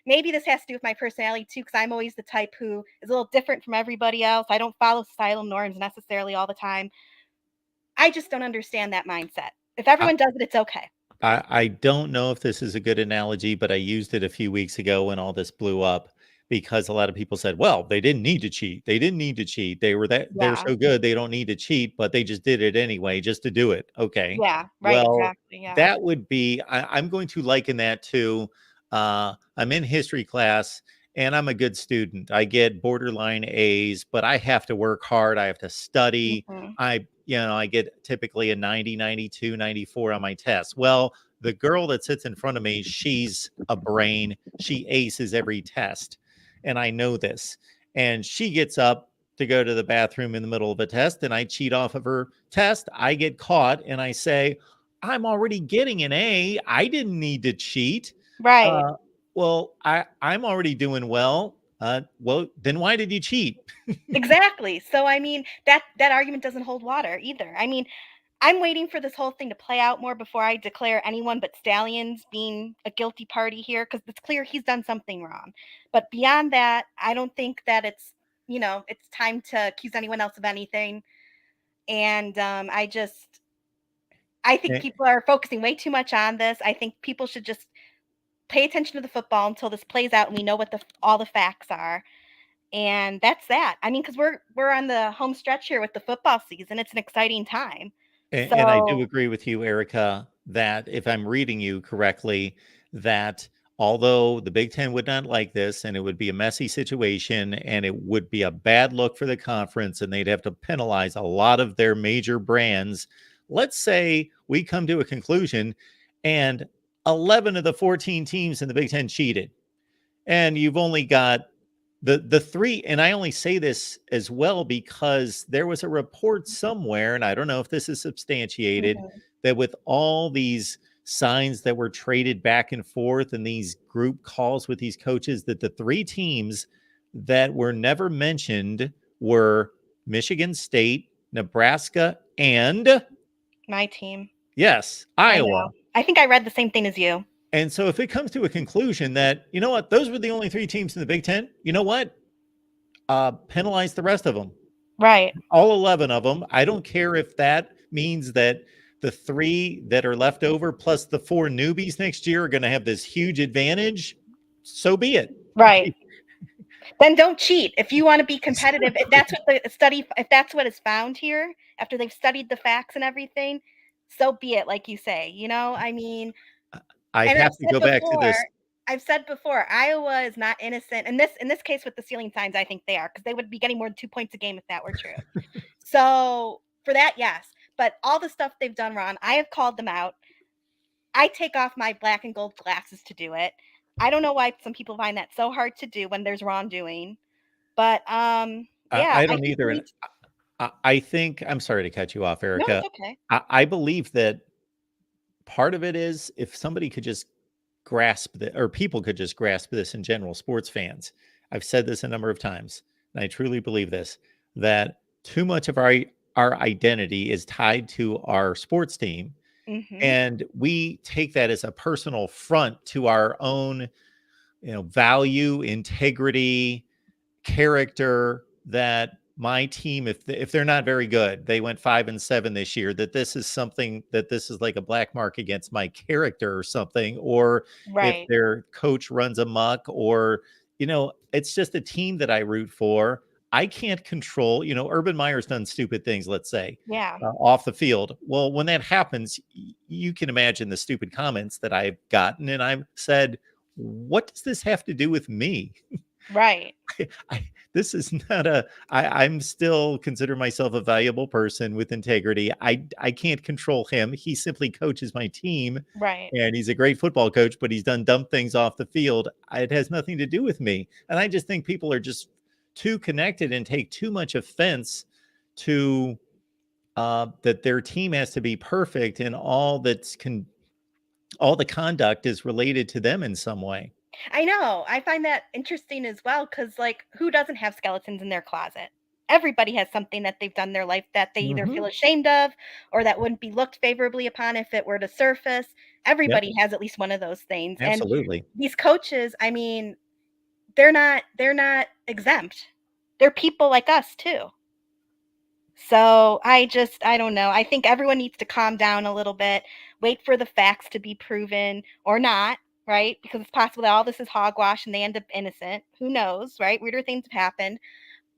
this has to do with my personality too, because I'm always the type who is a little different from everybody else. I don't follow societal norms necessarily all the time. I just don't understand that mindset. If everyone does it, it's okay. I don't know if this is a good analogy, but I used it a few weeks ago when all this blew up because a lot of people said, well, they didn't need to cheat. They didn't need to cheat. They're so good. They don't need to cheat, but they just did it anyway, just to do it. Okay. Yeah, right. Well, Exactly. Yeah. that would be, I'm going to liken that to, I'm in history class and I'm a good student. I get borderline A's, but I have to work hard. I have to study. I get typically a 90, 92, 94 on my tests. Well, the girl that sits in front of me, she's a brain. She aces every test. And I know this. And she gets up to go to the bathroom in the middle of a test, and I cheat off of her test. I get caught and I say, I'm already getting an A. I didn't need to cheat. Right. Well, I'm already doing well. Well, then why did you cheat? Exactly. So, I mean, that argument doesn't hold water either. I mean, I'm waiting for this whole thing to play out more before I declare anyone but Stallions being a guilty party here, because it's clear he's done something wrong. But beyond that, I don't think that it's time to accuse anyone else of anything. And I think people are focusing way too much on this. I think people should just pay attention to the football until this plays out and we know what all the facts are. And that's that. I mean, because we're on the home stretch here with the football season. It's an exciting time. And I do agree with you, Erica, that if I'm reading you correctly, that although the Big Ten would not like this and it would be a messy situation and it would be a bad look for the conference and they'd have to penalize a lot of their major brands, let's say we come to a conclusion and 11 of the 14 teams in the Big Ten cheated. And you've only got the three, and I only say this as well because there was a report somewhere, and I don't know if this is substantiated, that with all these signs that were traded back and forth and these group calls with these coaches, that the three teams that were never mentioned were Michigan State, Nebraska, and my team. Yes, Iowa. I think I read the same thing as you. And so if it comes to a conclusion that, you know what, those were the only three teams in the Big Ten, you know what? Penalize the rest of them. Right. All 11 of them. I don't care if that means that the three that are left over plus the four newbies next year are going to have this huge advantage. So be it. Right. Then don't cheat. If you want to be competitive, if that's what the study, if that's what is found here, after they've studied the facts and everything, so be it, like you say. You know, I mean, I have to go back to this. I've said before, Iowa is not innocent. And in this case with the ceiling signs, I think they are, because they would be getting more than 2 points a game if that were true. So for that, yes. But all the stuff they've done wrong, I have called them out. I take off my black and gold glasses to do it. I don't know why some people find that so hard to do when there's wrongdoing. But yeah, I don't either. And I think, I'm sorry to cut you off, Erica. No, it's okay. I believe that part of it is if somebody could just grasp that, or people could just grasp this in general, sports fans. I've said this a number of times, and I truly believe this, that too much of our identity is tied to our sports team. And we take that as a personal front to our own, value, integrity, character, that my team, if they're not very good, they went 5-7 this year, that this is something, that this is like a black mark against my character or something, or if their coach runs amok, or, it's just a team that I root for. I can't control, Urban Meyer's done stupid things, let's say, off the field. Well, when that happens, you can imagine the stupid comments that I've gotten. And I've said, what does this have to do with me? Right. This is not I'm still consider myself a valuable person with integrity. I can't control him. He simply coaches my team. Right. And he's a great football coach, but he's done dumb things off the field. It has nothing to do with me. And I just think people are just too connected and take too much offense to that their team has to be perfect and all the conduct is related to them in some way. I know. I find that interesting as well, because who doesn't have skeletons in their closet? Everybody has something that they've done in their life that they either feel ashamed of or that wouldn't be looked favorably upon if it were to surface. Everybody has at least one of those things. Absolutely. And these coaches, I mean, they're not exempt. They're people like us too. So I don't know. I think everyone needs to calm down a little bit, wait for the facts to be proven or not, right? Because it's possible that all this is hogwash and they end up innocent. Who knows, right? Weirder things have happened.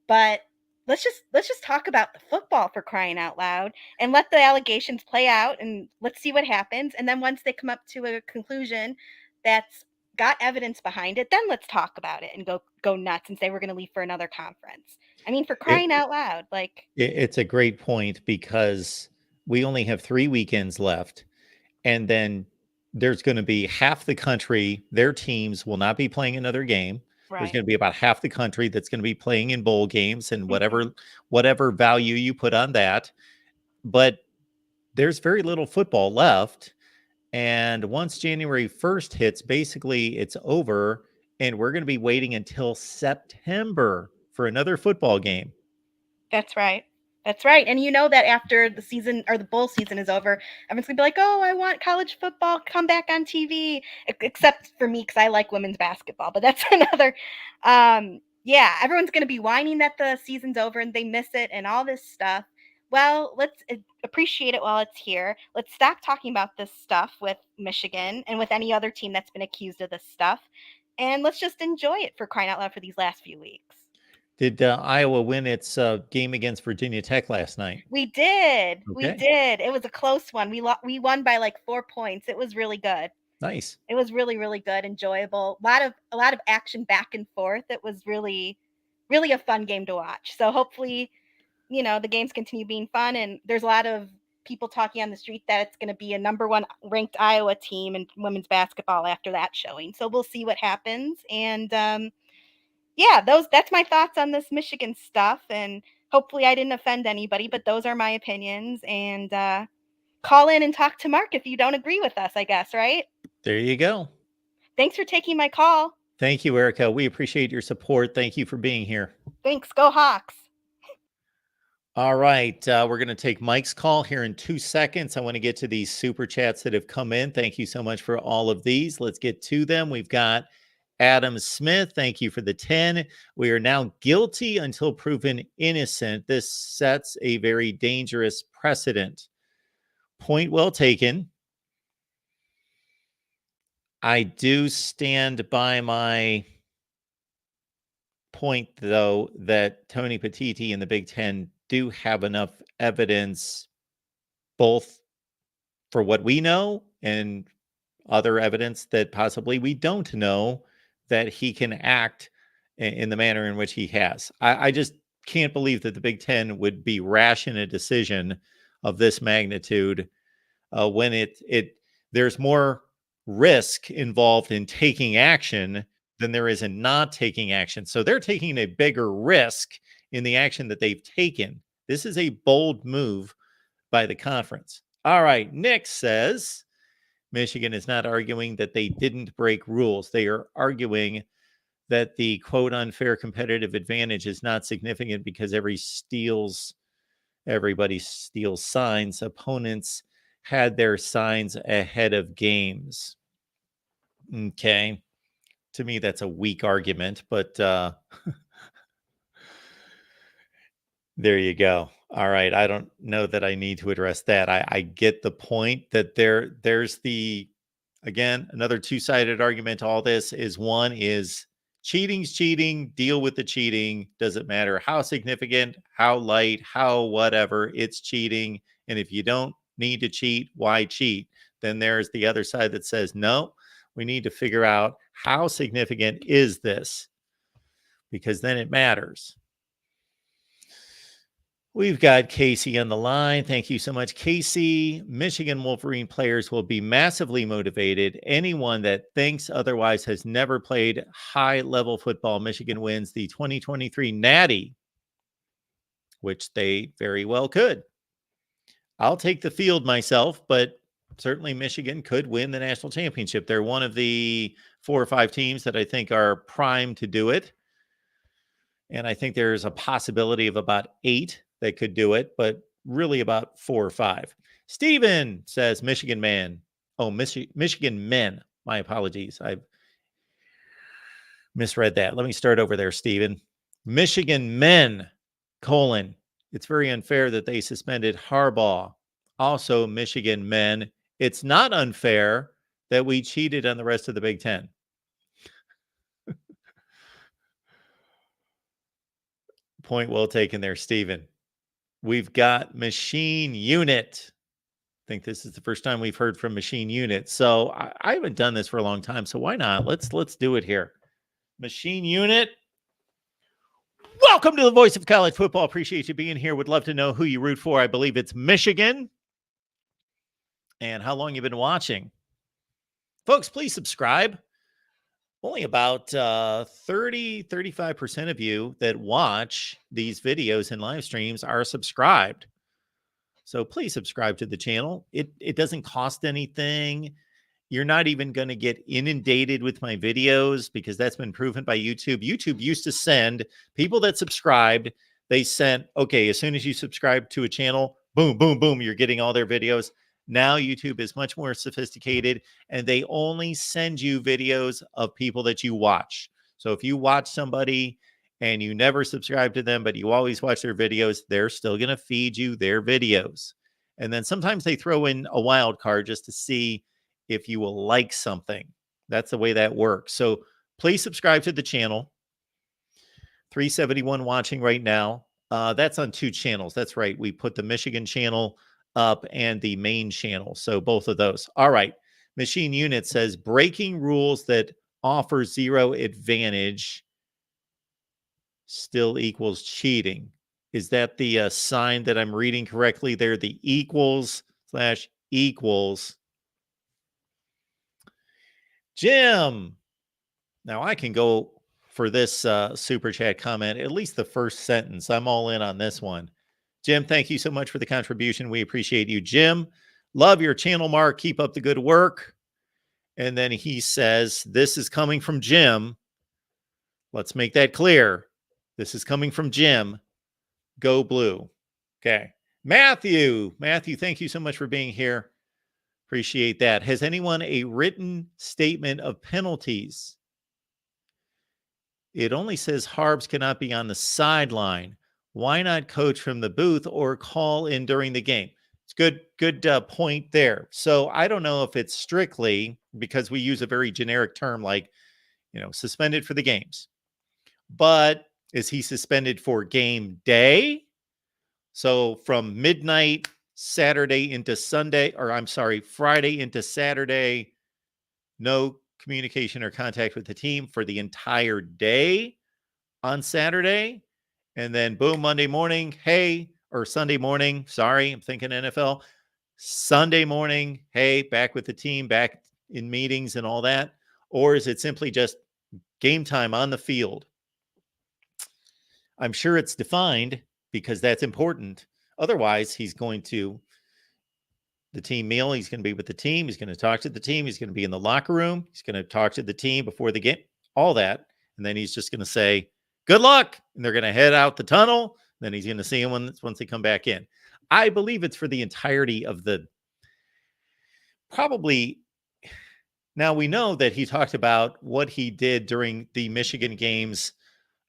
But let's just talk about the football, for crying out loud, and let the allegations play out and let's see what happens. And then once they come up to a conclusion that's got evidence behind it, then let's talk about it and go nuts and say we're going to leave for another conference. I mean, for crying out loud, it's a great point, because we only have 3 weekends left, and then there's going to be half the country, their teams will not be playing another game. There's going to be about half the country that's going to be playing in bowl games and whatever value you put on that. But there's very little football left. And once January 1st hits, basically it's over. And we're going to be waiting until September for another football game. That's right. That's right. And you know that after the season or the bowl season is over, everyone's going to be like, oh, I want college football, come back on TV. Except for me, because I like women's basketball. But that's another. Everyone's going to be whining that the season's over and they miss it and all this stuff. well, let's appreciate it while it's here. Let's stop talking about this stuff with Michigan and with any other team that's been accused of this stuff. And let's just enjoy it, for crying out loud, for these last few weeks. Did Iowa win its game against Virginia Tech last night? We did. We Okay. did. It was a close one. We won by like 4 points. It was really good. Nice. It was really, really good, enjoyable. A lot of action back and forth. It was really, really a fun game to watch. So hopefully, the games continue being fun, and there's a lot of people talking on the street that it's going to be a number 1 ranked Iowa team in women's basketball after that showing. So we'll see what happens. And that's my thoughts on this Michigan stuff. And hopefully I didn't offend anybody, but those are my opinions. And call in and talk to Mark if you don't agree with us, I guess, right? There you go. Thanks for taking my call. Thank you, Erica. We appreciate your support. Thank you for being here. Thanks. Go Hawks. All right. We're going to take Mike's call here in 2 seconds. I want to get to these super chats that have come in. Thank you so much for all of these. Let's get to them. We've got Adam Smith. Thank you for the 10. We are now guilty until proven innocent. This sets a very dangerous precedent. Point well taken. I do stand by my point, though, that Tony Petitti and the Big Ten do have enough evidence, both for what we know and other evidence that possibly we don't know, that he can act in the manner in which he has. I just can't believe that the Big Ten would be rash in a decision of this magnitude when there's more risk involved in taking action than there is in not taking action. So they're taking a bigger risk in the action that they've taken. This is a bold move by the conference. All right, Nick says Michigan is not arguing that they didn't break rules. They are arguing that the quote unfair competitive advantage is not significant because everybody steals signs. Opponents had their signs ahead of games. Okay. To me, that's a weak argument, but there you go. All right. I don't know that I need to address that. I get the point that there's again, another two-sided argument to all this is, one is cheating's cheating, deal with the cheating. Doesn't matter how significant, how light, how whatever, it's cheating. And if you don't need to cheat, why cheat? Then there's the other side that says, no, we need to figure out how significant is this, because then it matters. We've got Casey on the line. Thank you so much, Casey. Michigan Wolverine players will be massively motivated. Anyone that thinks otherwise has never played high-level football. Michigan wins the 2023 Natty, which they very well could. I'll take the field myself, but certainly Michigan could win the national championship. They're one of the 4 or 5 teams that I think are primed to do it. And I think there's a possibility of about 8 that could do it, but really about 4 or 5. Steven says Michigan man. Oh, Michigan men. My apologies. I've misread that. Let me start over there, Steven. Michigan men, : it's very unfair that they suspended Harbaugh. Also, Michigan men, it's not unfair that we cheated on the rest of the Big Ten. Point well taken there, Steven. We've got Machine Unit. I think this is the first time we've heard from Machine Unit. So I haven't done this for a long time. So why not? Let's do it here. Machine Unit. Welcome to the Voice of College Football. Appreciate you being here. Would love to know who you root for. I believe it's Michigan. And how long you've been watching. Folks, please subscribe. Only about 35% of you that watch these videos and live streams are subscribed. So please subscribe to the channel. It doesn't cost anything. You're not even going to get inundated with my videos because that's been proven by YouTube. YouTube used to send people that subscribed. They sent, okay, as soon as you subscribe to a channel, boom, boom, boom, you're getting all their videos. Now YouTube is much more sophisticated, and they only send you videos of people that you watch. So if you watch somebody and you never subscribe to them, but you always watch their videos, they're still going to feed you their videos. And then sometimes they throw in a wild card just to see if you will like something. That's the way that works. So please subscribe to the channel. 371 watching right now. That's on 2 channels. That's right. We put the Michigan channel up and the main channel. So both of those. All right. Machine Unit says breaking rules that offer 0 advantage still equals cheating. Is that the sign that I'm reading correctly there? The equals/equals. Jim. Now I can go for this super chat comment, at least the first sentence. I'm all in on this one. Jim, thank you so much for the contribution. We appreciate you. Jim, love your channel, Mark. Keep up the good work. And then he says, this is coming from Jim. Let's make that clear. This is coming from Jim. Go Blue. Okay. Matthew, thank you so much for being here. Appreciate that. Has anyone a written statement of penalties? It only says Harbs cannot be on the sideline. Why not coach from the booth or call in during the game? It's good point there. So I don't know if it's strictly because we use a very generic term like, suspended for the games. But is he suspended for game day? So from midnight Saturday into Sunday, or I'm sorry, Friday into Saturday, no communication or contact with the team for the entire day on Saturday. And then boom, Monday morning, hey, or Sunday morning, sorry, I'm thinking NFL. Sunday morning, hey, back with the team, back in meetings and all that. Or is it simply just game time on the field? I'm sure it's defined because that's important. Otherwise, he's going to the team meal. He's going to be with the team. He's going to talk to the team. He's going to be in the locker room. He's going to talk to the team before the game, all that. And then he's just going to say, good luck. And they're going to head out the tunnel. Then he's going to see him once they come back in. I believe it's for the entirety of probably. Now we know that he talked about what he did during the Michigan games,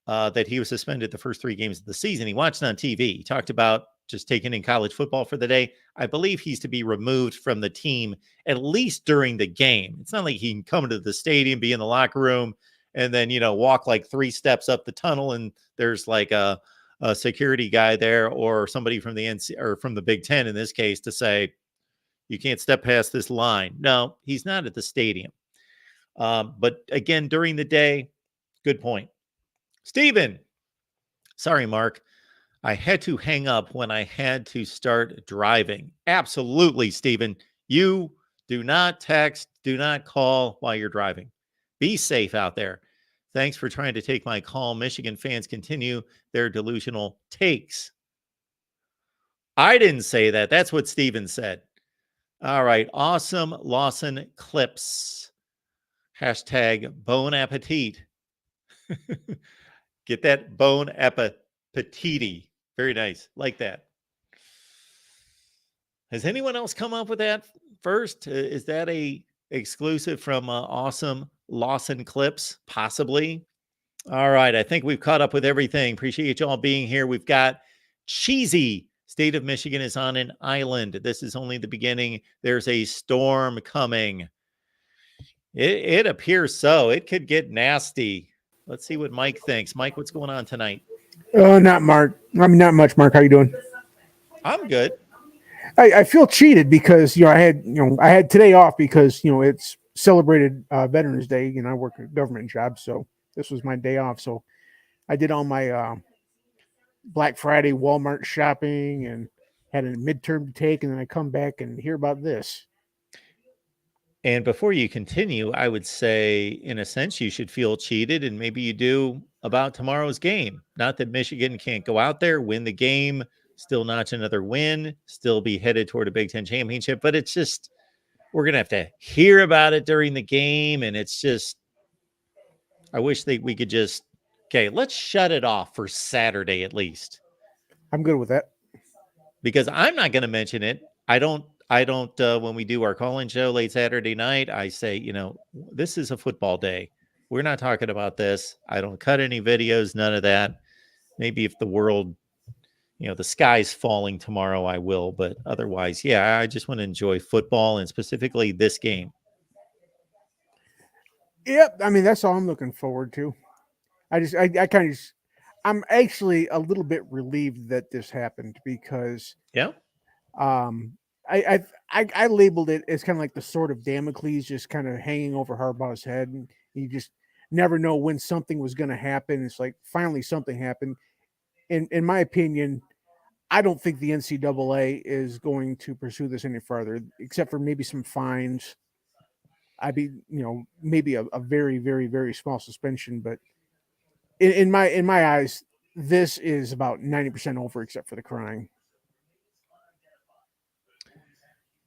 that he was suspended the first 3 games of the season. He watched on TV. He talked about just taking in college football for the day. I believe he's to be removed from the team at least during the game. It's not like he can come into the stadium, be in the locker room, and then, walk like 3 steps up the tunnel and there's like a security guy there or somebody from the NC or from the Big Ten in this case to say, you can't step past this line. No, he's not at the stadium. But again, during the day, good point. Steven, sorry, Mark. I had to hang up when I had to start driving. Absolutely, Steven. You do not text, do not call while you're driving. Be safe out there. Thanks for trying to take my call. Michigan fans continue their delusional takes. I didn't say that. That's what Steven said. All right. Awesome Lawson clips. Hashtag bon appetit. Get that bon appetit. Very nice. Like that. Has anyone else come up with that first? Is that a exclusive from Awesome Lawson Clips? Possibly. All right. I think we've caught up with everything. Appreciate you all being here. We've got Cheesy. State of Michigan is on an island. This is only the beginning. There's a storm coming. It appears so. It could get nasty. Let's see what Mike thinks. Mike, what's going on tonight? Not Mark. I mean, not much, Mark. How you doing? I'm good. I feel cheated because I had today off because it's celebrated Veterans Day. I work a government job, so this was my day off. So I did all my Black Friday Walmart shopping and had a midterm to take, and then I come back and hear about this. And before you continue, I would say, in a sense, you should feel cheated, and maybe you do about tomorrow's game. Not that Michigan can't go out there, win the game, still notch another win, still be headed toward a Big Ten championship, but it's just, we're going to have to hear about it during the game, and it's just, I wish we could just, okay, let's shut it off for Saturday at least. I'm good with that. Because I'm not going to mention it. I don't, when we do our call-in show late Saturday night, I say, this is a football day. We're not talking about this. I don't cut any videos, none of that. Maybe if the world, the sky's falling tomorrow, I will. But otherwise, yeah, I just want to enjoy football and specifically this game. Yep. I mean, that's all I'm looking forward to. I kind of, I'm actually a little bit relieved that this happened because, Yeah. I labeled it as kind of like the sword of Damocles just kind of hanging over Harbaugh's head, and you just never know when something was going to happen. It's like finally something happened. In my opinion, I don't think the NCAA is going to pursue this any further, except for maybe some fines. Maybe a very, very, very small suspension. But in my eyes, this is about 90% over, except for the crying.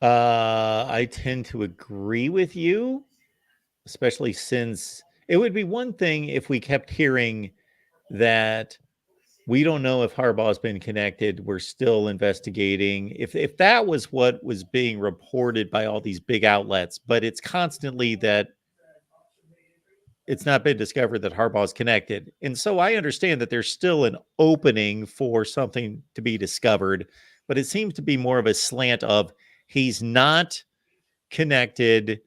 I tend to agree with you, especially since it would be one thing if we kept hearing that we don't know if Harbaugh's been connected. We're still investigating. If that was what was being reported by all these big outlets, but it's constantly that it's not been discovered that Harbaugh's connected. And so I understand that there's still an opening for something to be discovered, but it seems to be more of a slant of he's not connected.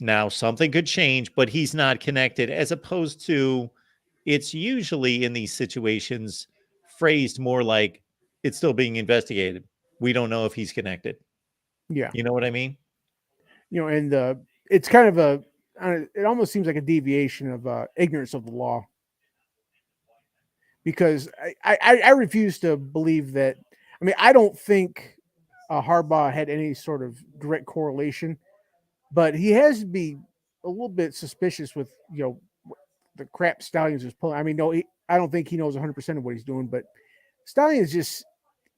Now, something could change, but he's not connected, as opposed to it's usually in these situations phrased more like it's still being investigated. We don't know if he's connected. Yeah. You know what I mean? And it's kind of it almost seems like a deviation of ignorance of the law. Because I refuse to believe that. I mean, I don't think Harbaugh had any sort of direct correlation, but he has to be a little bit suspicious with the crap Stallions is pulling. I mean, I don't think he knows 100% of what he's doing, but Stallions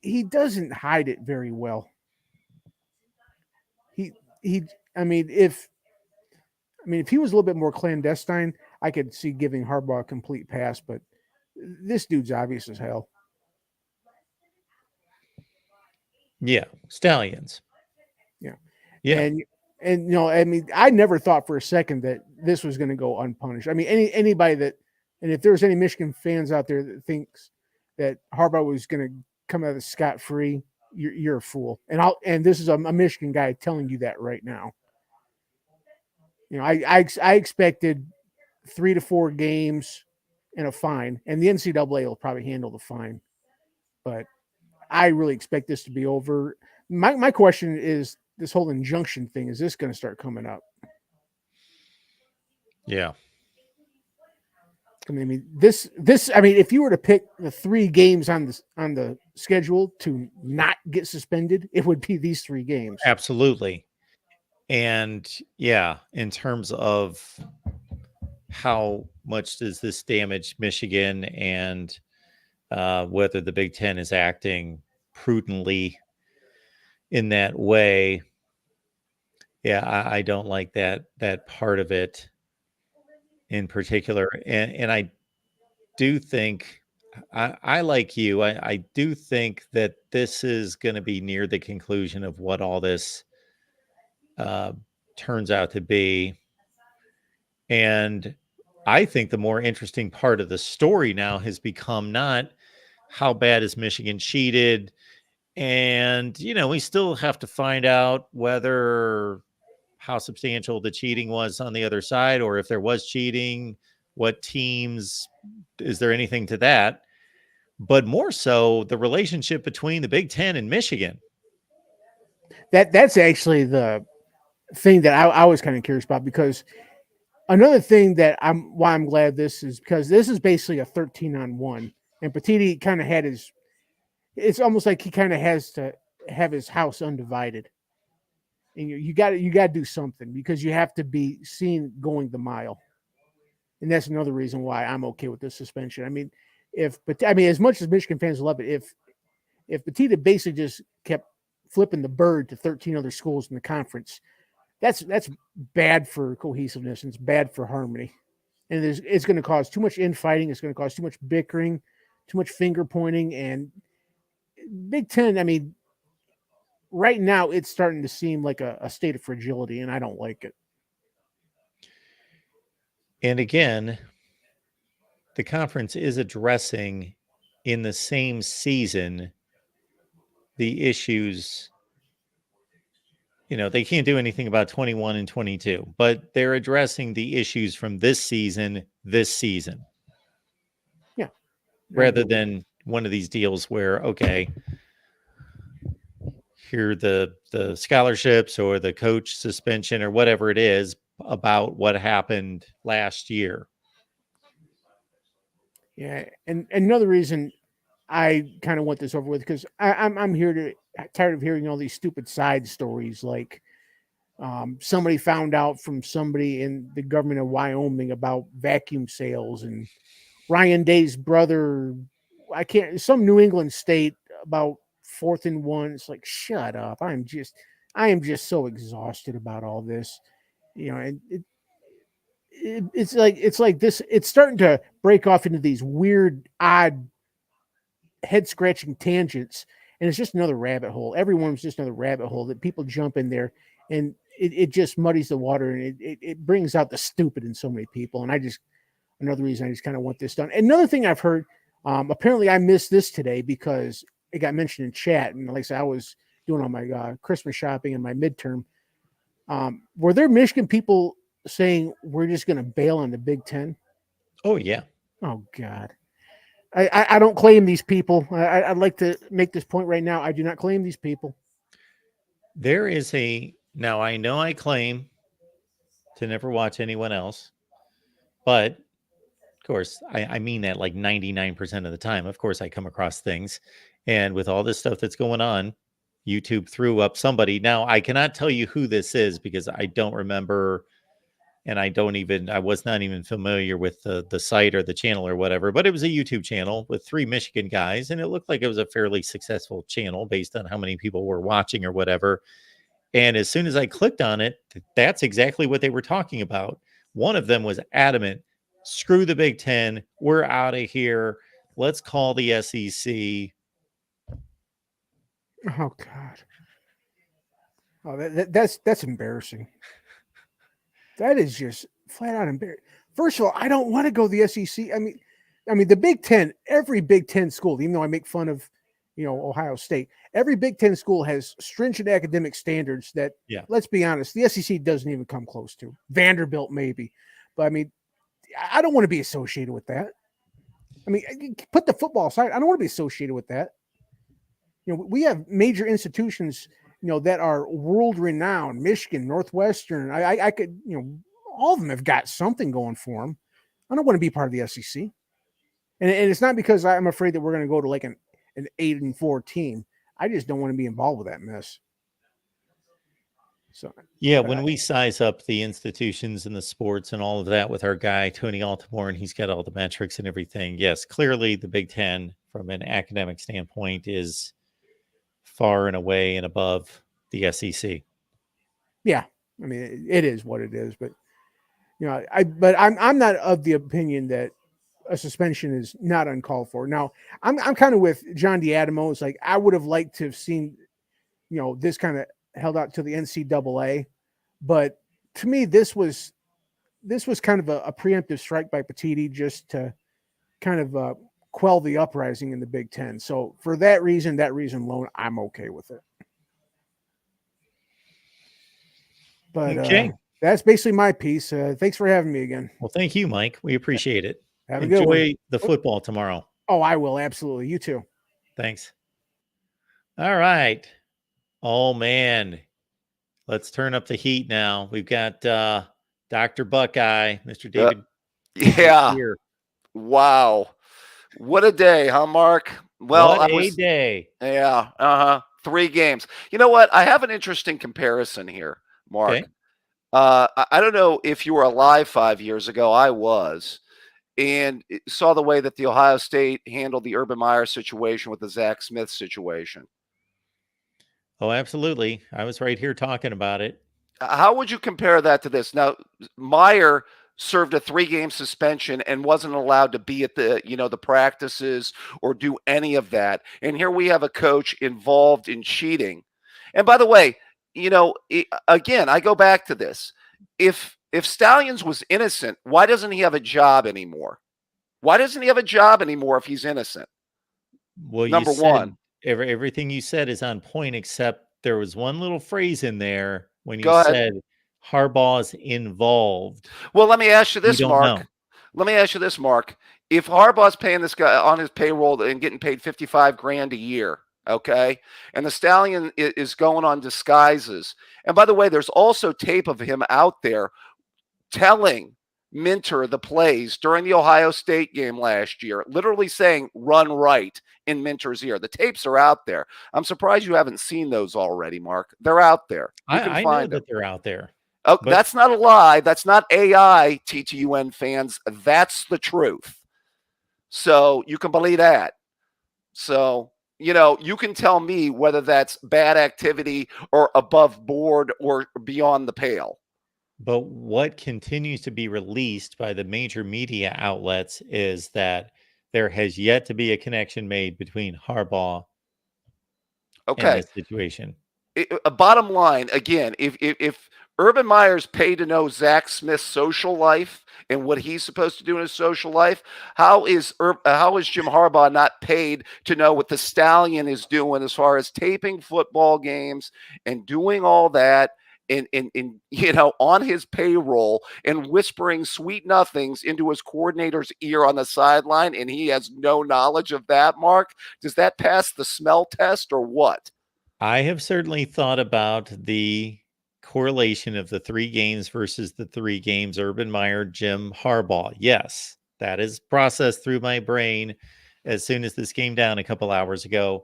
he doesn't hide it very well. I mean, if he was a little bit more clandestine, I could see giving Harbaugh a complete pass, but this dude's obvious as hell. Yeah, Stallions. Yeah. Yeah. And I mean, I never thought for a second that this was going to go unpunished. I mean, anybody that, and if there's any Michigan fans out there that thinks that Harbaugh was going to come out of scot free, you're a fool. And this is a Michigan guy telling you that right now. I expected 3 to 4 games and a fine, and the NCAA will probably handle the fine. But I really expect this to be over. My question is this whole injunction thing. Is this going to start coming up? Yeah. I mean, this. I mean, if you were to pick the 3 games on the schedule to not get suspended, it would be these 3 games. Absolutely. And yeah, in terms of how much does this damage Michigan and whether the Big Ten is acting prudently in that way. Yeah, I don't like that part of it in particular. And I do think I like you. I do think that this is going to be near the conclusion of what all this turns out to be. And I think the more interesting part of the story now has become not how bad is Michigan cheated. And, we still have to find out whether how substantial the cheating was on the other side, or if there was cheating, what teams, is there anything to that? But more so the relationship between the Big Ten and Michigan. That's actually the thing that I was kind of curious about, because another thing that why I'm glad this is because this is basically a 13-on-1, and Petiti kind of had it's almost like he kind of has to have his house undivided. And you got to do something, because you have to be seen going the mile. And that's another reason why I'm okay with this suspension. I mean, as much as Michigan fans love it, if Petiti basically just kept flipping the bird to 13 other schools in the conference, that's bad for cohesiveness, and it's bad for harmony. And it's going to cause too much infighting. It's going to cause too much bickering, too much finger pointing. And Big Ten, I mean, right now it's starting to seem like a state of fragility, and I don't like it. And again, the conference is addressing in the same season the issues. They can't do anything about 21 and 22, but they're addressing the issues from this season, Yeah. rather than one of these deals where, okay, here are the scholarships or the coach suspension or whatever it is about what happened last year. Yeah, and another reason I kind of want this over with, because I'm tired of hearing all these stupid side stories, like somebody found out from somebody in the government of Wyoming about vacuum sales, and Ryan Day's brother, some New England state about 4th and 1. It's like, shut up. I am just so exhausted about all this, and it's like this. It's starting to break off into these weird, odd, head scratching tangents, and it's just another rabbit hole. Everyone's just another rabbit hole that people jump in there, and it just muddies the water, and it brings out the stupid in so many people. And another reason I just kind of want this done. Another thing I've heard, apparently I missed this today because it got mentioned in chat, and like I said, I was doing all my Christmas shopping and my midterm. Were there Michigan people saying we're just going to bail on the Big Ten? Oh yeah. Oh God. I don't claim these people. I'd like to make this point right now. I do not claim these people. Now I know I claim to never watch anyone else, but of course I mean that like 99% of the time. Of course I come across things, and with all this stuff that's going on, YouTube threw up somebody. Now I cannot tell you who this is because I don't remember. And I was not even familiar with the site or the channel or whatever, but it was a YouTube channel with 3 Michigan guys. And it looked like it was a fairly successful channel based on how many people were watching or whatever. And as soon as I clicked on it, that's exactly what they were talking about. One of them was adamant, screw the Big Ten. We're out of here. Let's call the SEC. Oh God. Oh, that's embarrassing. That is just flat out embarrassing. First of all, I don't want to go to the SEC. I mean, the Big Ten, every Big Ten school, even though I make fun of, Ohio State, every Big Ten school has stringent academic standards that, let's be honest, the SEC doesn't even come close to. Vanderbilt, maybe. But I mean, I don't want to be associated with that. I mean, put the football aside. I don't want to be associated with that. We have major institutions, that are world renowned. Michigan, Northwestern. I could, all of them have got something going for them. I don't want to be part of the SEC, and it's not because I'm afraid that we're going to go to like an 8-4 team. I just don't want to be involved with that mess. So yeah, when we size up the institutions and the sports and all of that with our guy Tony Altimore, and he's got all the metrics and everything. Yes, clearly the Big Ten, from an academic standpoint, is far and away and above the SEC. Yeah, I mean it is what it is, but I'm not of the opinion that a suspension is not uncalled for. Now I'm kind of with John D'Adamo. It's like I would have liked to have seen this kind of held out to the NCAA, but to me this was kind of a preemptive strike by Petitti just to kind of quell the uprising in the Big Ten. So for that reason alone, I'm okay with it. But okay, that's basically my piece. Thanks for having me again. Well, thank you, Mike. We appreciate it. Have a good one. Enjoy the football tomorrow. Oh, I will. Absolutely. You too. Thanks. All right. Oh, man. Let's turn up the heat now. We've got Dr. Buckeye, Mr. David. Yeah. Wow. What a day, huh, Mark? Well, what a day. Yeah. 3 games. You know what? I have an interesting comparison here, Mark. Okay. I don't know if you were alive 5 years ago. I was. And saw the way that the Ohio State handled the Urban Meyer situation with the Zach Smith situation. Oh, absolutely. I was right here talking about it. How would you compare that to this? Now, Meyer served a 3-game suspension and wasn't allowed to be at the practices or do any of that. And here we have a coach involved in cheating. And by the way, again, I go back to this. If If Stallions was innocent, why doesn't he have a job anymore? Why doesn't he have a job anymore if he's innocent? Well, you Number said one. everything you said is on point, except there was one little phrase in there when you Go ahead. said Harbaugh's involved. Well, let me ask you We this, don't Mark. know. Let me ask you this, Mark. If Harbaugh's paying this guy on his payroll and getting paid 55 grand a year, okay, and the Stallion is going on disguises, and by the way, there's also tape of him out there telling Minter the plays during the Ohio State game last year, literally saying "run right" in Minter's ear. The tapes are out there. I'm surprised you haven't seen those already, Mark. They're out there. You can I know find them. that they're out there. Oh, but that's not a lie. That's not AI, TTUN fans. That's the truth. So you can believe that. So, you can tell me whether that's bad activity or above board or beyond the pale. But what continues to be released by the major media outlets is that there has yet to be a connection made between Harbaugh and Okay. this situation. A bottom line, again, if Urban Meyer's paid to know Zach Smith's social life and what he's supposed to do in his social life, how is Jim Harbaugh not paid to know what the Stallion is doing as far as taping football games and doing all that and on his payroll and whispering sweet nothings into his coordinator's ear on the sideline, and he has no knowledge of that, Mark? Does that pass the smell test or what? I have certainly thought about the correlation of the 3 games versus the 3 games Urban Meyer, Jim Harbaugh. Yes, that is processed through my brain as soon as this came down a couple hours ago.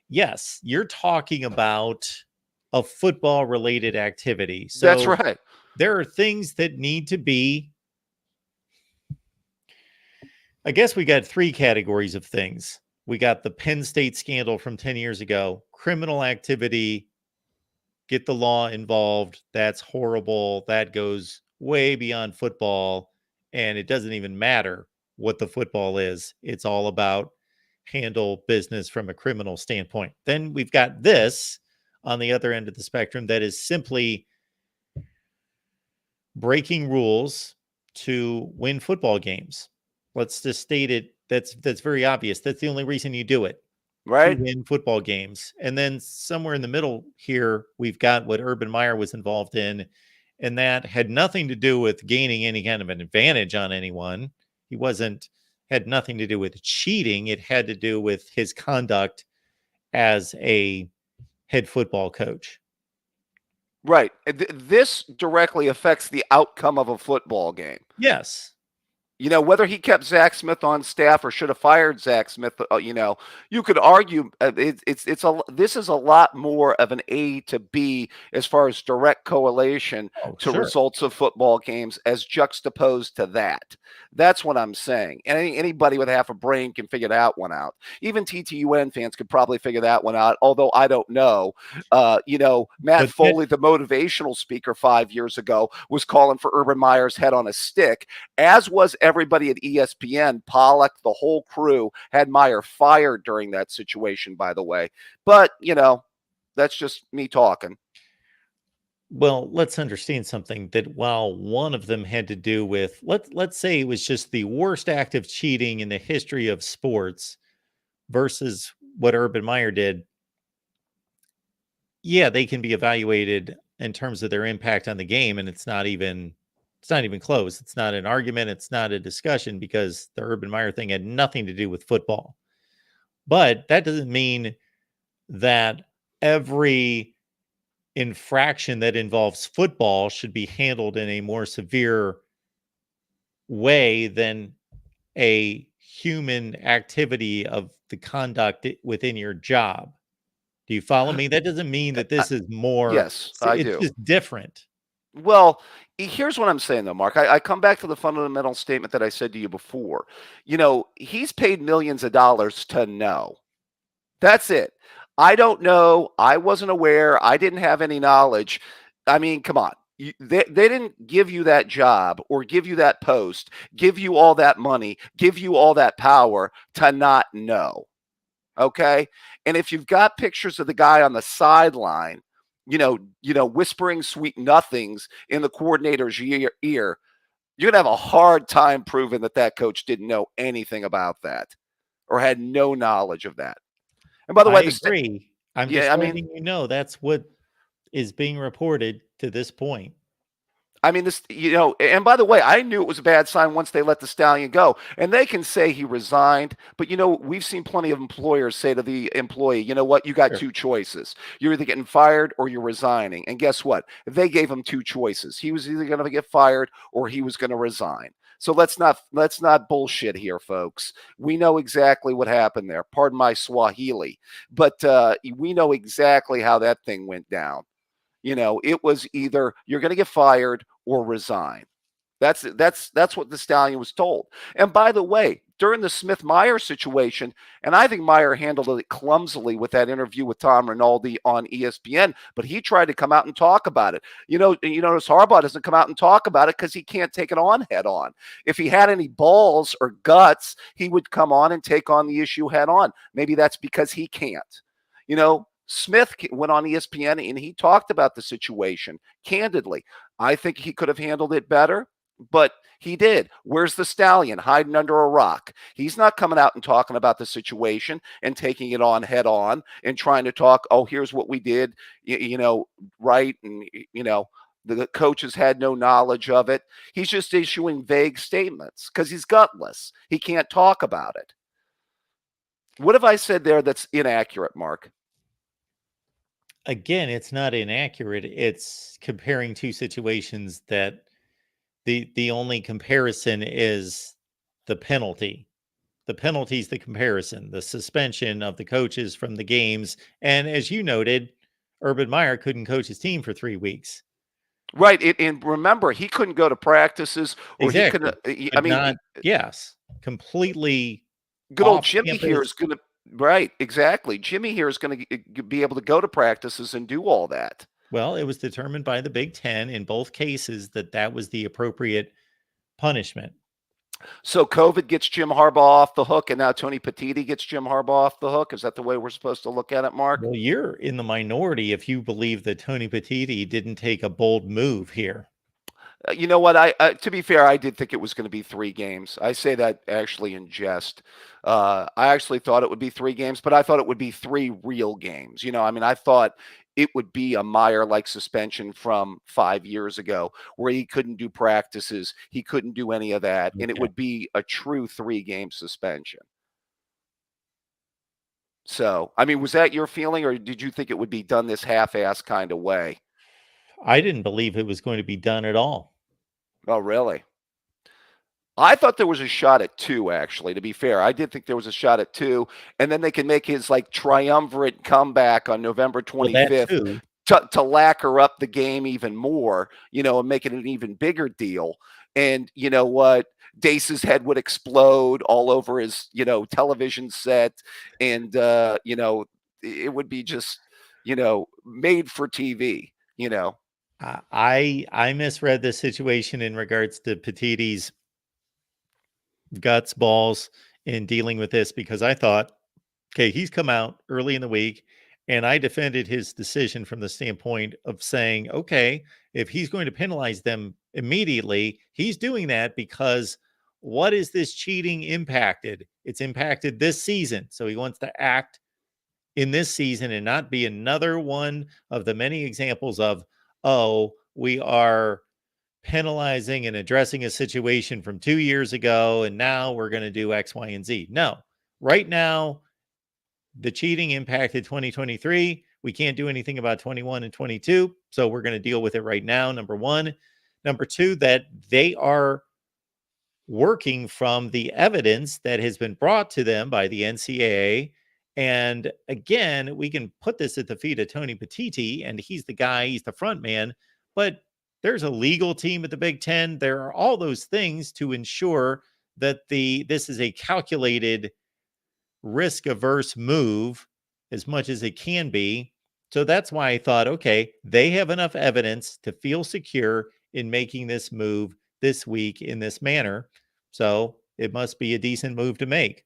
Yes, you're talking about a football related activity. So That's right. there are things that need to be. I guess we got 3 categories of things. We got the Penn State scandal from 10 years ago, criminal activity, get the law involved. That's horrible. That goes way beyond football. And it doesn't even matter what the football is. It's all about handle business from a criminal standpoint. Then we've got this on the other end of the spectrum that is simply breaking rules to win football games. Let's just state it. That's very obvious. That's the only reason you do it. Right. To win football games. And then somewhere in the middle here, we've got what Urban Meyer was involved in, and that had nothing to do with gaining any kind of an advantage on anyone. He had nothing to do with cheating. It had to do with his conduct as a head football coach. Right. This directly affects the outcome of a football game. Yes. Whether he kept Zach Smith on staff or should have fired Zach Smith, you could argue this is a lot more of an A to B as far as direct correlation to sure. results of football games as juxtaposed to that. That's what I'm saying. And anybody with half a brain can figure that one out. Even TTUN fans could probably figure that one out, although I don't know. Matt Foley, the motivational speaker 5 years ago, was calling for Urban Meyer's head on a stick, as was everybody at ESPN. Pollock, the whole crew, had Meyer fired during that situation, by the way. But, that's just me talking. Well, let's understand something, that while one of them had to do with, let's say it was just the worst act of cheating in the history of sports versus what Urban Meyer did. Yeah, they can be evaluated in terms of their impact on the game, and it's not even close. It's not an argument. It's not a discussion, because the Urban Meyer thing had nothing to do with football. But that doesn't mean that every infraction that involves football should be handled in a more severe way than a human activity of the conduct within your job. Do you follow me? That doesn't mean that this is more. Yes, I do. It's just different. Well, here's what I'm saying, though, Mark. I come back to the fundamental statement that I said to you before. He's paid millions of dollars to know. That's it. I don't know. I wasn't aware. I didn't have any knowledge. I mean, come on. They didn't give you that job or give you that post, give you all that money, give you all that power to not know. Okay? And if you've got pictures of the guy on the sideline whispering sweet nothings in the coordinator's ear, you're going to have a hard time proving that coach didn't know anything about that or had no knowledge of that. And by the I way, agree. I'm just letting you know that's what is being reported to this point. I mean, and by the way, I knew it was a bad sign once they let the Stallion go. And they can say he resigned, but we've seen plenty of employers say to the employee, you know what, you got two choices. You're either getting fired or you're resigning. And guess what? They gave him two choices. He was either going to get fired or he was going to resign. So let's not bullshit here, folks. We know exactly what happened there. Pardon my Swahili, but we know exactly how that thing went down. It was either you're going to get fired or resign. That's what the Stallion was told. And by the way, during the Smith-Meyer situation, and I think Meyer handled it clumsily with that interview with Tom Rinaldi on ESPN, but he tried to come out and talk about it. Notice Harbaugh doesn't come out and talk about it because he can't take it on head on. If he had any balls or guts, he would come on and take on the issue head on. Maybe that's because he can't. Smith went on ESPN and he talked about the situation candidly. I think he could have handled it better, but he did. Where's the Stallion? Hiding under a rock. He's not coming out and talking about the situation and taking it on head on and trying to talk, oh, here's what we did, right? And, the coaches had no knowledge of it. He's just issuing vague statements because he's gutless. He can't talk about it. What have I said there that's inaccurate, Mark? Again, it's not inaccurate. It's comparing two situations that the only comparison is the penalty. The penalty is the comparison, the suspension of the coaches from the games. And as you noted, Urban Meyer couldn't coach his team for 3 weeks. Right. And remember, he couldn't go to practices or exactly. he couldn't. Yes, completely. Good old Jimmy here is going to. Right, exactly. Jimmy here is going to be able to go to practices and do all that. Well, it was determined by the Big Ten in both cases that was the appropriate punishment. So COVID gets Jim Harbaugh off the hook, and now Tony Petitti gets Jim Harbaugh off the hook. Is that the way we're supposed to look at it, Mark? Well, you're in the minority if you believe that Tony Petitti didn't take a bold move here. You know what? To be fair, I did think it was going to be 3 games. I say that actually in jest. I actually thought it would be 3 games, but I thought it would be 3 real games. I thought it would be a Meyer-like suspension from 5 years ago where he couldn't do practices. He couldn't do any of that. And it would be a true 3-game suspension. So, was that your feeling, or did you think it would be done this half-ass kind of way? I didn't believe it was going to be done at all. Oh, really? I thought there was a shot at 2, actually, to be fair. I did think there was a shot at 2, and then they can make his triumvirate comeback on November 25th to lacquer up the game even more, and make it an even bigger deal. And you know what? Dace's head would explode all over his, television set, and it would be just, made for TV, I misread the situation in regards to Petitti's guts, balls in dealing with this, because I thought, okay, he's come out early in the week and I defended his decision from the standpoint of saying, okay, if he's going to penalize them immediately, he's doing that because what is this cheating impacted? It's impacted this season. So he wants to act in this season and not be another one of the many examples of, oh, we are penalizing and addressing a situation from 2 years ago, and now we're going to do X, Y, and Z. No, right now, the cheating impacted 2023. We can't do anything about 21 and 22. So we're going to deal with it right now. Number one. Number two, that they are working from the evidence that has been brought to them by the NCAA. And again, we can put this at the feet of Tony Petitti, and he's the guy, he's the front man, but there's a legal team at the Big Ten. There are all those things to ensure that this is a calculated, risk-averse move as much as it can be. So that's why I thought, okay, they have enough evidence to feel secure in making this move this week in this manner. So it must be a decent move to make.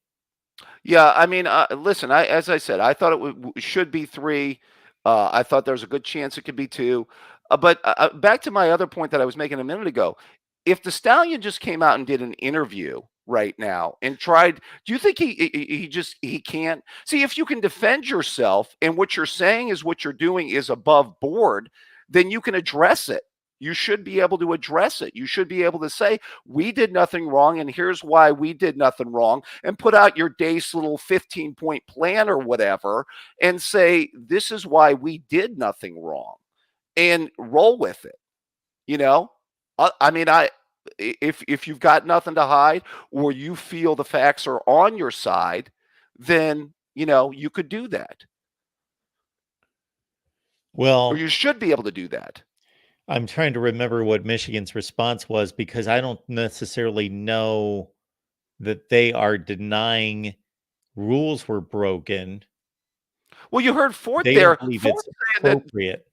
Yeah, listen, as I said, I thought it should be 3. I thought there was a good chance it could be 2. But back to my other point that I was making a minute ago. If the Stallion just came out and did an interview right now and tried, do you think he can't? See, if you can defend yourself and what you're saying is what you're doing is above board, then you can address it. You should be able to address it. You should be able to say, we did nothing wrong, and here's why we did nothing wrong, and put out your Dace little 15-point plan or whatever, and say, this is why we did nothing wrong, and roll with it. You know, I mean, if you've got nothing to hide, or you feel the facts are on your side, then you could do that, or Well, you should be able to do that. I'm trying to remember what Michigan's response was, because I don't necessarily know that they are denying rules were broken. Well, you heard Fort They there. don't believe Fort it's saying that appropriate.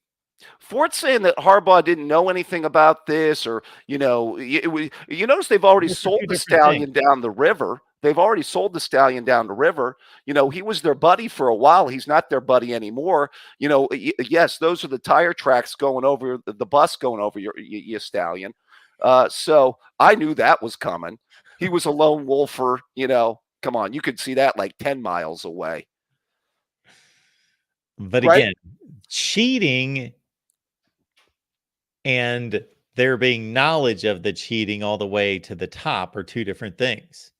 Fort's saying that Harbaugh didn't know anything about this, or you notice they've already Those are sold two the different Stallion things. down the river. They've already sold the Stallion down the river. He was their buddy for a while. He's not their buddy anymore. Yes, those are the tire tracks going over the bus going over your Stallion. So I knew that was coming. He was a lone wolfer. Come on, you could see that like 10 miles away. But Right? again, cheating and there being knowledge of the cheating all the way to the top are two different things.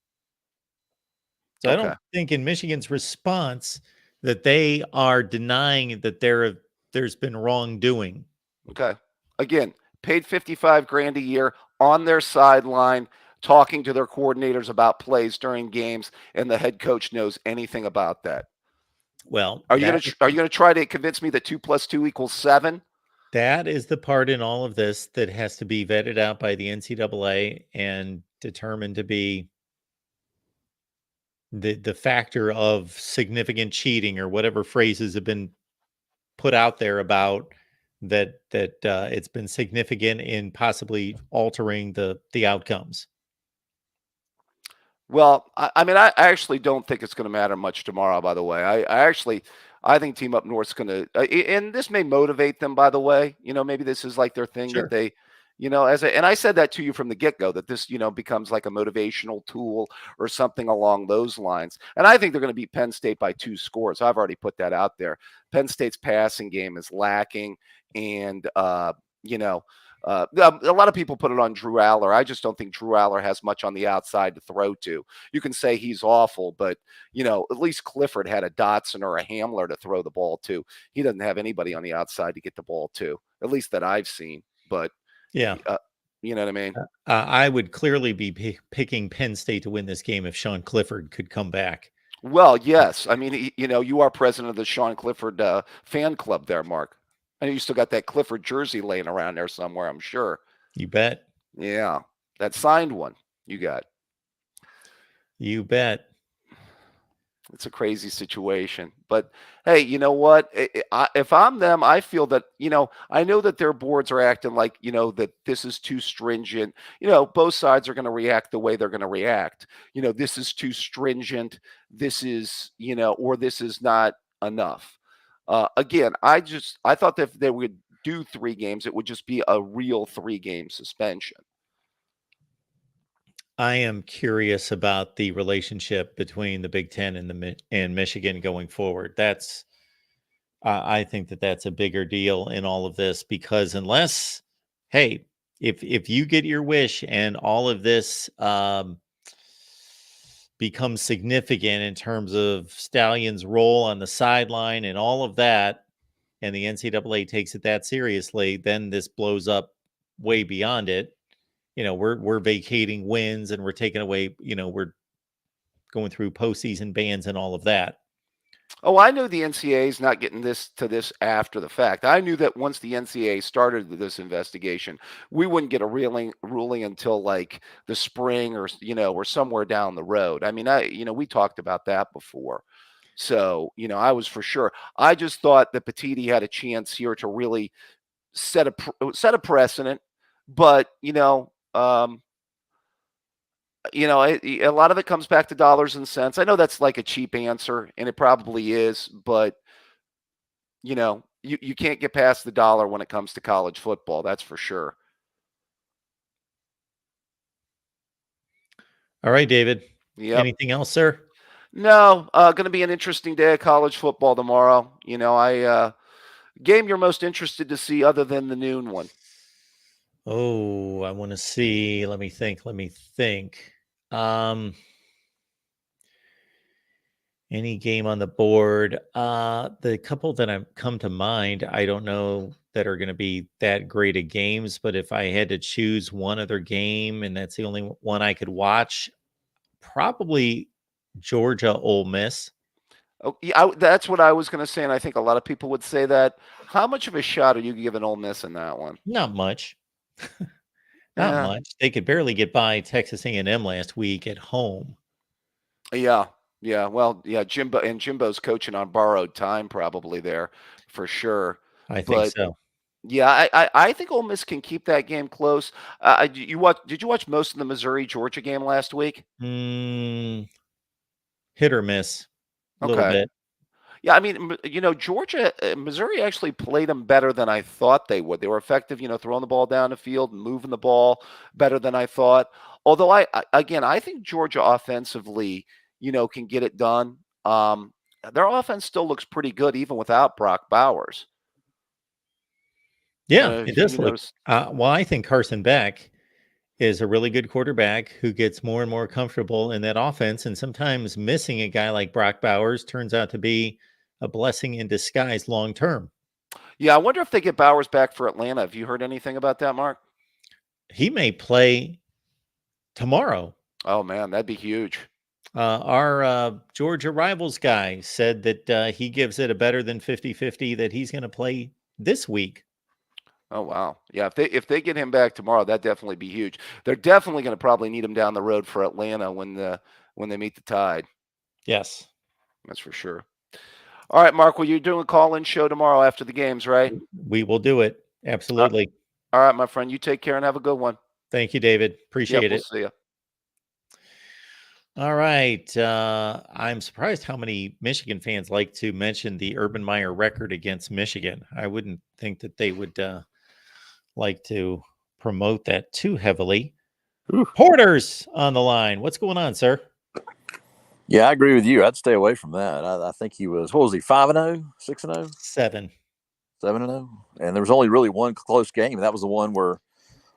So I Okay. don't think in Michigan's response that they are denying that there's been wrongdoing. Okay. Again, paid 55 grand a year on their sideline, talking to their coordinators about plays during games, and the head coach knows anything about that. Well, Are you gonna try to convince me that 2 + 2 = 7? that is the part in all of this that has to be vetted out by the NCAA and determined to be the factor of significant cheating, or whatever phrases have been put out there about that it's been significant in possibly altering the outcomes. Well, I mean, I actually don't think it's going to matter much tomorrow, by the way. I think Team Up North's going to, and this may motivate them, by the way. Maybe this is like their thing Sure. that they, and I said that to you from the get-go, that this, becomes like a motivational tool or something along those lines. And I think they're going to beat Penn State by 2 scores. I've already put that out there. Penn State's passing game is lacking, and, a lot of people put it on Drew Aller. I just don't think Drew Aller has much on the outside to throw to. You can say he's awful, but, at least Clifford had a Dotson or a Hamler to throw the ball to. He doesn't have anybody on the outside to get the ball to, at least that I've seen. But, yeah, you know what I mean? I would clearly be picking Penn State to win this game if Sean Clifford could come back. Well, yes. I mean, you are president of the Sean Clifford fan club there, Mark. I know you still got that Clifford jersey laying around there somewhere, I'm sure. You bet. Yeah. That signed one you got. You bet. It's a crazy situation. But, hey, you know what? If I'm them, I feel that, I know that their boards are acting like, that this is too stringent. Both sides are going to react the way they're going to react. This is too stringent. This is, or this is not enough. Again, I thought that if they would do 3 games, it would just be a real 3-game suspension. I am curious about the relationship between the Big Ten and Michigan going forward. I think that's a bigger deal in all of this, because unless, hey, if you get your wish and all of this becomes significant in terms of Stallion's role on the sideline and all of that, and the NCAA takes it that seriously, then this blows up way beyond it. We're vacating wins, and we're taking away, we're going through postseason bans and all of that. Oh, I knew the NCAA is not getting this after the fact. I knew that once the NCAA started this investigation, we wouldn't get a ruling until like the spring, or or somewhere down the road. I mean, we talked about that before. So, I was for sure. I just thought that Petiti had a chance here to really set a precedent, but a lot of it comes back to dollars and cents. I know that's like a cheap answer, and it probably is, but you can't get past the dollar when it comes to college football. That's for sure. All right, David. Yep. Anything else, sir? No, going to be an interesting day of college football tomorrow. Game you're most interested to see other than the noon one. Oh, I want to see. Let me think. Any game on the board. The couple that have come to mind, I don't know that are going to be that great of games, but if I had to choose one other game and that's the only one I could watch, probably Georgia Ole Miss. Oh, yeah, that's what I was going to say, and I think a lot of people would say that. How much of a shot are you giving Ole Miss in that one? Not much. Not much. They could barely get by Texas A&M last week at home. Yeah. Well, yeah, Jimbo's coaching on borrowed time probably there for sure. I think so. Yeah, I think Ole Miss can keep that game close. Did you watch most of the Missouri-Georgia game last week? Hit or miss a little Okay. bit. Yeah, I mean, Missouri actually played them better than I thought they would. They were effective, throwing the ball down the field and moving the ball better than I thought. Although I think Georgia offensively, can get it done. Their offense still looks pretty good even without Brock Bowers. Yeah, it does look. Well, I think Carson Beck is a really good quarterback who gets more and more comfortable in that offense, and sometimes missing a guy like Brock Bowers turns out to be a blessing in disguise long term. Yeah, I wonder if they get Bowers back for Atlanta. Have you heard anything about that, Mark? He may play tomorrow. Oh man, that'd be huge. Our Georgia Rivals guy said that he gives it a better than 50-50 that he's going to play this week. Oh wow, yeah. If they get him back tomorrow, that'd definitely be huge. They're definitely going to probably need him down the road for Atlanta when they meet the Tide. Yes, that's for sure. All right, Mark. Well, you're doing a call-in show tomorrow after the games, right? We will do it. Absolutely. All right, my friend. You take care and have a good one. Thank you, David. Appreciate it. We'll see you. All right. I'm surprised how many Michigan fans like to mention the Urban Meyer record against Michigan. I wouldn't think that they would like to promote that too heavily. Porter's on the line. What's going on, sir? Yeah, I agree with you. I'd stay away from that. I think he was, what was he, 5-0, 6-0? 7-0. And there was only really one close game. That was the one where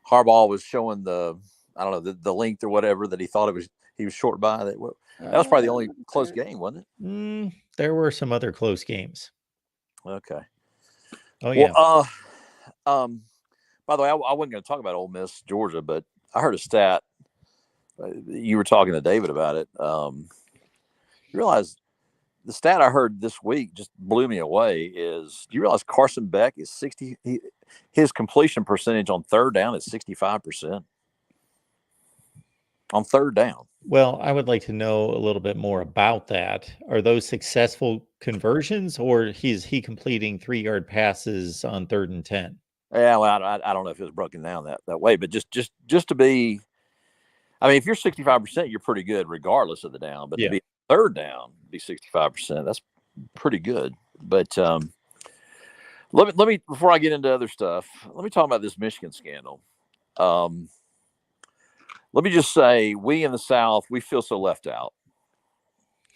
Harbaugh was showing the length or whatever that he thought he was short by. That was probably the only close game, wasn't it? There were some other close games. Okay. Oh, yeah. Well, by the way, I wasn't going to talk about Ole Miss, Georgia, but I heard a stat. You were talking to David about it. You realize the stat I heard this week just blew me away is, do you realize Carson Beck is his completion percentage on third down is 65%? On third down. Well, I would like to know a little bit more about that. Are those successful conversions, or is he completing 3-yard passes on 3rd and 10? Yeah, well, I don't know if it was broken down that way, but just to be, I mean, if you're 65%, you're pretty good regardless of the down. But to be third down, be 65%, that's pretty good. But let me before I get into other stuff, let me talk about this Michigan scandal. Let me just say, we in the South, we feel so left out.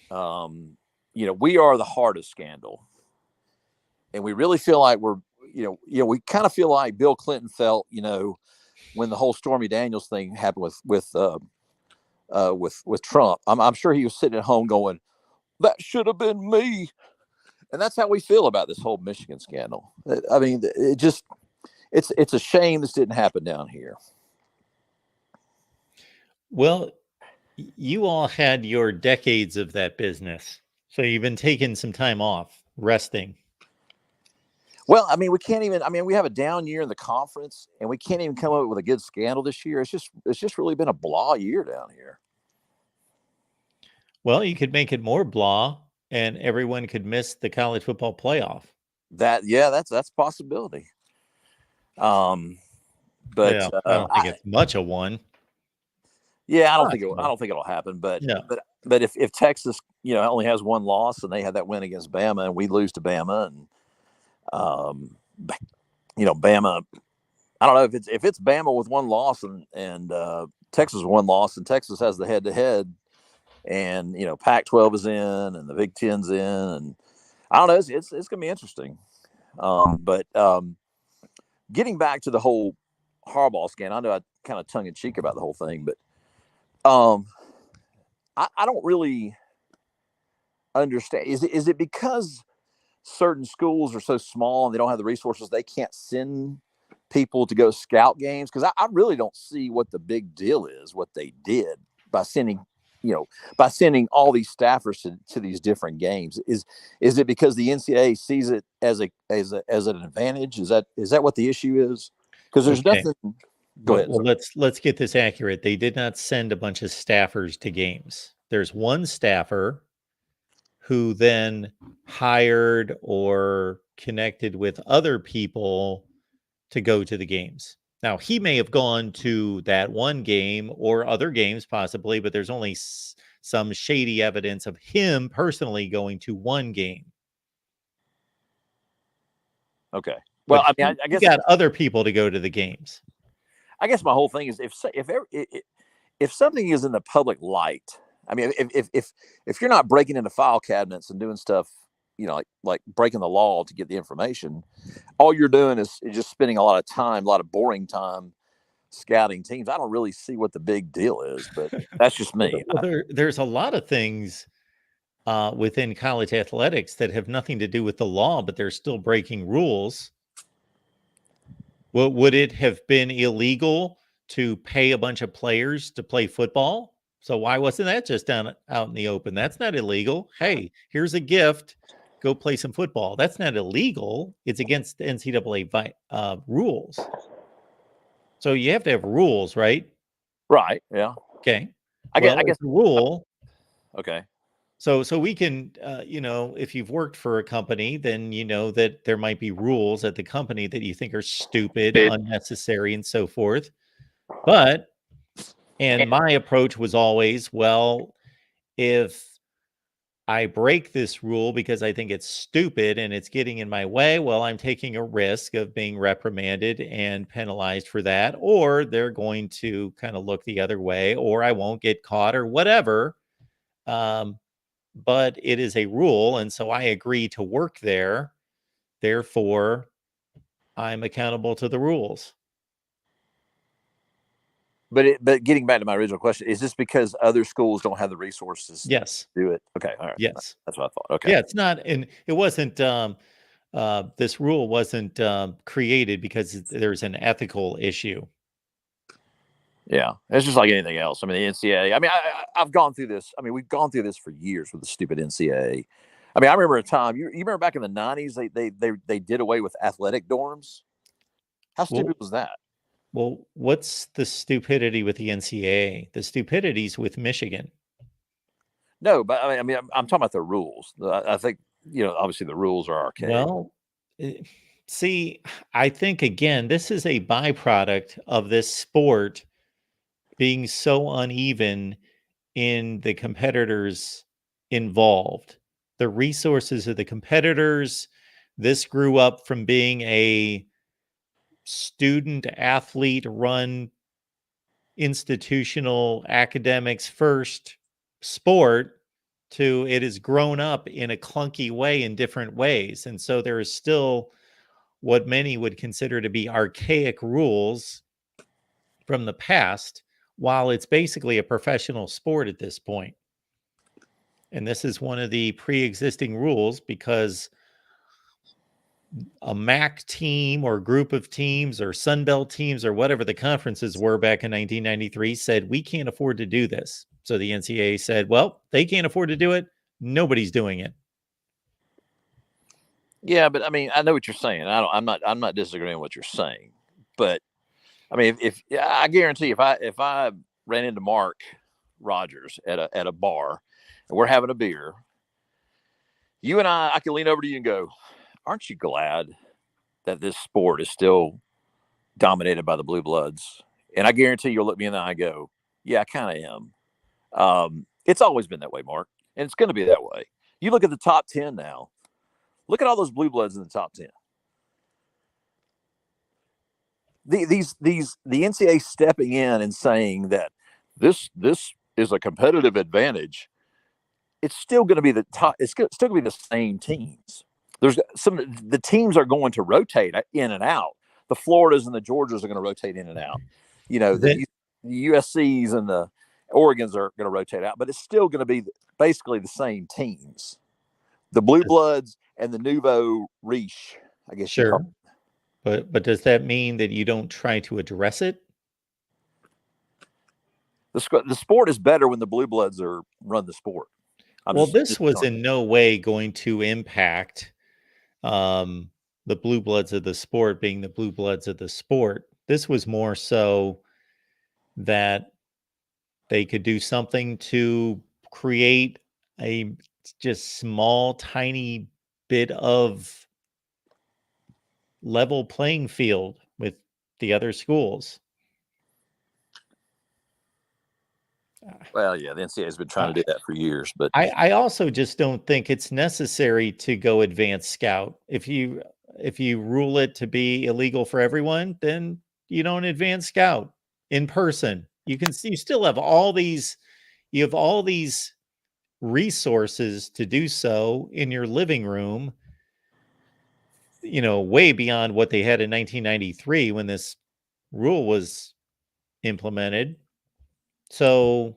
We are the heart of scandal, and we really feel like we kind of feel like Bill Clinton felt, when the whole Stormy Daniels thing happened with Trump. I'm sure he was sitting at home going, "That should have been me," and that's how we feel about this whole Michigan scandal. I mean, it's a shame this didn't happen down here. Well, you all had your decades of that business, so you've been taking some time off, resting. Well, I mean, we have a down year in the conference, and we can't even come up with a good scandal this year. It's just really been a blah year down here. Well, you could make it more blah, and everyone could miss the college football playoff. That's a possibility. But yeah, I don't think it's much of one. Yeah, I don't think it'll happen. But no. but if Texas, only has one loss and they had that win against Bama and we lose to Bama, and Bama. I don't know if it's Bama with one loss and Texas with one loss, and Texas has the head-to-head, and Pac-12 is in and the Big Ten's in, and I don't know. It's going to be interesting. But getting back to the whole Harbaugh scan, I know I kind of tongue in cheek about the whole thing, but I don't really understand. Is it because certain schools are so small and they don't have the resources, they can't send people to go scout games? Because I really don't see what the big deal is, what they did by sending all these staffers to these different games. Is it because the NCAA sees it as an advantage? Is that what the issue is? Because there's nothing. Go ahead. Well, let's get this accurate. They did not send a bunch of staffers to games. There's one staffer who then hired or connected with other people to go to the games. Now, he may have gone to that one game or other games possibly, but there's only some shady evidence of him personally going to one game. Okay. Well, But I guess he got other people to go to the games. I guess my whole thing is if something is in the public light, I mean, if you're not breaking into file cabinets and doing stuff, like breaking the law to get the information, all you're doing is just spending a lot of boring time scouting teams. I don't really see what the big deal is, but that's just me. Well, there's a lot of things within college athletics that have nothing to do with the law, but they're still breaking rules. Well, would it have been illegal to pay a bunch of players to play football? So why wasn't that just out in the open? That's not illegal. Hey, here's a gift. Go play some football. That's not illegal. It's against the NCAA rules. So you have to have rules, right? Right. Yeah. Okay. I guess the rule. Okay. So we can, if you've worked for a company, then you know that there might be rules at the company that you think are stupid, unnecessary, and so forth. And my approach was always, well, if I break this rule because I think it's stupid and it's getting in my way, well, I'm taking a risk of being reprimanded and penalized for that, or they're going to kind of look the other way, or I won't get caught or whatever. But it is a rule, and so I agree to work there. Therefore, I'm accountable to the rules. But getting back to my original question, is this because other schools don't have the resources Yes. to do it? Okay. All right. Yes. That's what I thought. Okay. Yeah, it's not, and it wasn't, this rule wasn't created because there's an ethical issue. Yeah, it's just like anything else. I mean, the NCAA. I mean, I've gone through this. I mean, we've gone through this for years with the stupid NCAA. I mean, I remember a time. You remember back in the '90s, they did away with athletic dorms. How stupid was that? Well, what's the stupidity with the NCAA? The stupidity's with Michigan. No, but I mean, I'm talking about the rules. I think obviously the rules are archaic. Well, see, I think again, this is a byproduct of this sport being so uneven in the competitors involved. The resources of the competitors. This grew up from being a student athlete run institutional academics first sport to it has grown up in a clunky way in different ways. And so there is still what many would consider to be archaic rules from the past, while it's basically a professional sport at this point. And this is one of the pre-existing rules because a MAC team or group of teams or Sun Belt teams or whatever the conferences were back in 1993 said, we can't afford to do this. So the NCAA said, well, they can't afford to do it. Nobody's doing it. Yeah, but I mean, I know what you're saying. I'm not disagreeing with what you're saying. But I mean, if I guarantee if I ran into Mark Rogers at a bar and we're having a beer, you and I can lean over to you and go, aren't you glad that this sport is still dominated by the blue bloods? And I guarantee you'll look me in the eye and go, yeah, I kind of am. It's always been that way, Mark. And it's going to be that way. You look at the top 10 now. Look at all those blue bloods in the top 10. the NCAA stepping in and saying that this is a competitive advantage. It's still going to be the top. It's still going to be the same teams. There's the teams are going to rotate in and out. The Floridas and the Georgias are going to rotate in and out. The USCs and the Oregons are going to rotate out, but it's still going to be basically the same teams. The Blue Bloods and the Nouveau Riche, I guess you call Sure. them. But does that mean that you don't try to address it? The sport is better when the Blue Bloods run the sport. This was in no way going to impact the Blue Bloods of the sport being the Blue Bloods of the sport. This was more so that they could do something to create a just small, tiny bit of level playing field with the other schools. Well, yeah, the NCAA has been trying to do that for years, but I also just don't think it's necessary to go advanced scout. If you rule it to be illegal for everyone, then you don't advance scout in person. You still have all these resources to do so in your living room, way beyond what they had in 1993 when this rule was implemented. So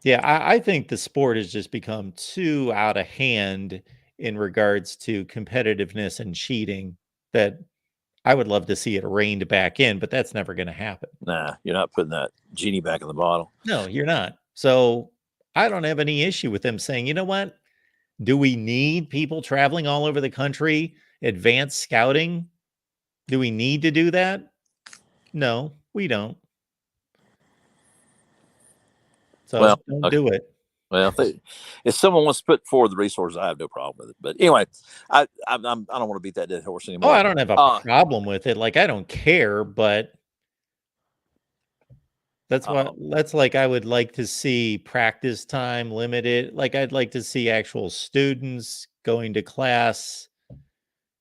yeah, I think the sport has just become too out of hand in regards to competitiveness and cheating that I would love to see it reined back in, but that's never going to happen. Nah, you're not putting that genie back in the bottle. No, you're not. So I don't have any issue with them saying, you know what? Do we need people traveling all over the country, advanced scouting? Do we need to do that? No, we don't. So don't do it. Well, if someone wants to put forward the resources, I have no problem with it. But anyway, I don't want to beat that dead horse anymore. Oh, I don't have a problem with it. Like, I don't care, but that's like I would like to see practice time limited. Like, I'd like to see actual students going to class,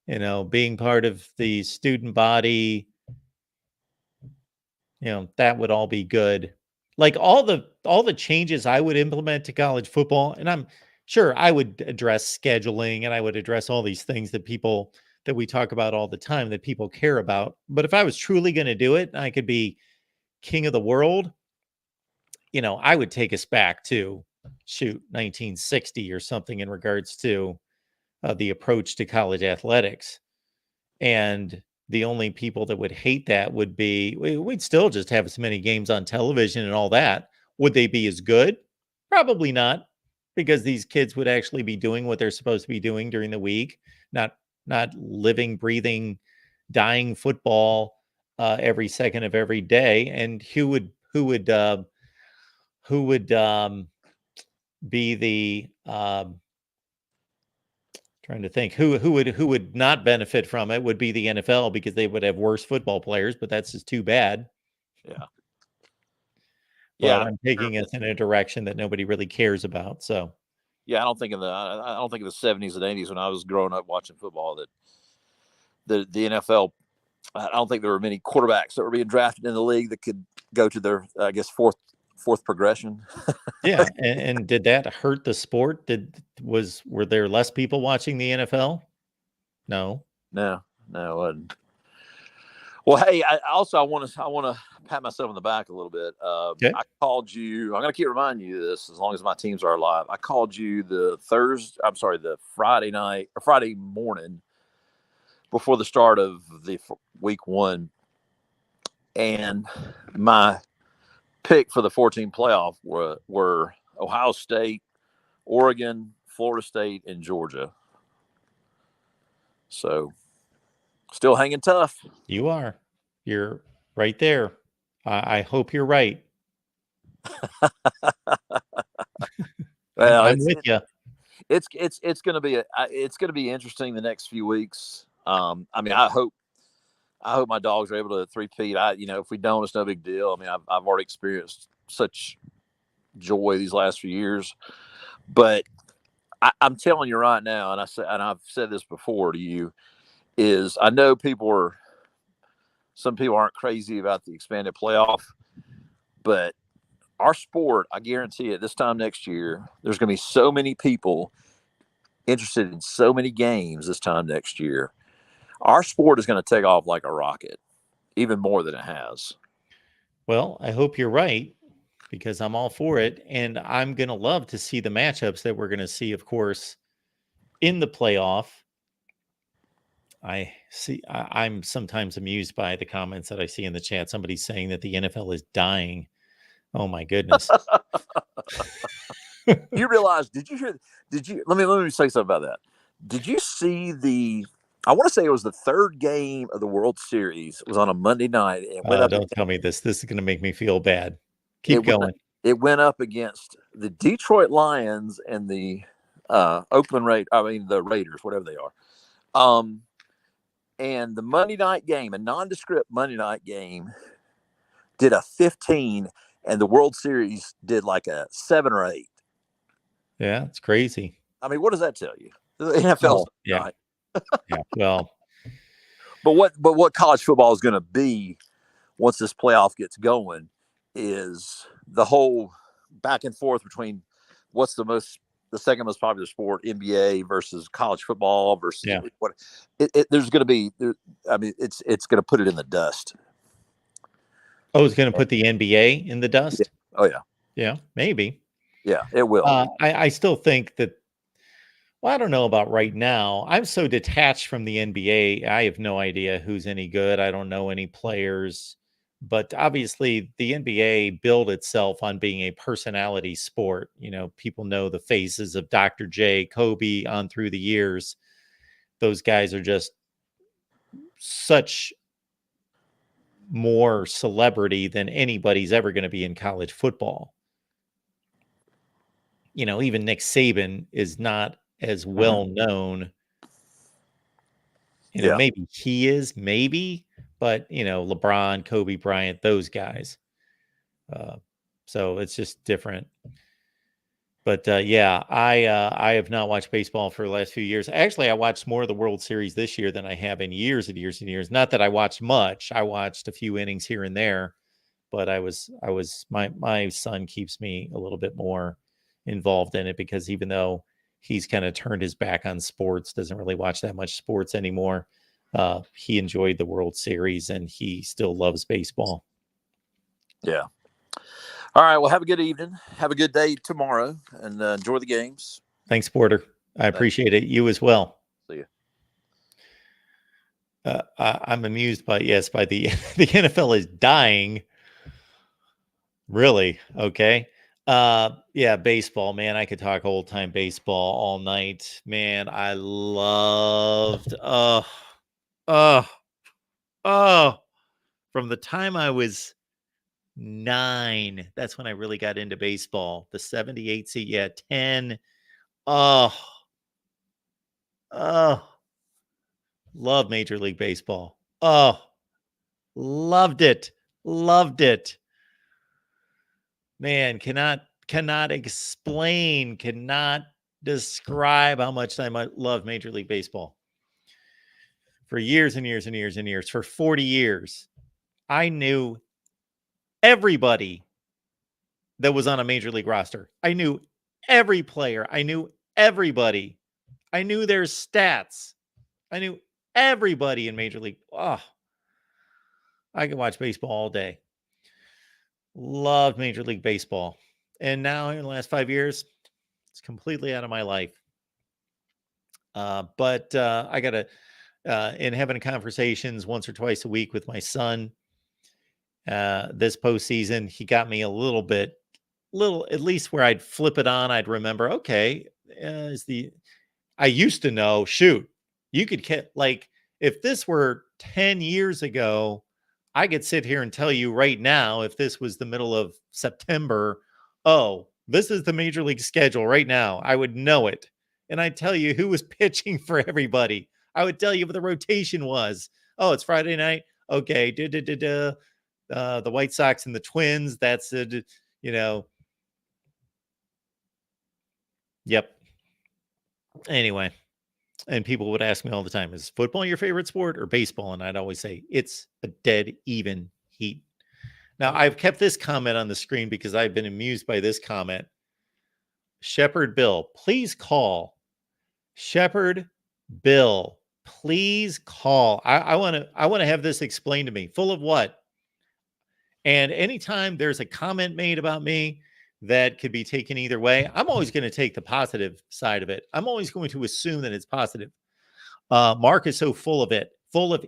being part of the student body. That would all be good. Like all the changes I would implement to college football, and I'm sure I would address scheduling and I would address all these things that we talk about all the time that people care about. But if I was truly going to do it, and I could be king of the world, I would take us back to 1960 or something in regards to the approach to college athletics. And the only people that would hate that would be, we'd still just have as many games on television and all that. Would they be as good? Probably not, because these kids would actually be doing what they're supposed to be doing during the week, not living, breathing, dying football every second of every day. And who would be the trying to think who would not benefit from it would be the NFL, because they would have worse football players, but that's just too bad. Yeah. But I'm taking us in a direction that nobody really cares about. So yeah, I don't think of the 70s and 80s when I was growing up watching football that the NFL, I don't think there were many quarterbacks that were being drafted in the league that could go to their, I guess, fourth progression. Yeah, and did that hurt the sport? Were there less people watching the NFL? No. Well, hey, I want to pat myself on the back a little bit. Okay. I called you. I'm going to keep reminding you of this as long as my teams are alive. I called you the Friday morning before the start of the week 1, and my pick for the 14 playoff were Ohio State, Oregon, Florida State, and Georgia. So still hanging tough. You are. You're right there. I hope you're right. Well, I'm with you. It's going to be interesting the next few weeks. I mean, I hope my dogs are able to three-peat. If we don't, it's no big deal. I mean, I've already experienced such joy these last few years, but I'm telling you right now, and I've said this before to you, is I know people are some people aren't crazy about the expanded playoff, but our sport, I guarantee it, this time next year, there's going to be so many people interested in so many games this time next year. Our sport is going to take off like a rocket, even more than it has. Well, I hope you're right, because I'm all for it. And I'm going to love to see the matchups that we're going to see, of course, in the playoff. I'm sometimes amused by the comments that I see in the chat. Somebody's saying that the NFL is dying. Oh my goodness. You realize, let me say something about that. Did you see I want to say it was the third game of the World Series. It was on a Monday night. And Don't tell me this. This is going to make me feel bad. Keep going. It went up against the Detroit Lions and the the Raiders, whatever they are. And the Monday night game, a nondescript Monday night game, did a 15, and the World Series did like a 7 or 8. Yeah, it's crazy. I mean, what does that tell you? The NFL. Yeah. Yeah. Well, but what college football is going to be once this playoff gets going is the whole back and forth between what's the second most popular sport, NBA versus college football versus what there's going to be there. I mean, it's going to put it in the dust. Oh, it's going to put the NBA in the dust? Yeah. Oh, yeah. Yeah, maybe. Yeah, it will. I still think that, well, I don't know about right now. I'm so detached from the NBA. I have no idea who's any good. I don't know any players. But obviously, the NBA built itself on being a personality sport. You know, people know the faces of Dr. J, Kobe on through the years. Those guys are just such more celebrity than anybody's ever going to be in college football. You know, even Nick Saban is not as well known. You know, maybe he is, but you know, LeBron, Kobe Bryant, those guys. So it's just different. But yeah, I have not watched baseball for the last few years. Actually, I watched more of the World Series this year than I have in years and years and years. Not that I watched much. I watched a few innings here and there, but my son keeps me a little bit more involved in it, because even though he's kind of turned his back on sports, doesn't really watch that much sports anymore, he enjoyed the World Series and he still loves baseball. Yeah. All right. Well, have a good evening. Have a good day tomorrow, and enjoy the games. Thanks, Porter. I appreciate it. You as well. See you. I'm amused by the the NFL is dying. Really? Okay. Yeah, baseball, man. I could talk old time baseball all night. Man, I loved from the time I was 9. That's when I really got into baseball. The 78 seat, 10. Love Major League Baseball. Loved it. Man, cannot explain, cannot describe how much I love Major League Baseball. For years and years and years and years, for 40 years, I knew everybody that was on a Major League roster. I knew every player. I knew everybody. I knew their stats. I knew everybody in Major League. I could watch baseball all day. Loved Major League Baseball. And now in the last 5 years, it's completely out of my life. But I got to, in having conversations once or twice a week with my son, this postseason, he got me a little, at least where I'd flip it on. I'd remember, okay, I used to know, shoot, you could get, like, if this were 10 years ago, I could sit here and tell you right now, if this was the middle of September, this is the Major League schedule right now, I would know it. And I'd tell you who was pitching for everybody. I would tell you what the rotation was. Oh, it's Friday night. Okay. The White Sox and the Twins. That's it. You know. Yep. Anyway. And people would ask me all the time, is football your favorite sport or baseball? And I'd always say it's a dead even heat. Now, I've kept this comment on the screen because I've been amused by this comment. Shepherd Bill, please call. Shepherd Bill, please call. I want to have this explained to me. Full of what? And anytime there's a comment made about me that could be taken either way, I'm always going to take the positive side of it. I'm always going to assume that it's positive. Mark is so full of it, full of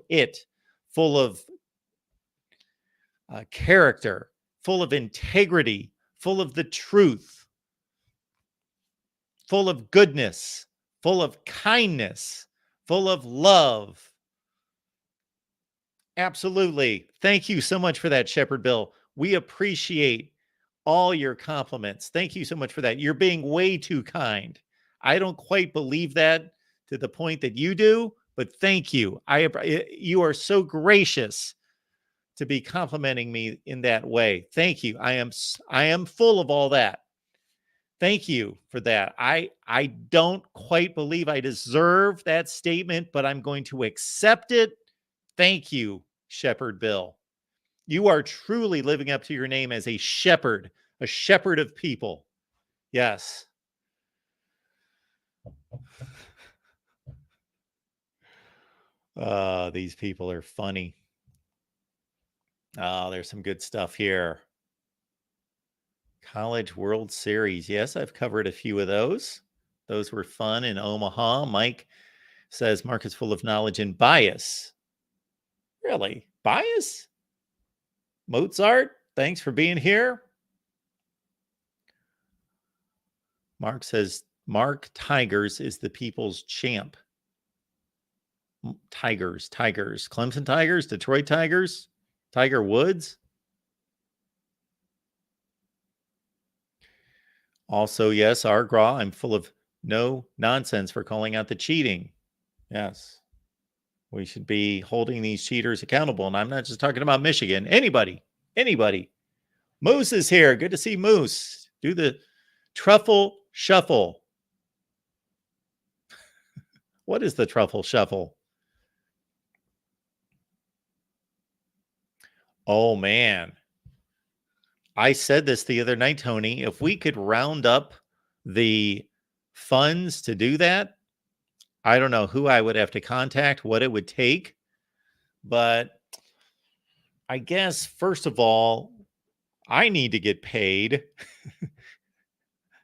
character, full of integrity, full of the truth, full of goodness, full of kindness, full of love. Absolutely. Thank you so much for that, Shepherd Bill. We appreciate all your compliments. Thank you so much for that. You're being way too kind. I don't quite believe that to the point that you do, but thank you. You are so gracious to be complimenting me in that way. Thank you. I am full of all that. Thank you for that. I don't quite believe I deserve that statement, but I'm going to accept it. Thank you, Shepherd Bill. You are truly living up to your name as a shepherd of people. Yes. These people are funny. There's some good stuff here. College World Series. Yes, I've covered a few of those. Those were fun in Omaha. Mike says Mark is full of knowledge and bias. Really? Bias? Mozart, thanks for being here. Mark says Mark Tigers is the people's champ. Tigers. Clemson Tigers, Detroit Tigers, Tiger Woods. Also, yes, Argraw, I'm full of no nonsense for calling out the cheating. Yes. We should be holding these cheaters accountable. And I'm not just talking about Michigan. Anybody. Moose is here. Good to see Moose. Do the truffle shuffle. What is the truffle shuffle? Oh, man. I said this the other night, Tony. If we could round up the funds to do that, I don't know who I would have to contact, what it would take. But I guess, first of all, I need to get paid,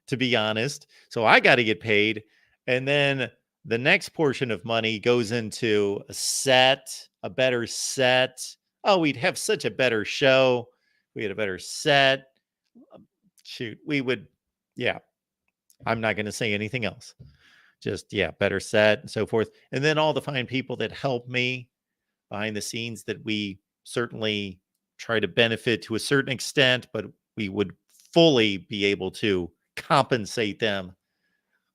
to be honest. So I got to get paid. And then the next portion of money goes into a better set. Oh, we'd have such a better show. We had a better set. Shoot, we would, yeah. I'm not going to say anything else. Just, yeah, better set and so forth. And then all the fine people that help me behind the scenes that we certainly try to benefit to a certain extent, but we would fully be able to compensate them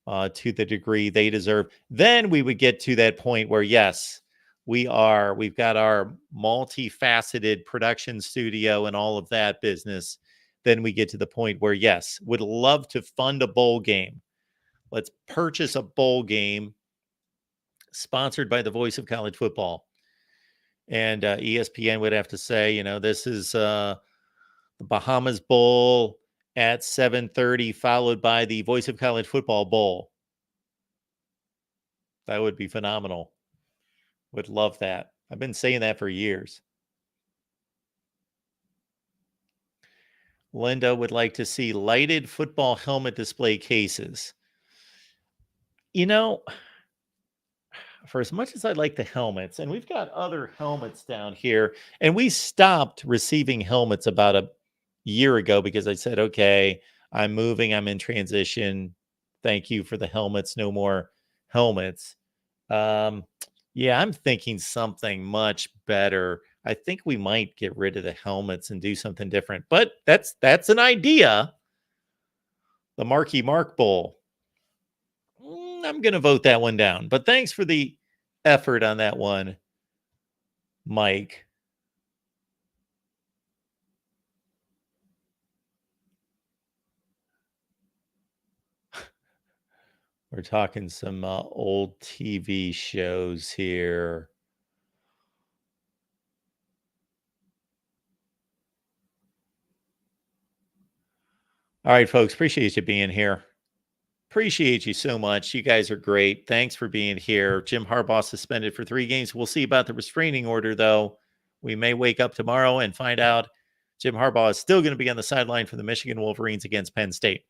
to the degree they deserve. Then we would get to that point where, yes, we've got our multifaceted production studio and all of that business. Then we get to the point where, yes, would love to fund a bowl game. Let's purchase a bowl game sponsored by the Voice of College Football. And ESPN would have to say, this is the Bahamas Bowl at 7:30, followed by the Voice of College Football Bowl. That would be phenomenal. Would love that. I've been saying that for years. Linda would like to see lighted football helmet display cases. For as much as I like the helmets, and we've got other helmets down here, and we stopped receiving helmets about a year ago because I said, okay, I'm moving, I'm in transition. Thank you for the helmets. No more helmets. Yeah, I'm thinking something much better. I think we might get rid of the helmets and do something different, but that's an idea. The Marky Mark Bowl. I'm going to vote that one down, but thanks for the effort on that one, Mike. We're talking some old TV shows here. All right, folks. Appreciate you being here. Appreciate you so much. You guys are great. Thanks for being here. Jim Harbaugh suspended for 3 games. We'll see about the restraining order, though. We may wake up tomorrow and find out Jim Harbaugh is still going to be on the sideline for the Michigan Wolverines against Penn State.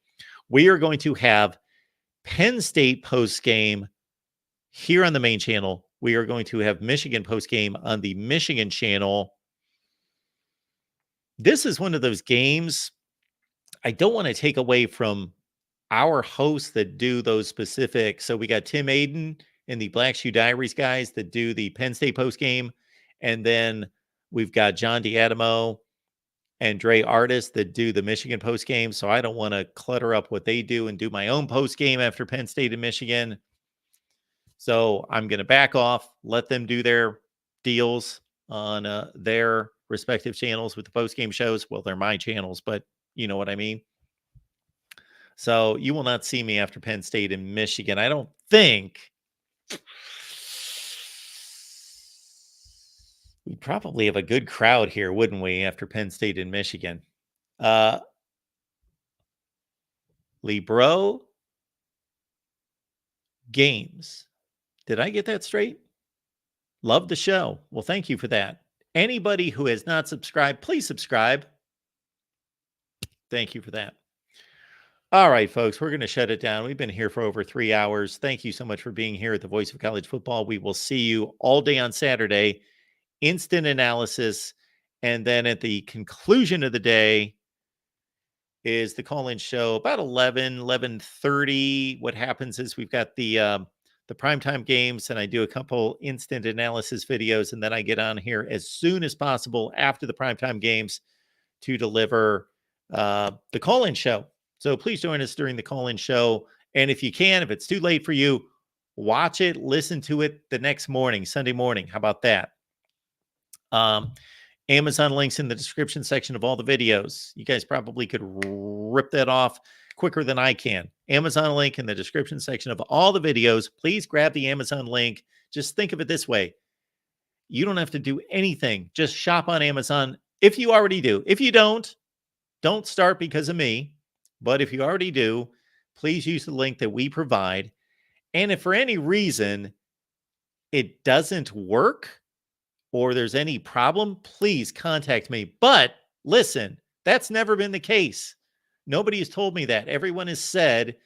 We are going to have Penn State post-game here on the main channel. We are going to have Michigan post-game on the Michigan channel. This is one of those games I don't want to take away from our hosts that do those specific. So we got Tim Aiden and the Black Shoe Diaries guys that do the Penn State post-game. And then we've got John D'Adamo and Dre Artist that do the Michigan post-game. So I don't want to clutter up what they do and do my own post-game after Penn State and Michigan. So I'm going to back off, let them do their deals on their respective channels with the post-game shows. Well, they're my channels, but you know what I mean? So you will not see me after Penn State and Michigan. I don't think. We'd probably have a good crowd here, wouldn't we, after Penn State and Michigan? Libro Games. Did I get that straight? Love the show. Well, thank you for that. Anybody who has not subscribed, please subscribe. Thank you for that. All right, folks, we're going to shut it down. We've been here for over 3 hours. Thank you so much for being here at the Voice of College Football. We will see you all day on Saturday. Instant analysis. And then at the conclusion of the day is the call-in show about 11:30. What happens is we've got the primetime games, and I do a couple instant analysis videos, and then I get on here as soon as possible after the primetime games to deliver the call-in show. So please join us during the call-in show. And if you can, if it's too late for you, watch it, listen to it the next morning, Sunday morning. How about that? Amazon links in the description section of all the videos. You guys probably could rip that off quicker than I can. Amazon link in the description section of all the videos. Please grab the Amazon link. Just think of it this way. You don't have to do anything. Just shop on Amazon if you already do. If you don't start because of me. But if you already do, please use the link that we provide. And if for any reason it doesn't work or there's any problem, please contact me. But listen, that's never been the case. Nobody has told me that. Everyone has said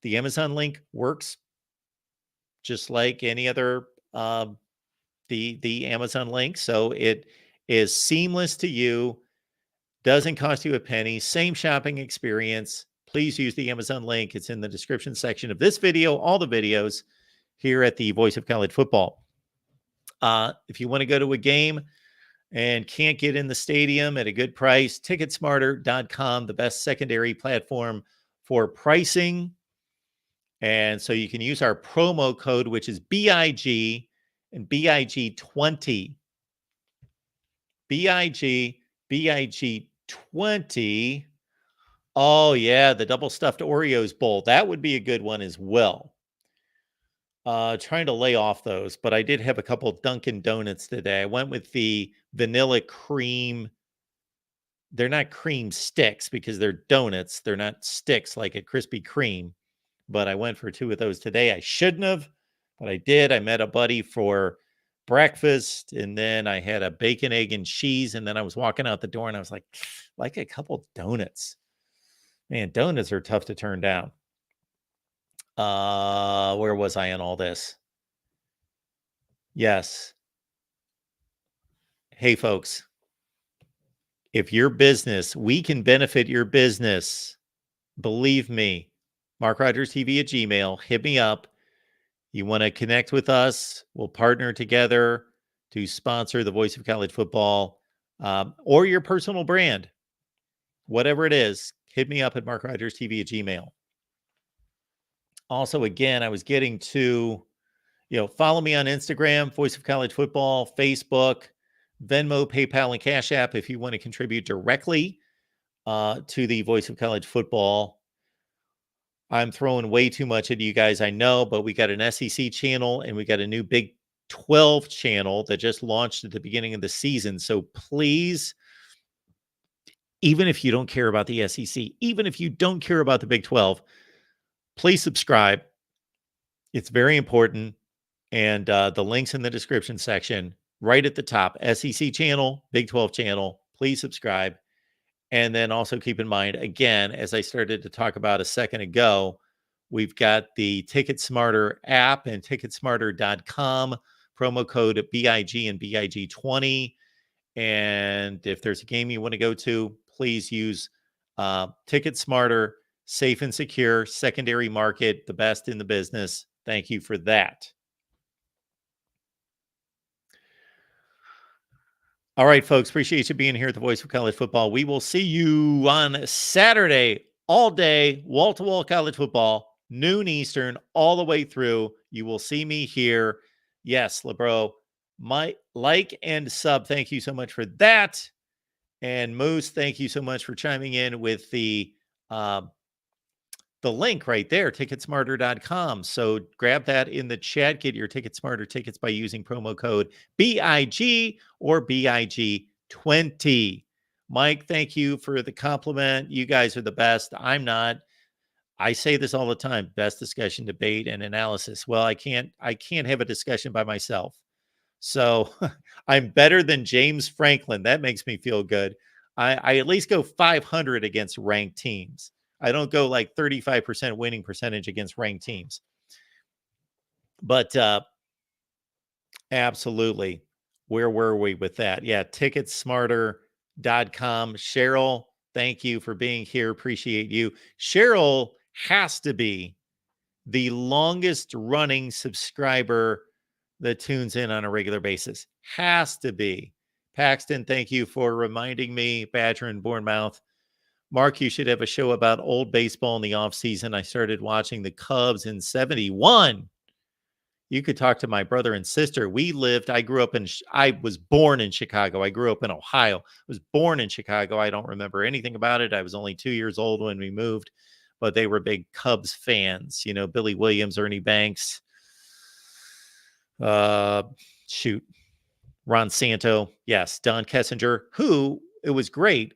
the Amazon link works just like any other the Amazon link. So it is seamless to you. Doesn't cost you a penny. Same shopping experience. Please use the Amazon link. It's in the description section of this video, all the videos here at the Voice of College Football. If you want to go to a game and can't get in the stadium at a good price, ticketsmarter.com, the best secondary platform for pricing. And so you can use our promo code, which is BIG and BIG20. BIG20. Oh, yeah, the double stuffed Oreos bowl. That would be a good one as well. Trying to lay off those, but I did have a couple of Dunkin' Donuts today. I went with the vanilla cream. They're not cream sticks because they're donuts. They're not sticks like a Krispy Kreme, but I went for 2 of those today. I shouldn't have, but I did. I met a buddy for breakfast, and then I had a bacon, egg, and cheese, and then I was walking out the door, and I was like a couple donuts. Man, donuts are tough to turn down. Where was I in all this? Yes. Hey, folks, if your business, we can benefit your business, believe me, MarkRogersTV at Gmail, hit me up. You want to connect with us, we'll partner together to sponsor the Voice of College Football or your personal brand. Whatever it is, hit me up at MarkRogersTV at Gmail. Also, again, I was getting to, follow me on Instagram, Voice of College Football, Facebook, Venmo, PayPal, and Cash App if you want to contribute directly to the Voice of College Football. I'm throwing way too much at you guys, I know, but we got an SEC channel and we got a new Big 12 channel that just launched at the beginning of the season. So please, even if you don't care about the SEC, even if you don't care about the Big 12, please subscribe. It's very important. And the link's in the description section right at the top. SEC channel, Big 12 channel. Please subscribe. And then also keep in mind, again, as I started to talk about a second ago, we've got the Ticket Smarter app and ticketsmarter.com, promo code BIG and BIG20. And if there's a game you want to go to, please use Ticket Smarter, safe and secure, secondary market, the best in the business. Thank you for that. All right, folks. Appreciate you being here at the Voice of College Football. We will see you on Saturday, all day, wall-to-wall college football, noon Eastern, all the way through. You will see me here. Yes, LeBro, my like and sub. Thank you so much for that. And Moose, thank you so much for chiming in with the link right there, ticketsmarter.com. So grab that in the chat. Get your Ticket Smarter tickets by using promo code BIG or BIG20. Mike, thank you for the compliment. You guys are the best. I'm not. I say this all the time, best discussion, debate, and analysis. Well, I can't have a discussion by myself. So I'm better than James Franklin. That makes me feel good. I at least go 500 against ranked teams. I don't go like 35% winning percentage against ranked teams. But absolutely. Where were we with that? Yeah, ticketsmarter.com. Cheryl, thank you for being here. Appreciate you. Cheryl has to be the longest running subscriber that tunes in on a regular basis. Has to be. Paxton, thank you for reminding me. Badger and Bournemouth. Mark, you should have a show about old baseball in the offseason. I started watching the Cubs in 71. You could talk to my brother and sister. I was born in Chicago. I grew up in Ohio. I was born in Chicago. I don't remember anything about it. I was only 2 years old when we moved, but they were big Cubs fans. You know, Billy Williams, Ernie Banks, Ron Santo. Yes, Don Kessinger, who, it was great.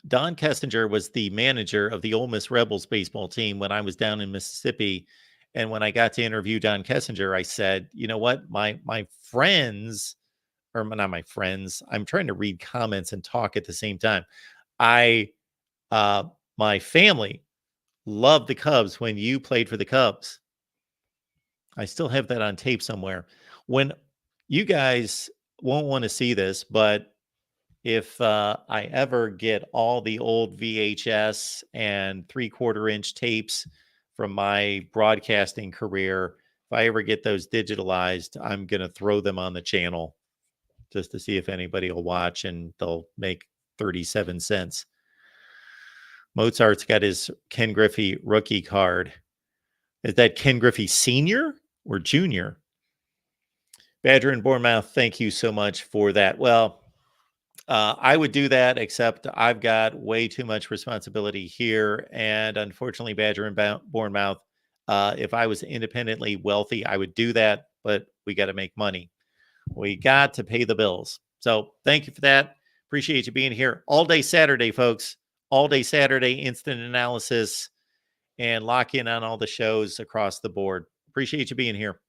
Don Kessinger was the manager of the Ole Miss Rebels baseball team when I was down in Mississippi. And when I got to interview Don Kessinger, I said, you know what? My friends, or not my friends, I'm trying to read comments and talk at the same time. My family loved the Cubs when you played for the Cubs. I still have that on tape somewhere. When you guys won't want to see this, but if I ever get all the old VHS and 3/4 inch tapes from my broadcasting career, if I ever get those digitalized, I'm going to throw them on the channel just to see if anybody will watch, and they'll make 37 cents. Mozart's got his Ken Griffey rookie card. Is that Ken Griffey Sr. or Jr.? Badger and Bournemouth, thank you so much for that. Well, I would do that, except I've got way too much responsibility here. And unfortunately, Badger and Bournemouth, if I was independently wealthy, I would do that. But we got to make money. We got to pay the bills. So thank you for that. Appreciate you being here all day Saturday, folks. All day Saturday, instant analysis, and lock in on all the shows across the board. Appreciate you being here.